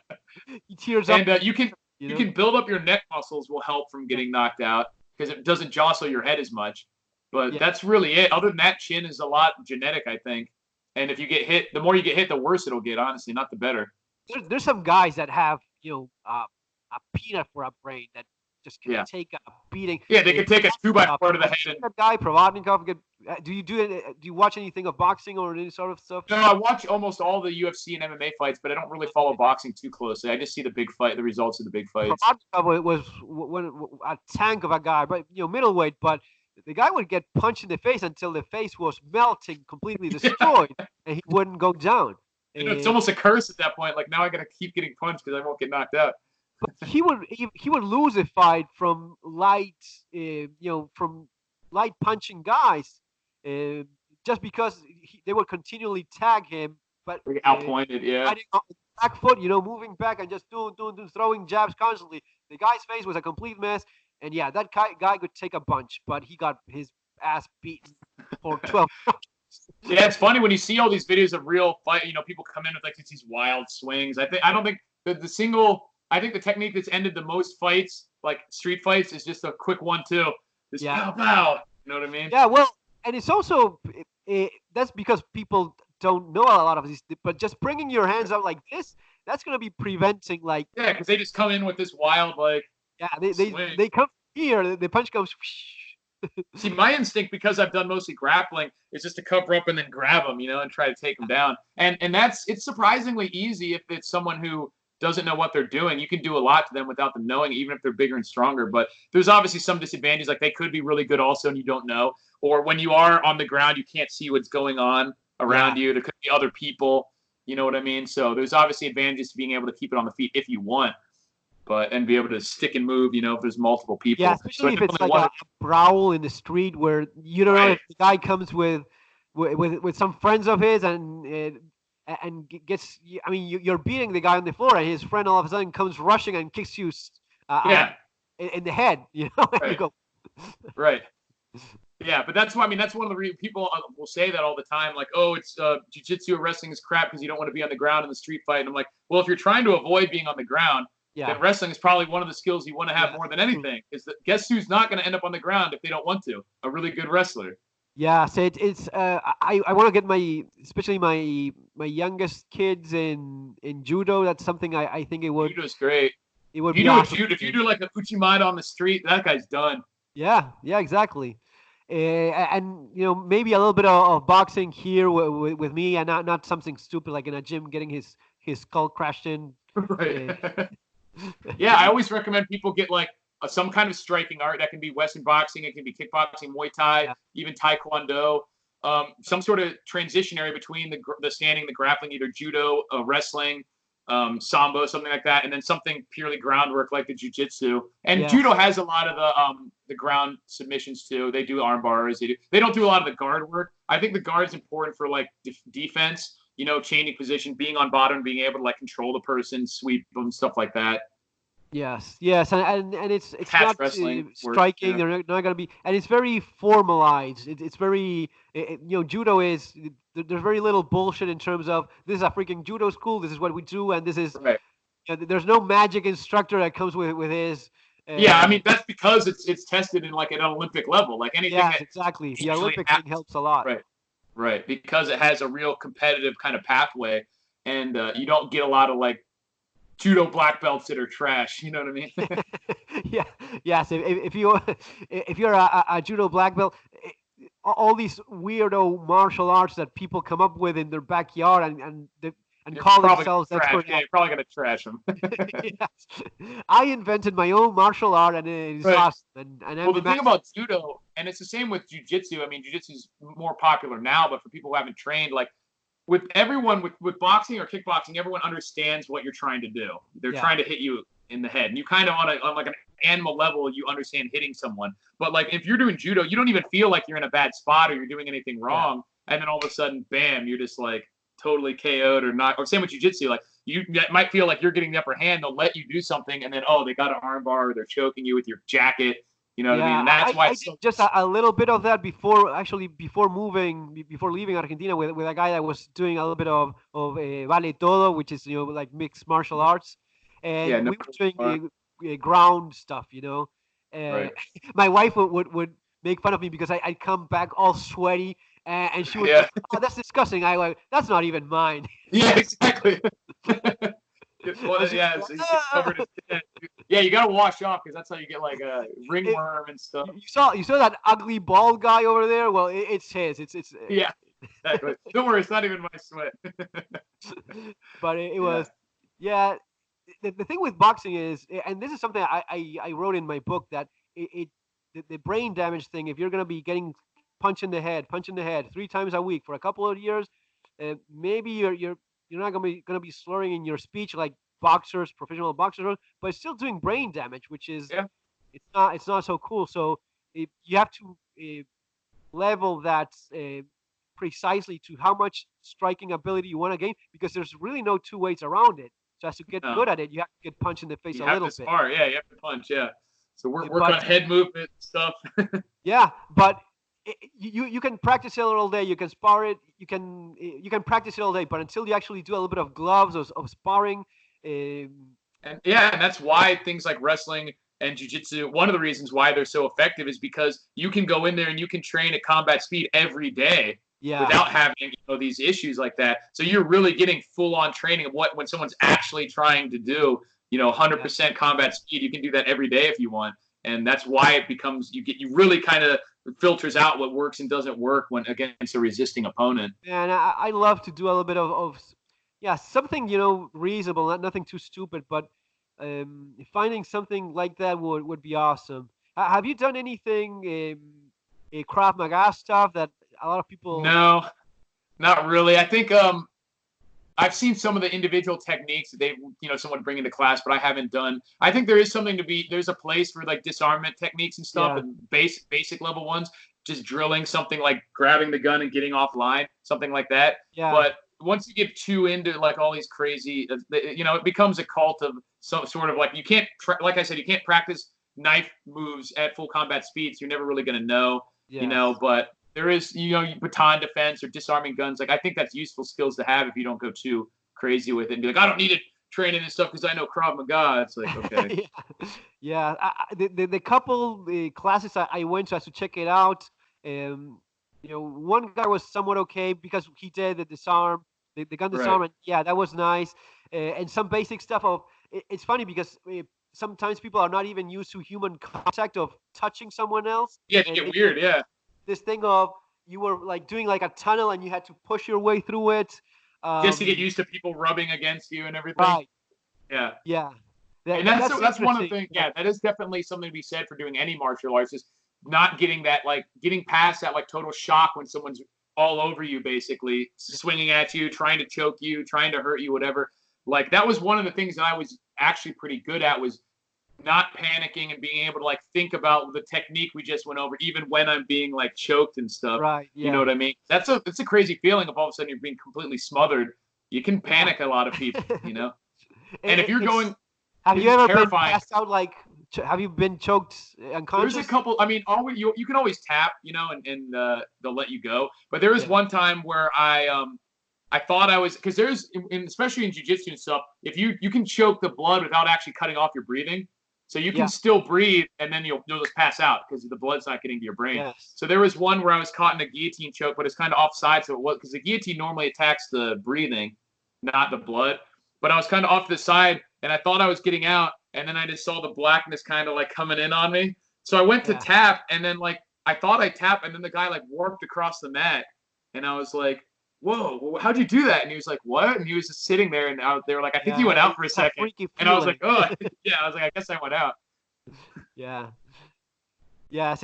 he tears up. And You you know. can build up your neck muscles will help from Yeah. getting knocked out because it doesn't jostle your head as much. But Yeah. that's really it. Other than that, chin is a lot genetic, I think. And if you get hit, the more you get hit, the worse it'll get. Honestly, not the better. There's some guys that have a peanut for a brain that just can Yeah, take a beating. yeah. They could take a 2x4 to the Have you head. seen that guy Provodnikov? Do you watch anything of boxing or any sort of stuff? No, I watch almost all the UFC and MMA fights, but I don't really follow boxing too closely. I just see the big fight, the results of the big fights. Provodnikov was a tank of a guy, but middleweight. But the guy would get punched in the face until the face was melting, completely destroyed, and he wouldn't go down. It's almost a curse at that point. Like now I gotta keep getting punched because I won't get knocked out. But he would lose a fight from from light punching guys, uh, just because they would continually tag him, but Like outpointed, yeah. fighting on the back foot, moving back and just doing, throwing jabs constantly. The guy's face was a complete mess, and yeah, that guy could take a bunch, but he got his ass beaten for 12. Yeah, it's funny when you see all these videos of real fight. People come in with like these wild swings. I don't think the single. I think the technique that's ended the most fights, like street fights, is just a quick 1-2. Just Yeah. pow pow. You know what I mean? Yeah, well, and it's also that's because people don't know a lot of these, but just bringing your hands out like this, that's going to be preventing like. Yeah, because they just come in with this wild like. Yeah, swing. they come here, the punch goes. See, my instinct, because I've done mostly grappling, is just to cover up and then grab them, and try to take them down. And it's surprisingly easy if it's someone who doesn't know what they're doing. You can do a lot to them without them knowing, even if they're bigger and stronger. But there's obviously some disadvantages, like they could be really good also and you don't know. Or when you are on the ground, you can't see what's going on around you. There could be other people, you know what I mean? So there's obviously advantages to being able to keep it on the feet if you want. And be able to stick and move, if there's multiple people. Yeah, especially if it's like a brawl in the street where you don't know if the guy comes with some friends of his and gets. I mean, you're beating the guy on the floor, and his friend all of a sudden comes rushing and kicks you in the head. And you go. Right. Yeah, but that's why that's one of the people will say that all the time, like, oh, it's jiu-jitsu or wrestling is crap because you don't want to be on the ground in the street fight. And I'm like, well, if you're trying to avoid being on the ground. Yeah. Then wrestling is probably one of the skills you want to have more than anything. Guess who's not going to end up on the ground if they don't want to? A really good wrestler. Yeah, so it's I want to get especially my youngest kids in judo. That's something I think it would. Judo's great. It would be be awesome. If you do like a Uchimata on the street, that guy's done. Yeah, exactly. And maybe a little bit of boxing here with me, and not something stupid like in a gym getting his skull crashed in. Right. Yeah, I always recommend people get like some kind of striking art. That can be Western boxing, it can be kickboxing, Muay Thai, even Taekwondo. Some sort of transitionary between the standing, the grappling, either judo, wrestling, sambo, something like that, and then something purely groundwork like the jiu-jitsu. And judo has a lot of the ground submissions too. They do arm bars. They don't do a lot of the guard work. I think the guard is important for like defense. Changing position, being on bottom, being able to like control the person, sweep them, stuff like that. Yes, and it's not wrestling striking. Work, They're not going to be, and it's very formalized. It's very, judo is. There's very little bullshit in terms of this is a freaking judo school. This is what we do, and this is. Right. There's no magic instructor that comes with his. Yeah, that's because it's tested in like an Olympic level, like anything. Yeah, exactly. The Olympic thing helps a lot. Right, because it has a real competitive kind of pathway, and you don't get a lot of like judo black belts that are trash. You know what I mean? Yes. If you're a judo black belt, all these weirdo martial arts that people come up with in their backyard and call themselves experts. Yeah, you're probably gonna trash them. Yes. I invented my own martial art, and it's awesome. And the thing about judo, and it's the same with jiu-jitsu. Jiu-jitsu is more popular now, but for people who haven't trained, like with everyone with boxing or kickboxing, everyone understands what you're trying to do. They're trying to hit you in the head, and you kind of on like an animal level, you understand hitting someone. But like if you're doing judo, you don't even feel like you're in a bad spot or you're doing anything wrong, and then all of a sudden, bam, you're just like totally KO'd or not. Or same with jiu-jitsu, like you might feel like you're getting the upper hand. They'll let you do something, and then they got an arm bar, or they're choking you with your jacket. You know what I mean? And that's why I it's did so. just a little bit of that before leaving Argentina with a guy that was doing a little bit of vale todo, which is like mixed martial arts, Yeah, and no we were bar. doing ground stuff. Uh, Right. my wife would make fun of me because I'd come back all sweaty, and she would go, Yeah. "Oh, that's disgusting." I like, "That's not even mine." Yeah, exactly. And Well, she was yeah, like, he's "Ah." covered his. Yeah, you gotta wash off because that's how you get like a It, ringworm and stuff. you saw that ugly bald guy over there? Well, it's his. It's Yeah, exactly. Don't worry, it's not even my sweat. but it Yeah. was, yeah. The thing with boxing is, and this is something I wrote in my book, that the brain damage thing. If you're gonna be getting punch in the head 3 times a week for a couple of years, maybe you're not gonna be slurring in your speech like boxers, professional boxers, but it's still doing brain damage, which is Yeah. it's not so cool. So you have to level that precisely to how much striking ability you want to gain, because there's really no two ways around it. So as to get No, good at it, you have to get punched in the face you a have little to bit. spar. Yeah, you have to punch. Yeah. So work on But head movement stuff. yeah, but you can practice it all day. You can spar it. You can practice it all day. But until you actually do a little bit of gloves of sparring, And yeah, and that's why things like wrestling and jiu-jitsu, one of the reasons why they're so effective is because you can go in there and you can train at combat speed every day yeah, without having these issues like that. So you're really getting full-on training of what when someone's actually trying to do, yeah, 100% combat speed. You can do that every day if you want, and that's why it becomes you really kind of filters out what works and doesn't work when against a resisting opponent. and I love to do a little bit of yeah, something reasonable, nothing too stupid, but finding something like that would be awesome. Have you done anything Krav Maga stuff that a lot of people? No, not really. I think I've seen some of the individual techniques that they, someone bring into class, but I haven't done. I think there is something to be. There's a place for like disarmament techniques and stuff, Yeah, and basic level ones. Just drilling something like grabbing the gun and getting offline, something like that. yeah, But once you get too into like all these crazy, it becomes a cult of some sort of like you can't, like I said, you can't practice knife moves at full combat speed, so you're never really going to know, yes. But there is, baton defense or disarming guns. Like I think that's useful skills to have if you don't go too crazy with it and be like, I don't need to train in this stuff because I know Krav Maga. It's like, okay. Yeah, yeah. The couple classes I went to, I had to check it out. One guy was somewhat okay because he did the gun Right. disarm, and yeah, that was nice. And some basic stuff of. It's funny because sometimes people are not even used to human contact of touching someone else, Yeah, to and get weird. Yeah. this thing of you were like doing like a tunnel and you had to push your way through it. Just to get Um, used to people rubbing against you and everything. right. Yeah. Yeah. And that's one of the Interesting. things. Yeah, that is definitely something to be said for doing any martial arts. Is not getting that getting past that total shock when someone's all over you, basically swinging at you, trying to choke you, trying to hurt you, whatever. Like that was one of the things that I was actually pretty good at was not panicking and being able to think about the technique we just went over, even when I'm being choked and stuff. Right. You know Yeah. what I mean? It's a crazy feeling of all of a sudden you're being completely smothered. You can Yeah. panic a lot of people. And if you're It's. going, Have it'd you be ever been terrifying. passed out? Like, have you been choked There's a unconscious? couple. I mean, always you can always tap, and they'll let you go. But there was Yeah. one time where I thought I was because especially in jiu-jitsu and stuff, if you can choke the blood without actually cutting off your breathing, so you can Yeah. still breathe and then you'll just pass out because the blood's not getting to your brain. Yes. So there was one where I was caught in a guillotine choke, but it's kind of offside, so it was because the guillotine normally attacks the breathing, not the blood. But I was kind of off to the side, and I thought I was getting out, and then I just saw the blackness kind of coming in on me. So I went to Yeah. tap, and then I thought I tapped, and then the guy warped across the mat, and I was like, "Whoa, how'd you do that?" And he was like, "What?" And he was just sitting there, and they were like, "I think you Yeah. went out for a It's a second." freaky And I was like, feeling. "Oh, yeah." I was like, "I guess I went out." Yeah. Yes.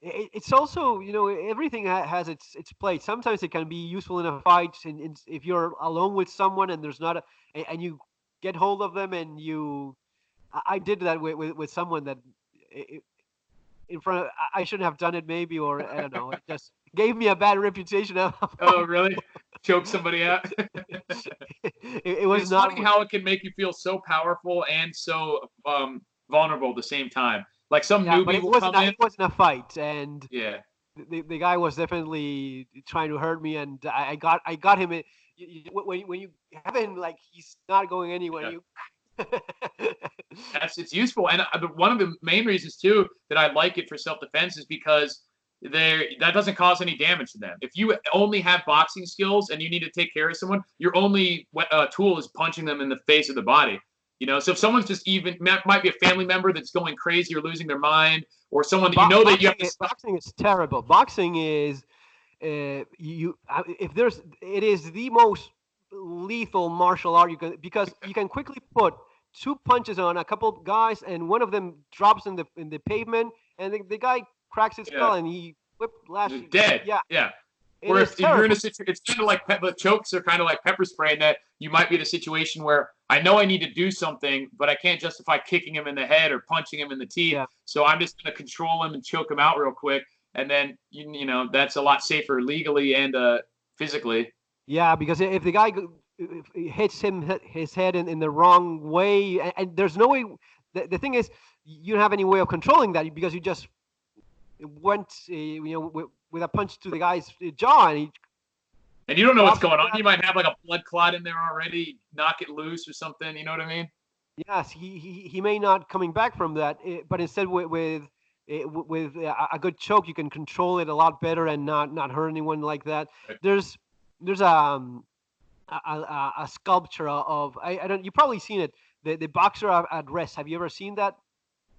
It's also everything has its place. Sometimes it can be useful in a fight, and if you're alone with someone and there's not and you get hold of them and you. I did that with someone that. In front of, I shouldn't have done it maybe, or I don't know, it just gave me a bad reputation. Oh, really? choke somebody out. It was It's not. funny how it can make you feel so powerful and so vulnerable at the same time. Like some Yeah, but newbie it will wasn't. come in. It wasn't a fight, and Yeah. the guy was definitely trying to hurt me, and I got him. When you have him, like, he's not going anywhere. Yeah. You. It's useful, and one of the main reasons too that I like it for self-defense is because that doesn't cause any damage to them. If you only have boxing skills and you need to take care of someone, your only tool is punching them in the face of the body. You know, so if someone's just even might be a family member that's going crazy or losing their mind, or someone that you know that you have to stop. Boxing is terrible. Boxing is if there's it is the most lethal martial art you can, because you can quickly put two punches on a couple of guys and one of them drops in the pavement and the guy cracks his skull and he whiplash. Dead. Yeah. Yeah. It Where is if you're in a terrible. situation, it's kind of like the chokes are kind of like pepper spray, in that you might be in a situation where I know I need to do something, but I can't justify kicking him in the head or punching him in the teeth. Yeah. So I'm just going to control him and choke him out real quick. And then, you know, that's a lot safer legally and physically. Yeah, because if the guy if he hits his head in the wrong way, and there's no way. The thing is, you don't have any way of controlling that because you just went, with a punch to the guy's jaw, and you don't know what's going on. You might have like a blood clot in there already, knock it loose or something. You know what I mean? Yes, he may not coming back from that, but instead with a good choke, you can control it a lot better and not hurt anyone like that. Right. There's a sculpture of I don't, you've probably seen it, the boxer at rest. Have you ever seen that?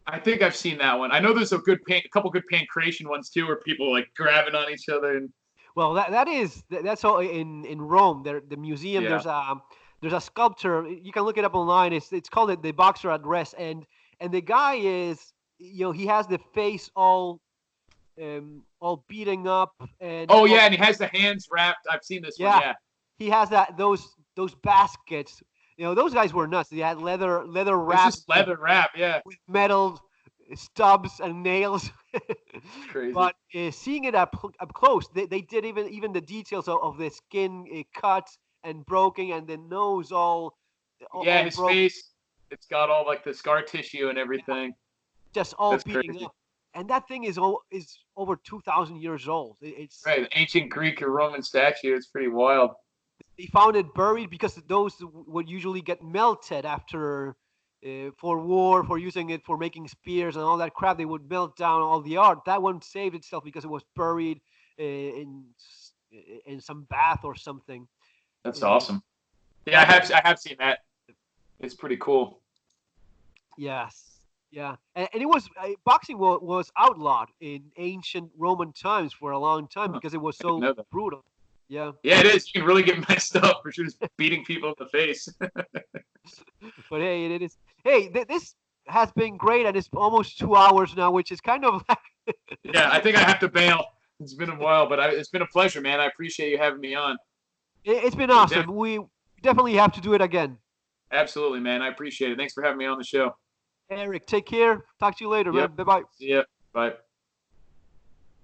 I think I've seen that one. I know there's a couple good pancration ones too, where people like grabbing on each other. And Well, that's all in Rome. The museum. Yeah. There's a sculpture. You can look it up online. It's called the boxer at rest, and the guy is, he has the face all beating up, and oh yeah, and he has the hands wrapped. I've seen this one. Yeah. he has those baskets. Those guys were nuts. They had leather It's wraps, just leather wrap. Yeah. with metal stubs and nails. Crazy. But seeing it up close, they did even the details of the skin cut and broken, and the nose all yeah, all his broken, face, it's got all like the scar tissue and everything. just all That's beating crazy. up. And that thing is over 2,000 years old. It's Right, an ancient Greek or Roman statue. It's pretty wild. They found it buried because those would usually get melted after for war, for using it for making spears and all that crap. They would melt down all the art. That one saved itself because it was buried in some bath or something. That's awesome. Yeah, I have seen that. It's pretty cool. Yes, yeah, and it was boxing was outlawed in ancient Roman times for a long time because it was I didn't know so that. brutal. Yeah, Yeah, it is. You can really get messed up for just beating people in the face. but hey, it is. Hey, this has been great, and it's almost 2 hours now, which is kind of like. Yeah, I think I have to bail. It's been a while, but it's been a pleasure, man. I appreciate you having me on. It's been awesome. We definitely have to do it again. Absolutely, man. I appreciate it. Thanks for having me on the show. Eric, take care. Talk to you later, Yep. man. Bye-bye. See ya. Bye.